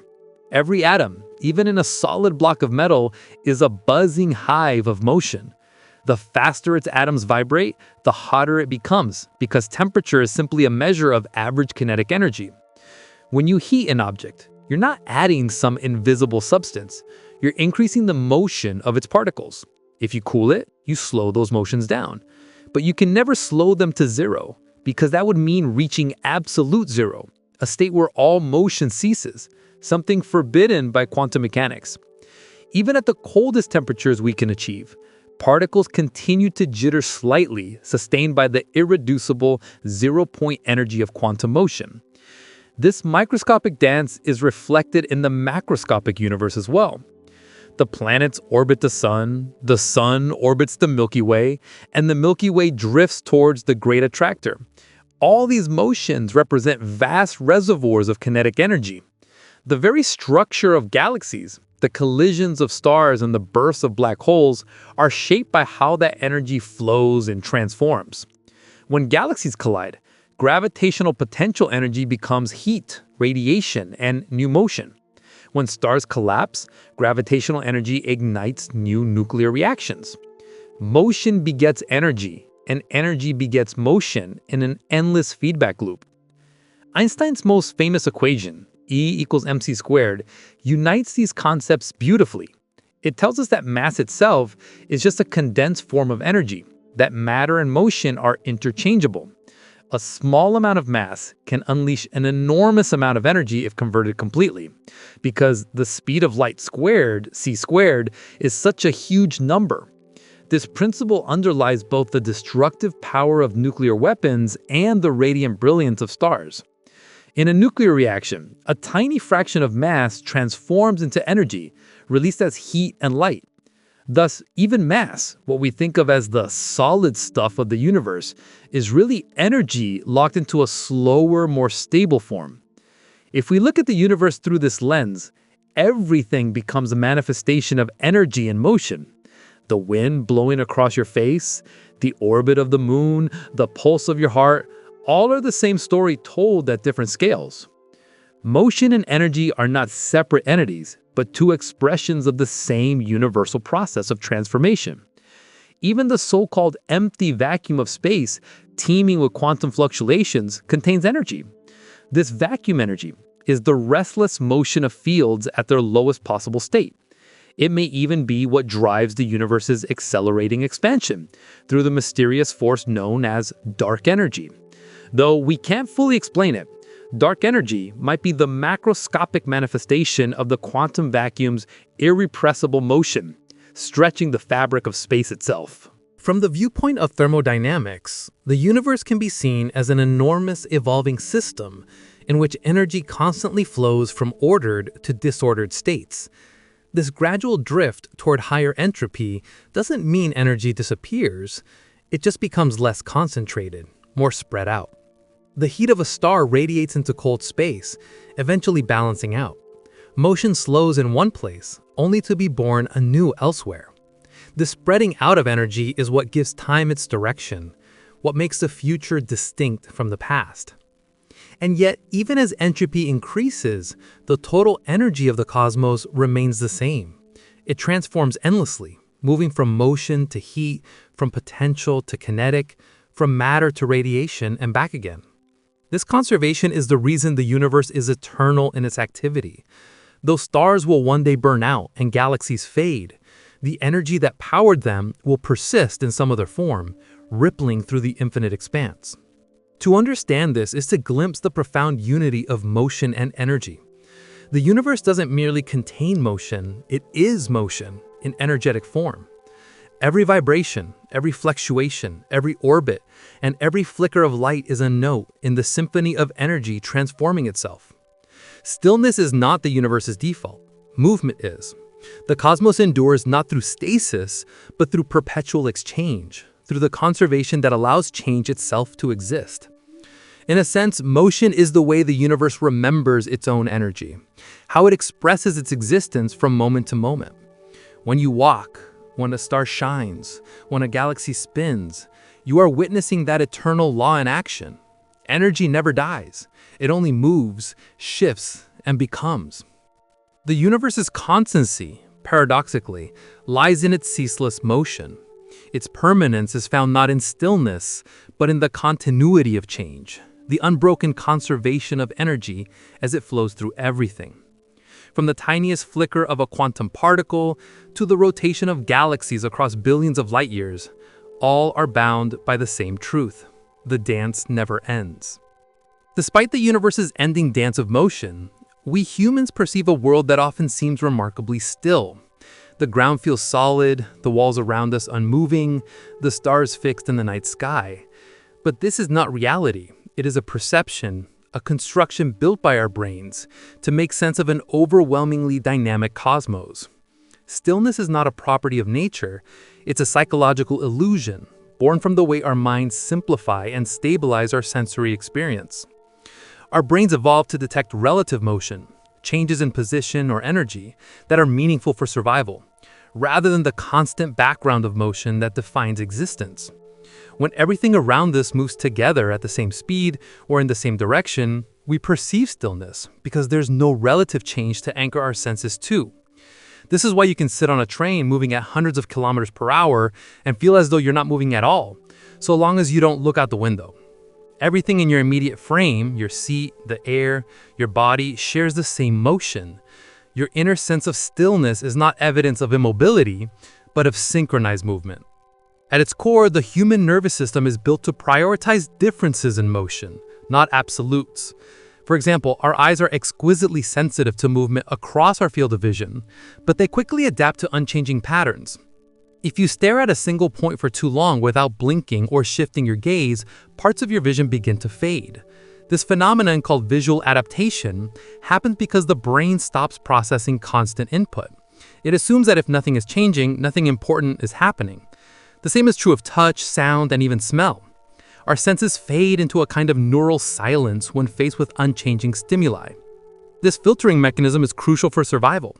Every atom, even in a solid block of metal, is a buzzing hive of motion. The faster its atoms vibrate, the hotter it becomes, because temperature is simply a measure of average kinetic energy. When you heat an object, You're not adding some invisible substance. You're increasing the motion of its particles. If you cool it, you slow those motions down. But you can never slow them to zero, because that would mean reaching absolute zero, a state where all motion ceases, something forbidden by quantum mechanics. Even at the coldest temperatures we can achieve, particles continue to jitter slightly, sustained by the irreducible zero-point energy of quantum motion. This microscopic dance is reflected in the macroscopic universe as well. The planets orbit the sun orbits the Milky Way, and the Milky Way drifts towards the Great Attractor. All these motions represent vast reservoirs of kinetic energy. The very structure of galaxies, the collisions of stars and the bursts of black holes, are shaped by how that energy flows and transforms. When galaxies collide, gravitational potential energy becomes heat, radiation, and new motion. When stars collapse, gravitational energy ignites new nuclear reactions. Motion begets energy, and energy begets motion in an endless feedback loop. Einstein's most famous equation, E=mc², unites these concepts beautifully. It tells us that mass itself is just a condensed form of energy, that matter and motion are interchangeable. A small amount of mass can unleash an enormous amount of energy if converted completely, because the speed of light squared, c², is such a huge number. This principle underlies both the destructive power of nuclear weapons and the radiant brilliance of stars. In a nuclear reaction, a tiny fraction of mass transforms into energy, released as heat and light. Thus, even mass, what we think of as the solid stuff of the universe, is really energy locked into a slower, more stable form. If we look at the universe through this lens, everything becomes a manifestation of energy and motion. The wind blowing across your face, the orbit of the moon, the pulse of your heart, all are the same story told at different scales. Motion and energy are not separate entities, but two expressions of the same universal process of transformation. Even the so-called empty vacuum of space, teeming with quantum fluctuations, contains energy. This vacuum energy is the restless motion of fields at their lowest possible state. It may even be what drives the universe's accelerating expansion through the mysterious force known as dark energy. Though we can't fully explain it, dark energy might be the macroscopic manifestation of the quantum vacuum's irrepressible motion, stretching the fabric of space itself. From the viewpoint of thermodynamics, the universe can be seen as an enormous evolving system in which energy constantly flows from ordered to disordered states. This gradual drift toward higher entropy doesn't mean energy disappears, it just becomes less concentrated, more spread out. The heat of a star radiates into cold space, eventually balancing out. Motion slows in one place, only to be born anew elsewhere. The spreading out of energy is what gives time its direction, what makes the future distinct from the past. And yet, even as entropy increases, the total energy of the cosmos remains the same. It transforms endlessly, moving from motion to heat, from potential to kinetic, from matter to radiation, and back again. This conservation is the reason the universe is eternal in its activity. Though stars will one day burn out and galaxies fade, the energy that powered them will persist in some other form, rippling through the infinite expanse. To understand this is to glimpse the profound unity of motion and energy. The universe doesn't merely contain motion, it is motion in energetic form. Every vibration, every fluctuation, every orbit, and every flicker of light is a note in the symphony of energy transforming itself. Stillness is not the universe's default. Movement is. The cosmos endures not through stasis, but through perpetual exchange, through the conservation that allows change itself to exist. In a sense, motion is the way the universe remembers its own energy, how it expresses its existence from moment to moment. When you walk, when a star shines, when a galaxy spins, you are witnessing that eternal law in action. Energy never dies. It only moves, shifts, and becomes. The universe's constancy, paradoxically, lies in its ceaseless motion. Its permanence is found not in stillness, but in the continuity of change, the unbroken conservation of energy as it flows through everything. From the tiniest flicker of a quantum particle to the rotation of galaxies across billions of light years, all are bound by the same truth. The dance never ends. Despite the universe's ending dance of motion, we humans perceive a world that often seems remarkably still. The ground feels solid, the walls around us unmoving, the stars fixed in the night sky. But this is not reality. It is a perception, a construction built by our brains to make sense of an overwhelmingly dynamic cosmos. Stillness is not a property of nature, it's a psychological illusion, born from the way our minds simplify and stabilize our sensory experience. Our brains evolved to detect relative motion, changes in position or energy that are meaningful for survival, rather than the constant background of motion that defines existence. When everything around us moves together at the same speed or in the same direction, we perceive stillness because there's no relative change to anchor our senses to. This is why you can sit on a train moving at hundreds of kilometers per hour and feel as though you're not moving at all, so long as you don't look out the window. Everything in your immediate frame, your seat, the air, your body, shares the same motion. Your inner sense of stillness is not evidence of immobility, but of synchronized movement. At its core, the human nervous system is built to prioritize differences in motion, not absolutes. For example, our eyes are exquisitely sensitive to movement across our field of vision, but they quickly adapt to unchanging patterns. If you stare at a single point for too long without blinking or shifting your gaze, parts of your vision begin to fade. This phenomenon, called visual adaptation, happens because the brain stops processing constant input. It assumes that if nothing is changing, nothing important is happening. The same is true of touch, sound, and even smell. Our senses fade into a kind of neural silence when faced with unchanging stimuli. This filtering mechanism is crucial for survival.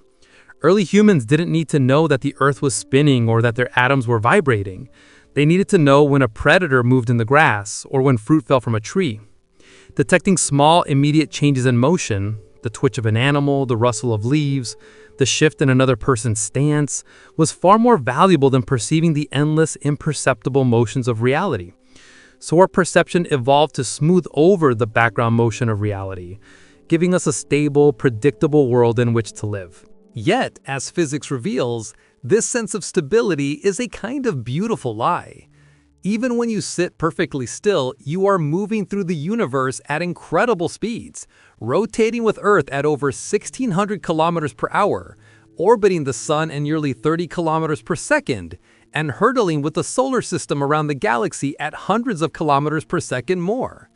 Early humans didn't need to know that the Earth was spinning or that their atoms were vibrating. They needed to know when a predator moved in the grass or when fruit fell from a tree. Detecting small, immediate changes in motion, the twitch of an animal, the rustle of leaves, the shift in another person's stance, was far more valuable than perceiving the endless, imperceptible motions of reality. So our perception evolved to smooth over the background motion of reality, giving us a stable, predictable world in which to live. Yet, as physics reveals, this sense of stability is a kind of beautiful lie. Even when you sit perfectly still, you are moving through the universe at incredible speeds, rotating with Earth at over 1,600 kilometers per hour, orbiting the Sun at nearly 30 kilometers per second, and hurtling with the solar system around the galaxy at hundreds of kilometers per second more.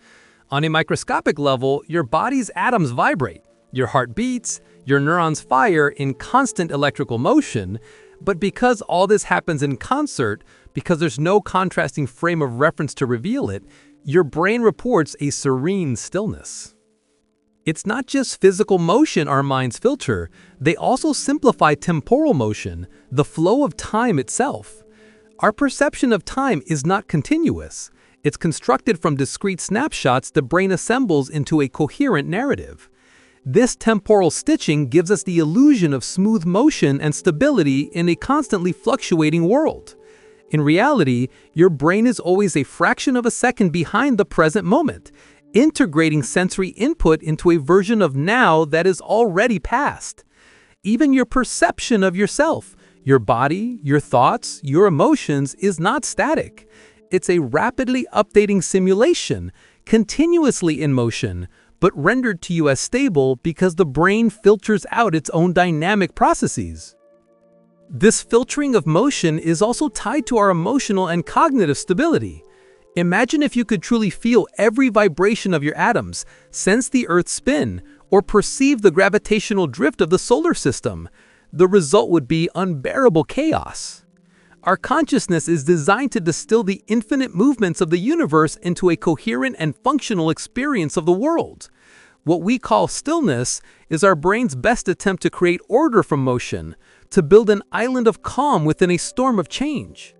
On a microscopic level, your body's atoms vibrate, your heart beats, your neurons fire in constant electrical motion, but because all this happens in concert, because there's no contrasting frame of reference to reveal it, your brain reports a serene stillness. It's not just physical motion our minds filter, they also simplify temporal motion, the flow of time itself. Our perception of time is not continuous. It's constructed from discrete snapshots the brain assembles into a coherent narrative. This temporal stitching gives us the illusion of smooth motion and stability in a constantly fluctuating world. In reality, your brain is always a fraction of a second behind the present moment, integrating sensory input into a version of now that is already past. Even your perception of yourself, your body, your thoughts, your emotions is not static. It's a rapidly updating simulation, continuously in motion, but rendered to you as stable because the brain filters out its own dynamic processes. This filtering of motion is also tied to our emotional and cognitive stability. Imagine if you could truly feel every vibration of your atoms, sense the Earth's spin, or perceive the gravitational drift of the solar system. The result would be unbearable chaos. Our consciousness is designed to distill the infinite movements of the universe into a coherent and functional experience of the world. What we call stillness is our brain's best attempt to create order from motion, to build an island of calm within a storm of change.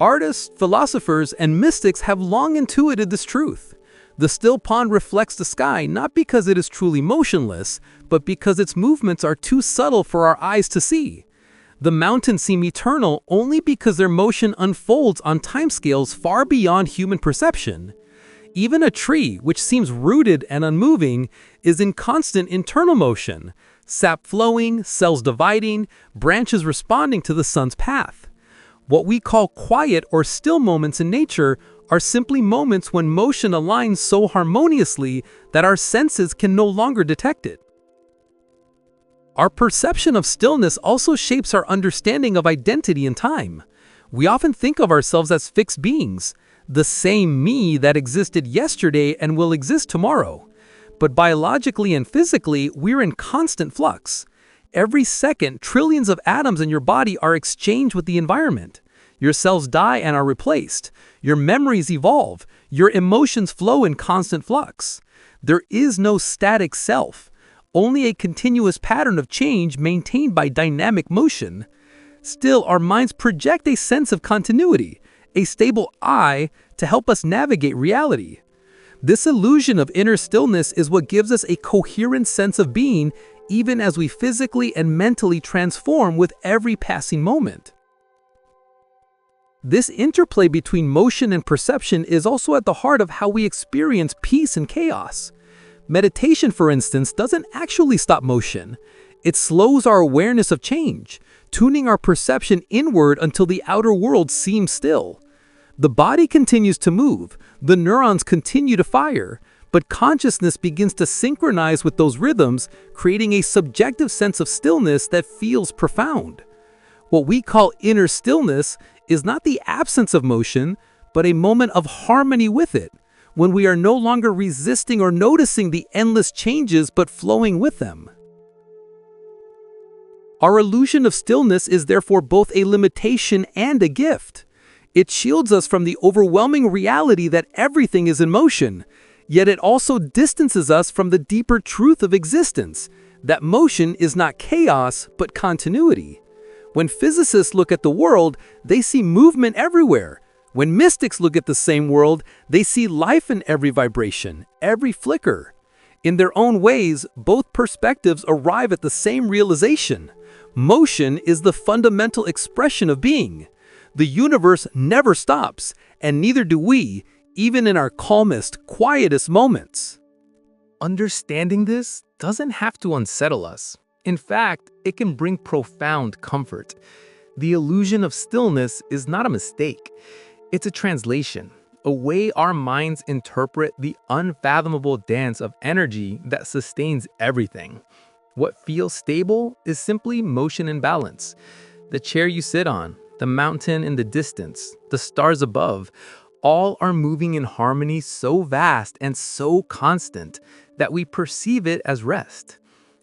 Artists, philosophers, and mystics have long intuited this truth. The still pond reflects the sky not because it is truly motionless, but because its movements are too subtle for our eyes to see. The mountains seem eternal only because their motion unfolds on timescales far beyond human perception. Even a tree, which seems rooted and unmoving, is in constant internal motion, Sap flowing, cells dividing, branches responding to the sun's path. What we call quiet or still moments in nature are simply moments when motion aligns so harmoniously that our senses can no longer detect it. Our perception of stillness also shapes our understanding of identity and time. We often think of ourselves as fixed beings, the same me that existed yesterday and will exist tomorrow. But biologically and physically, we're in constant flux. Every second, trillions of atoms in your body are exchanged with the environment. Your cells die and are replaced. Your memories evolve. Your emotions flow in constant flux. There is no static self, only a continuous pattern of change maintained by dynamic motion. Still, our minds project a sense of continuity, a stable I, to help us navigate reality. This illusion of inner stillness is what gives us a coherent sense of being, even as we physically and mentally transform with every passing moment. This interplay between motion and perception is also at the heart of how we experience peace and chaos. Meditation, for instance, doesn't actually stop motion. It slows our awareness of change, tuning our perception inward until the outer world seems still. The body continues to move, the neurons continue to fire, but consciousness begins to synchronize with those rhythms, creating a subjective sense of stillness that feels profound. What we call inner stillness is not the absence of motion, but a moment of harmony with it, when we are no longer resisting or noticing the endless changes but flowing with them. Our illusion of stillness is therefore both a limitation and a gift. It shields us from the overwhelming reality that everything is in motion, yet it also distances us from the deeper truth of existence, that motion is not chaos but continuity. When physicists look at the world, they see movement everywhere. When mystics look at the same world, they see life in every vibration, every flicker. In their own ways, both perspectives arrive at the same realization. Motion is the fundamental expression of being. The universe never stops, and neither do we, even in our calmest, quietest moments. Understanding this doesn't have to unsettle us. In fact, it can bring profound comfort. The illusion of stillness is not a mistake. It's a translation, a way our minds interpret the unfathomable dance of energy that sustains everything. What feels stable is simply motion and balance. The chair you sit on, the mountain in the distance, the stars above, all are moving in harmony so vast and so constant that we perceive it as rest.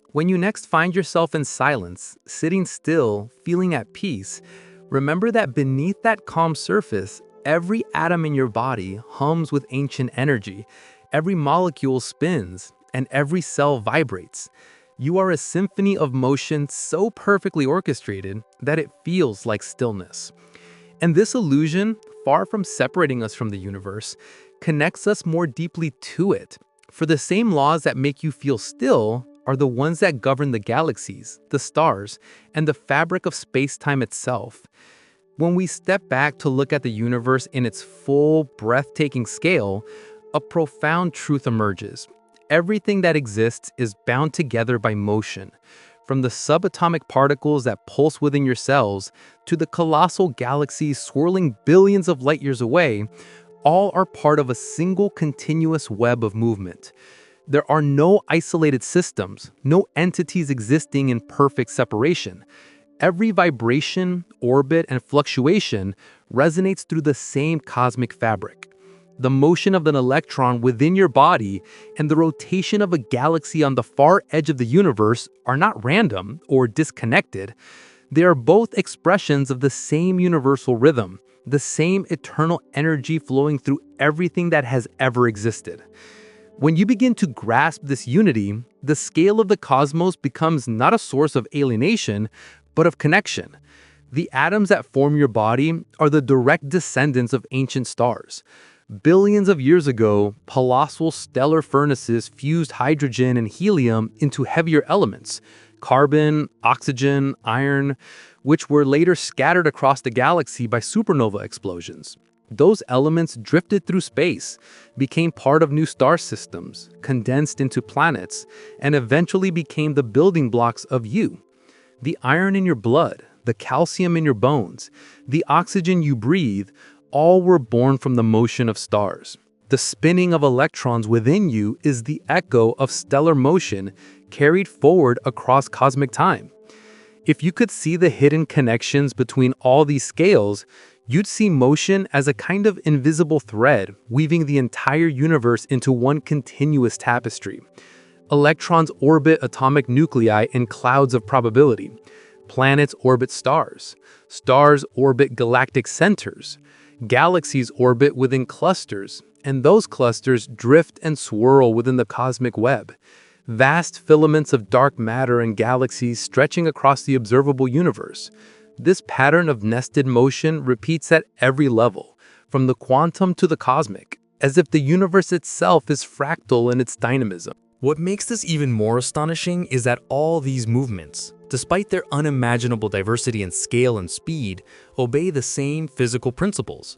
When you next find yourself in silence, sitting still, feeling at peace, remember that beneath that calm surface, every atom in your body hums with ancient energy, every molecule spins, and every cell vibrates. You are a symphony of motion so perfectly orchestrated that it feels like stillness. And this illusion, far from separating us from the universe, connects us more deeply to it. For the same laws that make you feel still are the ones that govern the galaxies, the stars, and the fabric of space-time itself. When we step back to look at the universe in its full, breathtaking scale, a profound truth emerges. Everything that exists is bound together by motion. From the subatomic particles that pulse within your cells to the colossal galaxies swirling billions of light years away, all are part of a single continuous web of movement. There are no isolated systems, no entities existing in perfect separation. Every vibration, orbit, and fluctuation resonates through the same cosmic fabric. The motion of an electron within your body and the rotation of a galaxy on the far edge of the universe are not random or disconnected. They are both expressions of the same universal rhythm, the same eternal energy flowing through everything that has ever existed. When you begin to grasp this unity, the scale of the cosmos becomes not a source of alienation, but of connection. The atoms that form your body are the direct descendants of ancient stars. Billions of years ago, colossal stellar furnaces fused hydrogen and helium into heavier elements, carbon, oxygen, iron, which were later scattered across the galaxy by supernova explosions. Those elements drifted through space, became part of new star systems, condensed into planets, and eventually became the building blocks of you. The iron in your blood, the calcium in your bones, the oxygen you breathe, all were born from the motion of stars. The spinning of electrons within you is the echo of stellar motion carried forward across cosmic time. If you could see the hidden connections between all these scales, you'd see motion as a kind of invisible thread weaving the entire universe into one continuous tapestry. Electrons orbit atomic nuclei in clouds of probability. Planets orbit stars. Stars orbit galactic centers. Galaxies orbit within clusters, and those clusters drift and swirl within the cosmic web. Vast filaments of dark matter and galaxies stretching across the observable universe. This pattern of nested motion repeats at every level, from the quantum to the cosmic, as if the universe itself is fractal in its dynamism. What makes this even more astonishing is that all these movements, despite their unimaginable diversity in scale and speed, obey the same physical principles.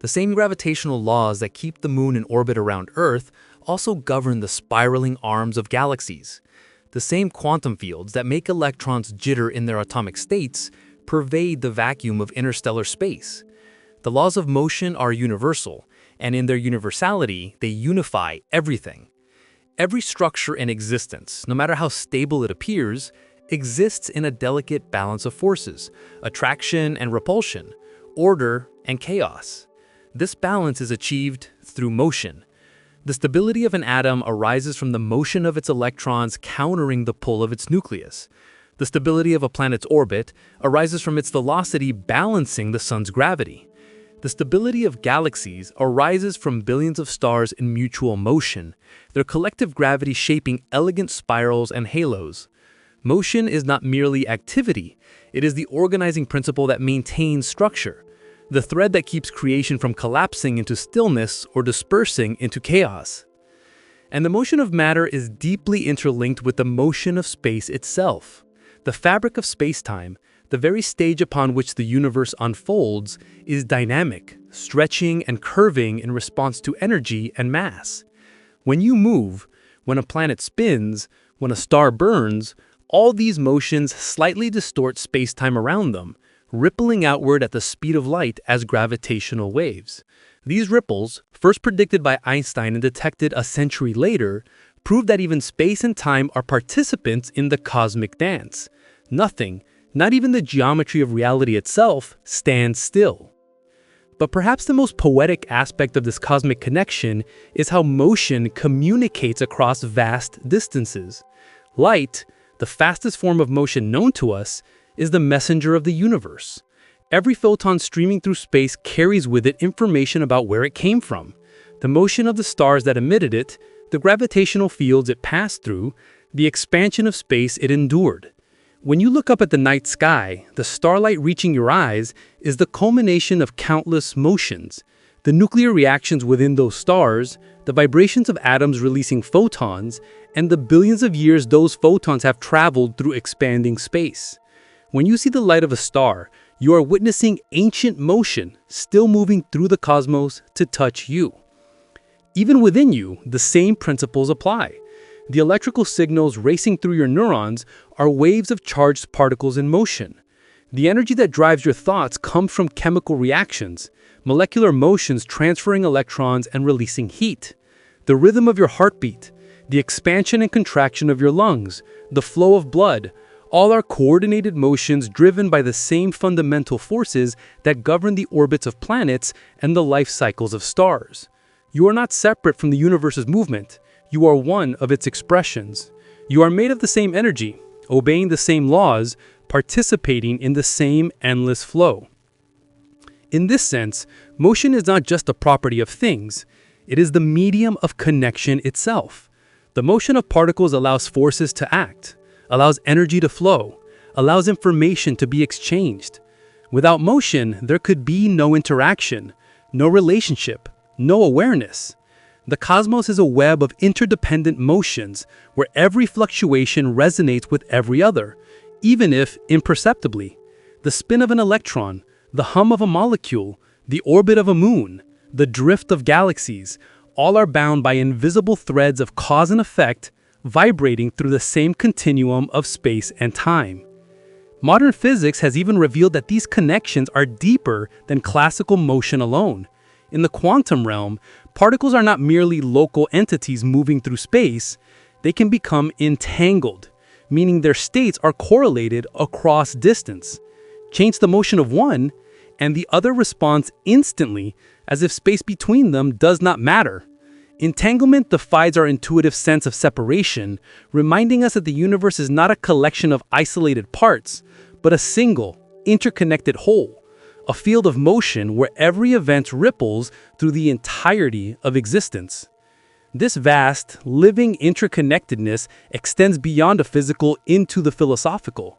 The same gravitational laws that keep the moon in orbit around Earth also govern the spiraling arms of galaxies. The same quantum fields that make electrons jitter in their atomic states pervade the vacuum of interstellar space. The laws of motion are universal, and in their universality, they unify everything. Every structure in existence, no matter how stable it appears, exists in a delicate balance of forces, attraction and repulsion, order and chaos. This balance is achieved through motion. The stability of an atom arises from the motion of its electrons countering the pull of its nucleus. The stability of a planet's orbit arises from its velocity balancing the sun's gravity. The stability of galaxies arises from billions of stars in mutual motion, their collective gravity shaping elegant spirals and halos. Motion is not merely activity, it is the organizing principle that maintains structure, the thread that keeps creation from collapsing into stillness or dispersing into chaos. And the motion of matter is deeply interlinked with the motion of space itself. The fabric of space-time, the very stage upon which the universe unfolds, is dynamic, stretching and curving in response to energy and mass. When you move, when a planet spins, when a star burns, all these motions slightly distort space-time around them, rippling outward at the speed of light as gravitational waves. These ripples, first predicted by Einstein and detected a century later, prove that even space and time are participants in the cosmic dance. Nothing, not even the geometry of reality itself, stands still. But perhaps the most poetic aspect of this cosmic connection is how motion communicates across vast distances. Light, the fastest form of motion known to us, is the messenger of the universe. Every photon streaming through space carries with it information about where it came from, the motion of the stars that emitted it, the gravitational fields it passed through, the expansion of space it endured. When you look up at the night sky, the starlight reaching your eyes is the culmination of countless motions. The nuclear reactions within those stars, the vibrations of atoms releasing photons, and the billions of years those photons have traveled through expanding space. When you see the light of a star, you are witnessing ancient motion still moving through the cosmos to touch you. Even within you, the same principles apply. The electrical signals racing through your neurons are waves of charged particles in motion. The energy that drives your thoughts comes from chemical reactions, molecular motions transferring electrons and releasing heat. The rhythm of your heartbeat, the expansion and contraction of your lungs, the flow of blood, all are coordinated motions driven by the same fundamental forces that govern the orbits of planets and the life cycles of stars. You are not separate from the universe's movement. You are one of its expressions. You are made of the same energy, obeying the same laws, participating in the same endless flow. In this sense, motion is not just a property of things. It is the medium of connection itself. The motion of particles allows forces to act, allows energy to flow, allows information to be exchanged. Without motion, there could be no interaction, no relationship, no awareness. The cosmos is a web of interdependent motions where every fluctuation resonates with every other, even if imperceptibly. The spin of an electron, the hum of a molecule, The orbit of a moon, the drift of galaxies, all are bound by invisible threads of cause and effect vibrating through the same continuum of space and time. Modern physics has even revealed that these connections are deeper than classical motion alone. In the quantum realm, particles are not merely local entities moving through space, they can become entangled, meaning their states are correlated across distance. Change the motion of one, and the other responds instantly, as if space between them does not matter. Entanglement defies our intuitive sense of separation, reminding us that the universe is not a collection of isolated parts, but a single, interconnected whole, a field of motion where every event ripples through the entirety of existence. This vast, living interconnectedness extends beyond the physical into the philosophical.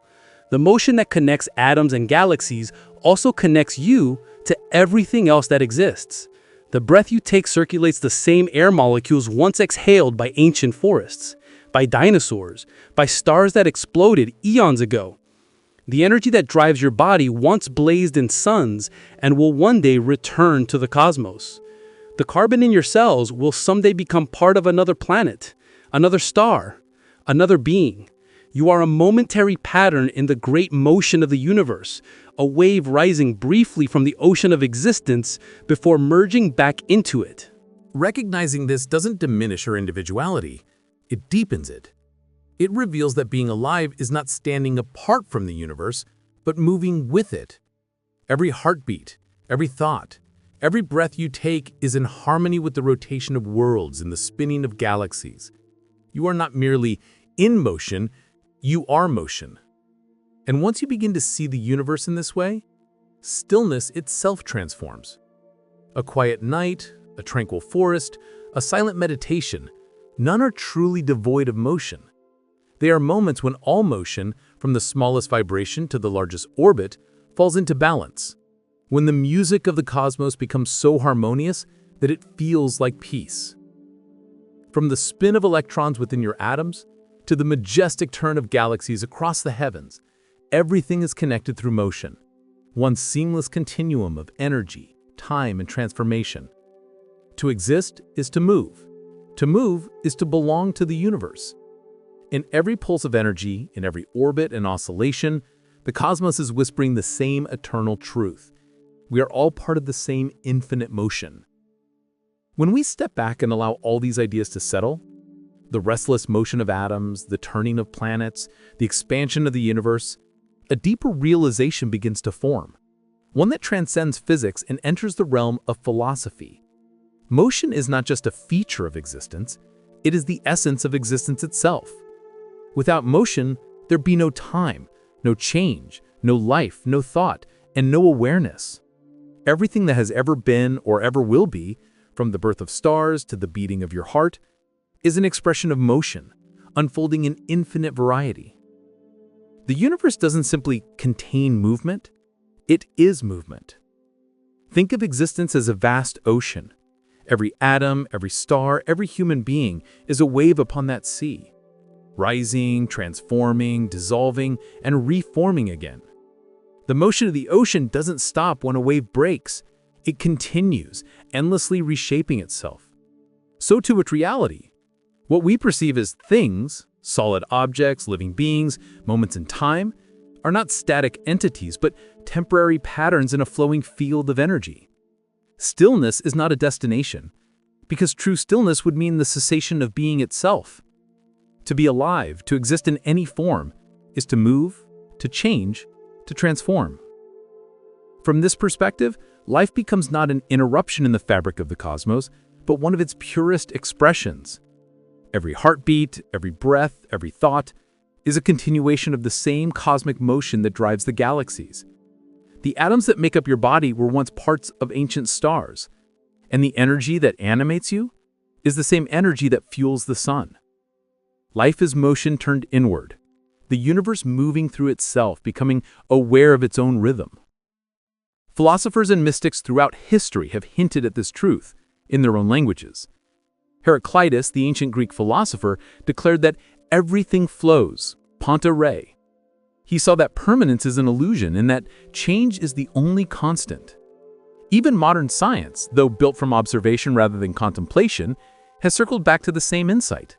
The motion that connects atoms and galaxies also connects you to everything else that exists. The breath you take circulates the same air molecules once exhaled by ancient forests, by dinosaurs, by stars that exploded eons ago. The energy that drives your body once blazed in suns and will one day return to the cosmos. The carbon in your cells will someday become part of another planet, another star, another being. You are a momentary pattern in the great motion of the universe, a wave rising briefly from the ocean of existence before merging back into it. Recognizing this doesn't diminish our individuality, it deepens it. It reveals that being alive is not standing apart from the universe, but moving with it. Every heartbeat, every thought, every breath you take is in harmony with the rotation of worlds and the spinning of galaxies. You are not merely in motion, you are motion. And once you begin to see the universe in this way, stillness itself transforms. A quiet night, a tranquil forest, a silent meditation, none are truly devoid of motion. They are moments when all motion, from the smallest vibration to the largest orbit, falls into balance. When the music of the cosmos becomes so harmonious that it feels like peace. From the spin of electrons within your atoms to the majestic turn of galaxies across the heavens, everything is connected through motion, one seamless continuum of energy, time, and transformation. To exist is to move. To move is to belong to the universe. In every pulse of energy, in every orbit and oscillation, the cosmos is whispering the same eternal truth. We are all part of the same infinite motion. When we step back and allow all these ideas to settle, the restless motion of atoms, the turning of planets, the expansion of the universe, a deeper realization begins to form, one that transcends physics and enters the realm of philosophy. Motion is not just a feature of existence, it is the essence of existence itself. Without motion, there'd be no time, no change, no life, no thought, and no awareness. Everything that has ever been or ever will be, from the birth of stars to the beating of your heart, is an expression of motion, unfolding in infinite variety. The universe doesn't simply contain movement, it is movement. Think of existence as a vast ocean. Every atom, every star, every human being is a wave upon that sea, rising, transforming, dissolving, and reforming again. The motion of the ocean doesn't stop when a wave breaks. It continues, endlessly reshaping itself. So too with reality. What we perceive as things, solid objects, living beings, moments in time, are not static entities, but temporary patterns in a flowing field of energy. Stillness is not a destination, because true stillness would mean the cessation of being itself. To be alive, to exist in any form, is to move, to change, to transform. From this perspective, life becomes not an interruption in the fabric of the cosmos, but one of its purest expressions. Every heartbeat, every breath, every thought is a continuation of the same cosmic motion that drives the galaxies. The atoms that make up your body were once parts of ancient stars, and the energy that animates you is the same energy that fuels the sun. Life is motion turned inward, the universe moving through itself, becoming aware of its own rhythm. Philosophers and mystics throughout history have hinted at this truth in their own languages. Heraclitus, the ancient Greek philosopher, declared that everything flows, panta rhei. He saw that permanence is an illusion and that change is the only constant. Even modern science, though built from observation rather than contemplation, has circled back to the same insight.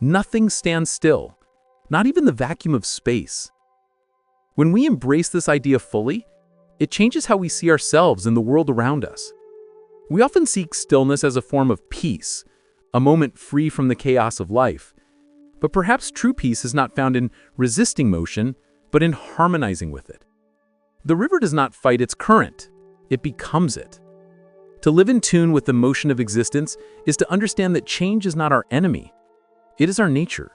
Nothing stands still, not even the vacuum of space. When we embrace this idea fully, it changes how we see ourselves and the world around us. We often seek stillness as a form of peace, a moment free from the chaos of life. But perhaps true peace is not found in resisting motion, but in harmonizing with it. The river does not fight its current, it becomes it. To live in tune with the motion of existence is to understand that change is not our enemy, it is our nature.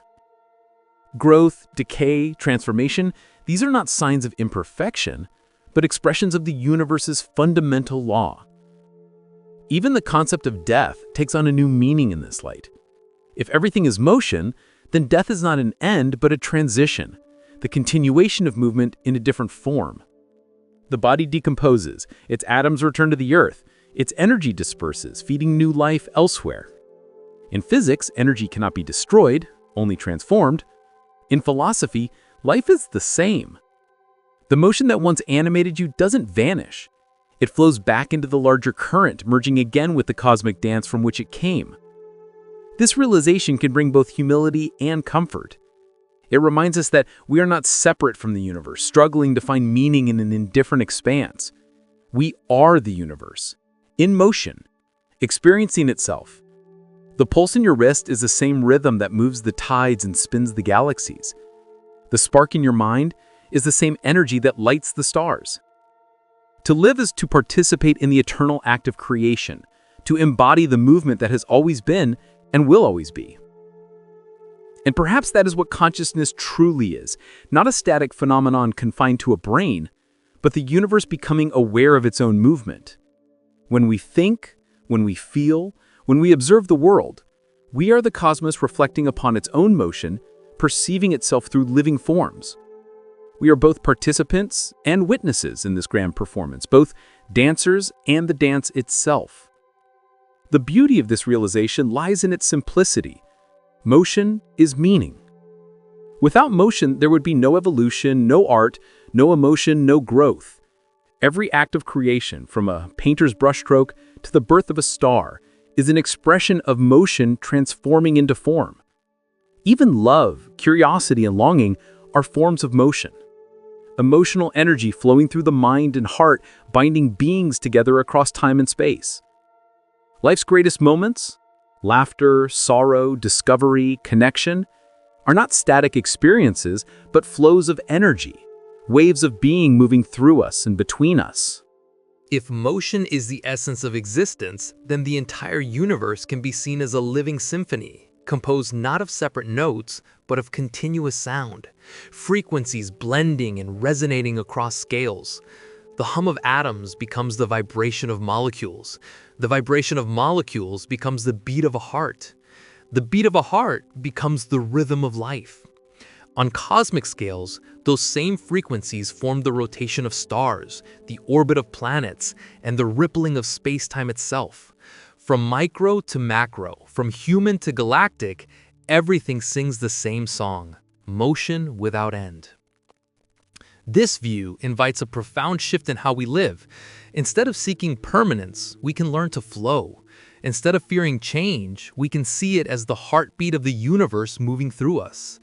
Growth, decay, transformation, these are not signs of imperfection, but expressions of the universe's fundamental law. Even the concept of death takes on a new meaning in this light. If everything is motion, then death is not an end but a transition, the continuation of movement in a different form. The body decomposes, its atoms return to the earth, its energy disperses, feeding new life elsewhere. In physics, energy cannot be destroyed, only transformed. In philosophy, life is the same. The motion that once animated you doesn't vanish. It flows back into the larger current, merging again with the cosmic dance from which it came. This realization can bring both humility and comfort. It reminds us that we are not separate from the universe, struggling to find meaning in an indifferent expanse. We are the universe, in motion, experiencing itself. The pulse in your wrist is the same rhythm that moves the tides and spins the galaxies. The spark in your mind is the same energy that lights the stars. To live is to participate in the eternal act of creation, to embody the movement that has always been and will always be. And perhaps that is what consciousness truly is, not a static phenomenon confined to a brain, but the universe becoming aware of its own movement. When we think, when we feel, when we observe the world, we are the cosmos reflecting upon its own motion, perceiving itself through living forms. We are both participants and witnesses in this grand performance, both dancers and the dance itself. The beauty of this realization lies in its simplicity. Motion is meaning. Without motion, there would be no evolution, no art, no emotion, no growth. Every act of creation, from a painter's brushstroke to the birth of a star, is an expression of motion transforming into form. Even love, curiosity, and longing are forms of motion. Emotional energy flowing through the mind and heart, binding beings together across time and space. Life's greatest moments, laughter, sorrow, discovery, connection, are not static experiences, but flows of energy, waves of being moving through us and between us. If motion is the essence of existence, then the entire universe can be seen as a living symphony, composed not of separate notes, but of continuous sound, frequencies blending and resonating across scales. The hum of atoms becomes the vibration of molecules. The vibration of molecules becomes the beat of a heart. The beat of a heart becomes the rhythm of life. On cosmic scales, those same frequencies form the rotation of stars, the orbit of planets, and the rippling of space-time itself. From micro to macro, from human to galactic, everything sings the same song, motion without end. This view invites a profound shift in how we live. Instead of seeking permanence, we can learn to flow. Instead of fearing change, we can see it as the heartbeat of the universe moving through us.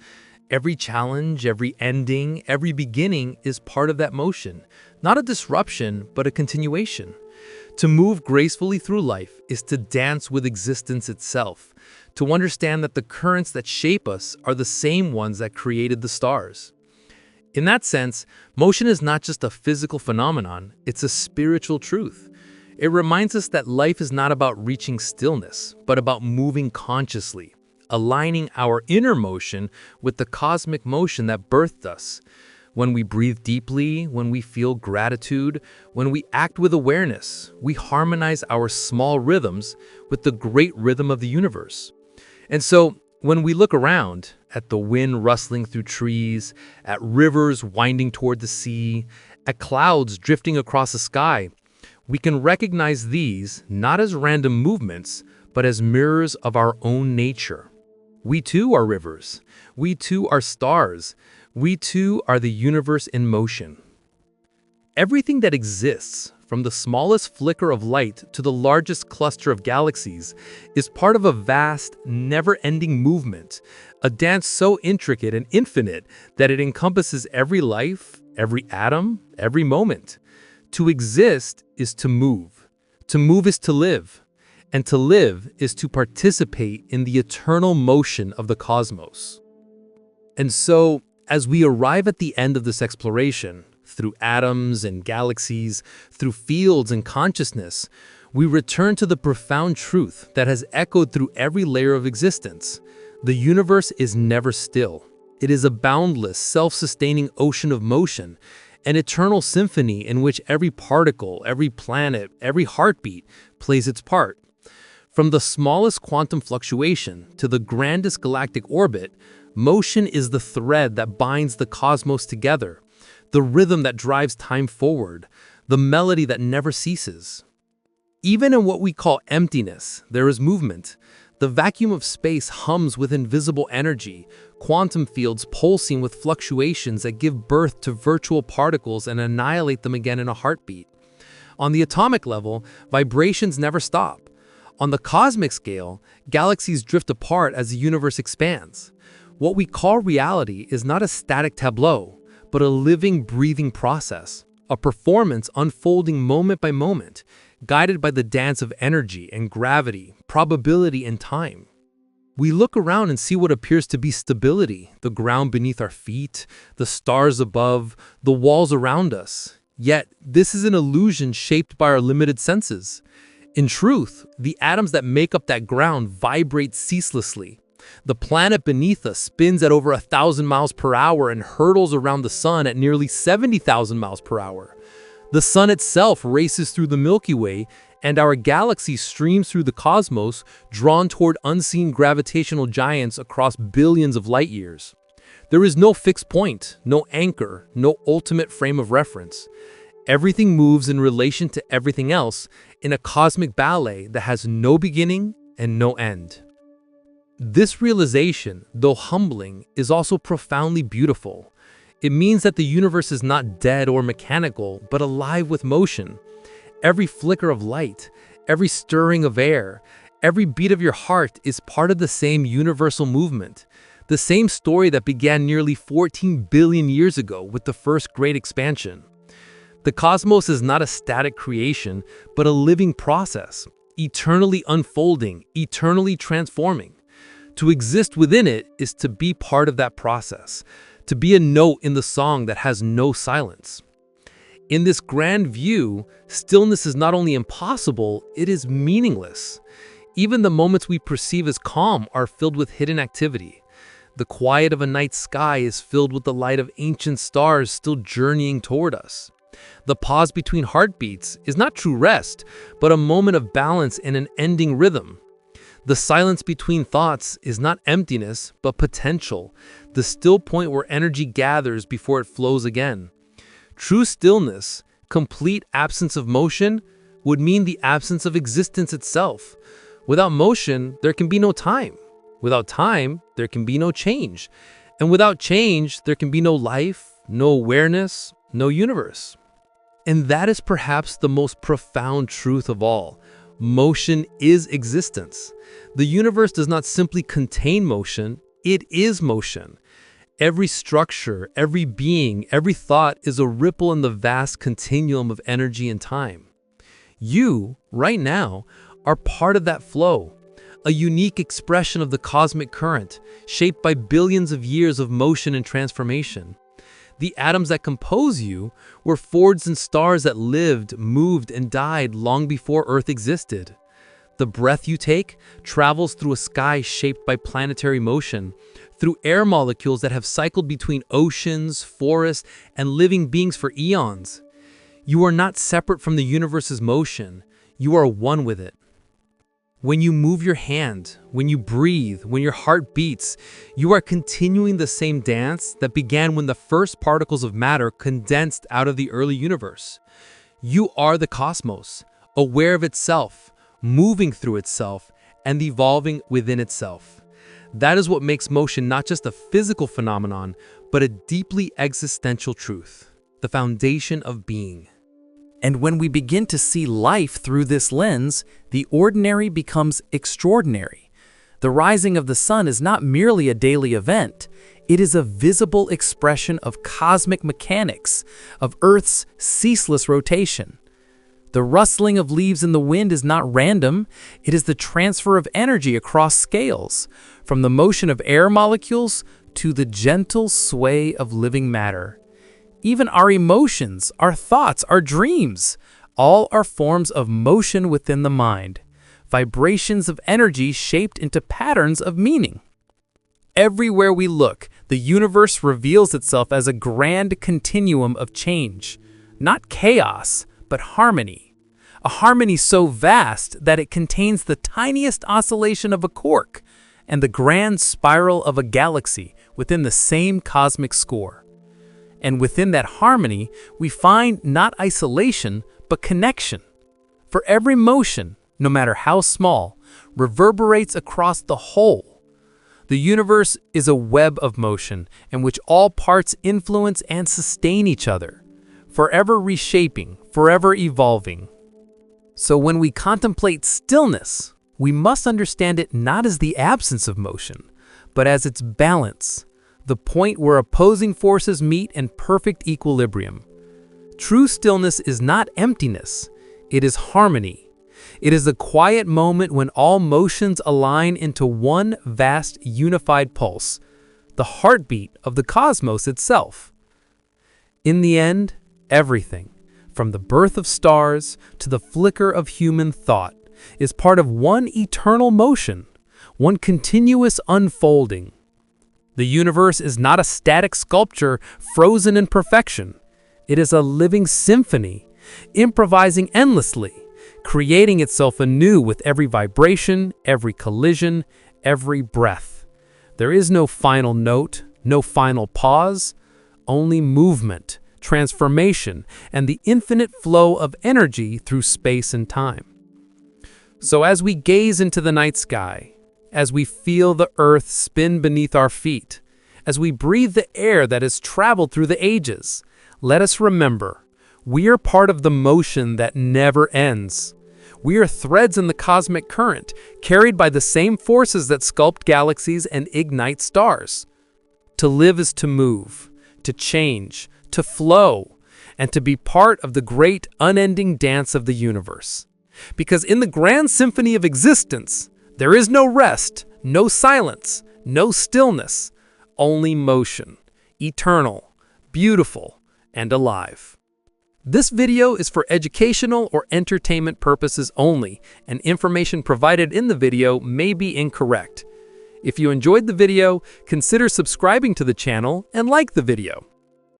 Every challenge, every ending, every beginning is part of that motion, not a disruption, but a continuation. To move gracefully through life is to dance with existence itself, to understand that the currents that shape us are the same ones that created the stars. In that sense, motion is not just a physical phenomenon, it's a spiritual truth. It reminds us that life is not about reaching stillness, but about moving consciously, aligning our inner motion with the cosmic motion that birthed us. When we breathe deeply, when we feel gratitude, when we act with awareness, we harmonize our small rhythms with the great rhythm of the universe. And so, when we look around, at the wind rustling through trees, at rivers winding toward the sea, at clouds drifting across the sky, we can recognize these not as random movements, but as mirrors of our own nature. We too are rivers. We too are stars. We too are the universe in motion. Everything that exists, from the smallest flicker of light to the largest cluster of galaxies, is part of a vast, never-ending movement, a dance so intricate and infinite that it encompasses every life, every atom, every moment. To exist is to move. To move is to live. And to live is to participate in the eternal motion of the cosmos. And so, as we arrive at the end of this exploration, through atoms and galaxies, through fields and consciousness, we return to the profound truth that has echoed through every layer of existence. The universe is never still. It is a boundless, self-sustaining ocean of motion, an eternal symphony in which every particle, every planet, every heartbeat plays its part. From the smallest quantum fluctuation to the grandest galactic orbit, motion is the thread that binds the cosmos together, the rhythm that drives time forward, the melody that never ceases. Even in what we call emptiness, there is movement. The vacuum of space hums with invisible energy, quantum fields pulsing with fluctuations that give birth to virtual particles and annihilate them again in a heartbeat. On the atomic level, vibrations never stop. On the cosmic scale, galaxies drift apart as the universe expands. What we call reality is not a static tableau, but a living, breathing process, a performance unfolding moment by moment, guided by the dance of energy and gravity, probability and time. We look around and see what appears to be stability, the ground beneath our feet, the stars above, the walls around us. Yet, this is an illusion shaped by our limited senses. In truth, the atoms that make up that ground vibrate ceaselessly. The planet beneath us spins at over 1,000 miles per hour and hurtles around the sun at nearly 70,000 miles per hour. The sun itself races through the Milky Way, and our galaxy streams through the cosmos, drawn toward unseen gravitational giants across billions of light years. There is no fixed point, no anchor, no ultimate frame of reference. Everything moves in relation to everything else in a cosmic ballet that has no beginning and no end. This realization, though humbling, is also profoundly beautiful. It means that the universe is not dead or mechanical, but alive with motion. Every flicker of light, every stirring of air, every beat of your heart is part of the same universal movement, the same story that began nearly 14 billion years ago with the first great expansion. The cosmos is not a static creation, but a living process, eternally unfolding, eternally transforming. To exist within it is to be part of that process, to be a note in the song that has no silence. In this grand view, stillness is not only impossible, it is meaningless. Even the moments we perceive as calm are filled with hidden activity. The quiet of a night sky is filled with the light of ancient stars still journeying toward us. The pause between heartbeats is not true rest, but a moment of balance in an ending rhythm. The silence between thoughts is not emptiness, but potential, the still point where energy gathers before it flows again. True stillness, complete absence of motion, would mean the absence of existence itself. Without motion, there can be no time. Without time, there can be no change. And without change, there can be no life, no awareness, no universe. And that is perhaps the most profound truth of all. Motion is existence. The universe does not simply contain motion, it is motion. Every structure, every being, every thought is a ripple in the vast continuum of energy and time. You, right now, are part of that flow, a unique expression of the cosmic current, shaped by billions of years of motion and transformation. The atoms that compose you were forged in stars that lived, moved, and died long before Earth existed. The breath you take travels through a sky shaped by planetary motion, through air molecules that have cycled between oceans, forests, and living beings for eons. You are not separate from the universe's motion. You are one with it. When you move your hand, when you breathe, when your heart beats, you are continuing the same dance that began when the first particles of matter condensed out of the early universe. You are the cosmos, aware of itself, moving through itself, and evolving within itself. That is what makes motion not just a physical phenomenon, but a deeply existential truth, the foundation of being. And when we begin to see life through this lens, the ordinary becomes extraordinary. The rising of the sun is not merely a daily event. It is a visible expression of cosmic mechanics, of Earth's ceaseless rotation. The rustling of leaves in the wind is not random. It is the transfer of energy across scales, from the motion of air molecules to the gentle sway of living matter. Even our emotions, our thoughts, our dreams, all are forms of motion within the mind, vibrations of energy shaped into patterns of meaning. Everywhere we look, the universe reveals itself as a grand continuum of change, not chaos, but harmony. A harmony so vast that it contains the tiniest oscillation of a quark and the grand spiral of a galaxy within the same cosmic score. And within that harmony, we find not isolation, but connection. For every motion, no matter how small, reverberates across the whole. The universe is a web of motion in which all parts influence and sustain each other, forever reshaping, forever evolving. So when we contemplate stillness, we must understand it not as the absence of motion, but as its balance, the point where opposing forces meet in perfect equilibrium. True stillness is not emptiness, it is harmony. It is a quiet moment when all motions align into one vast unified pulse, the heartbeat of the cosmos itself. In the end, everything, from the birth of stars to the flicker of human thought, is part of one eternal motion, one continuous unfolding. The universe is not a static sculpture frozen in perfection. It is a living symphony, improvising endlessly, creating itself anew with every vibration, every collision, every breath. There is no final note, no final pause, only movement, transformation, and the infinite flow of energy through space and time. So as we gaze into the night sky, as we feel the earth spin beneath our feet, as we breathe the air that has traveled through the ages, let us remember, we are part of the motion that never ends. We are threads in the cosmic current, carried by the same forces that sculpt galaxies and ignite stars. To live is to move, to change, to flow, and to be part of the great unending dance of the universe. Because in the grand symphony of existence, there is no rest, no silence, no stillness, only motion, eternal, beautiful, and alive. This video is for educational or entertainment purposes only, and information provided in the video may be incorrect. If you enjoyed the video, consider subscribing to the channel and like the video.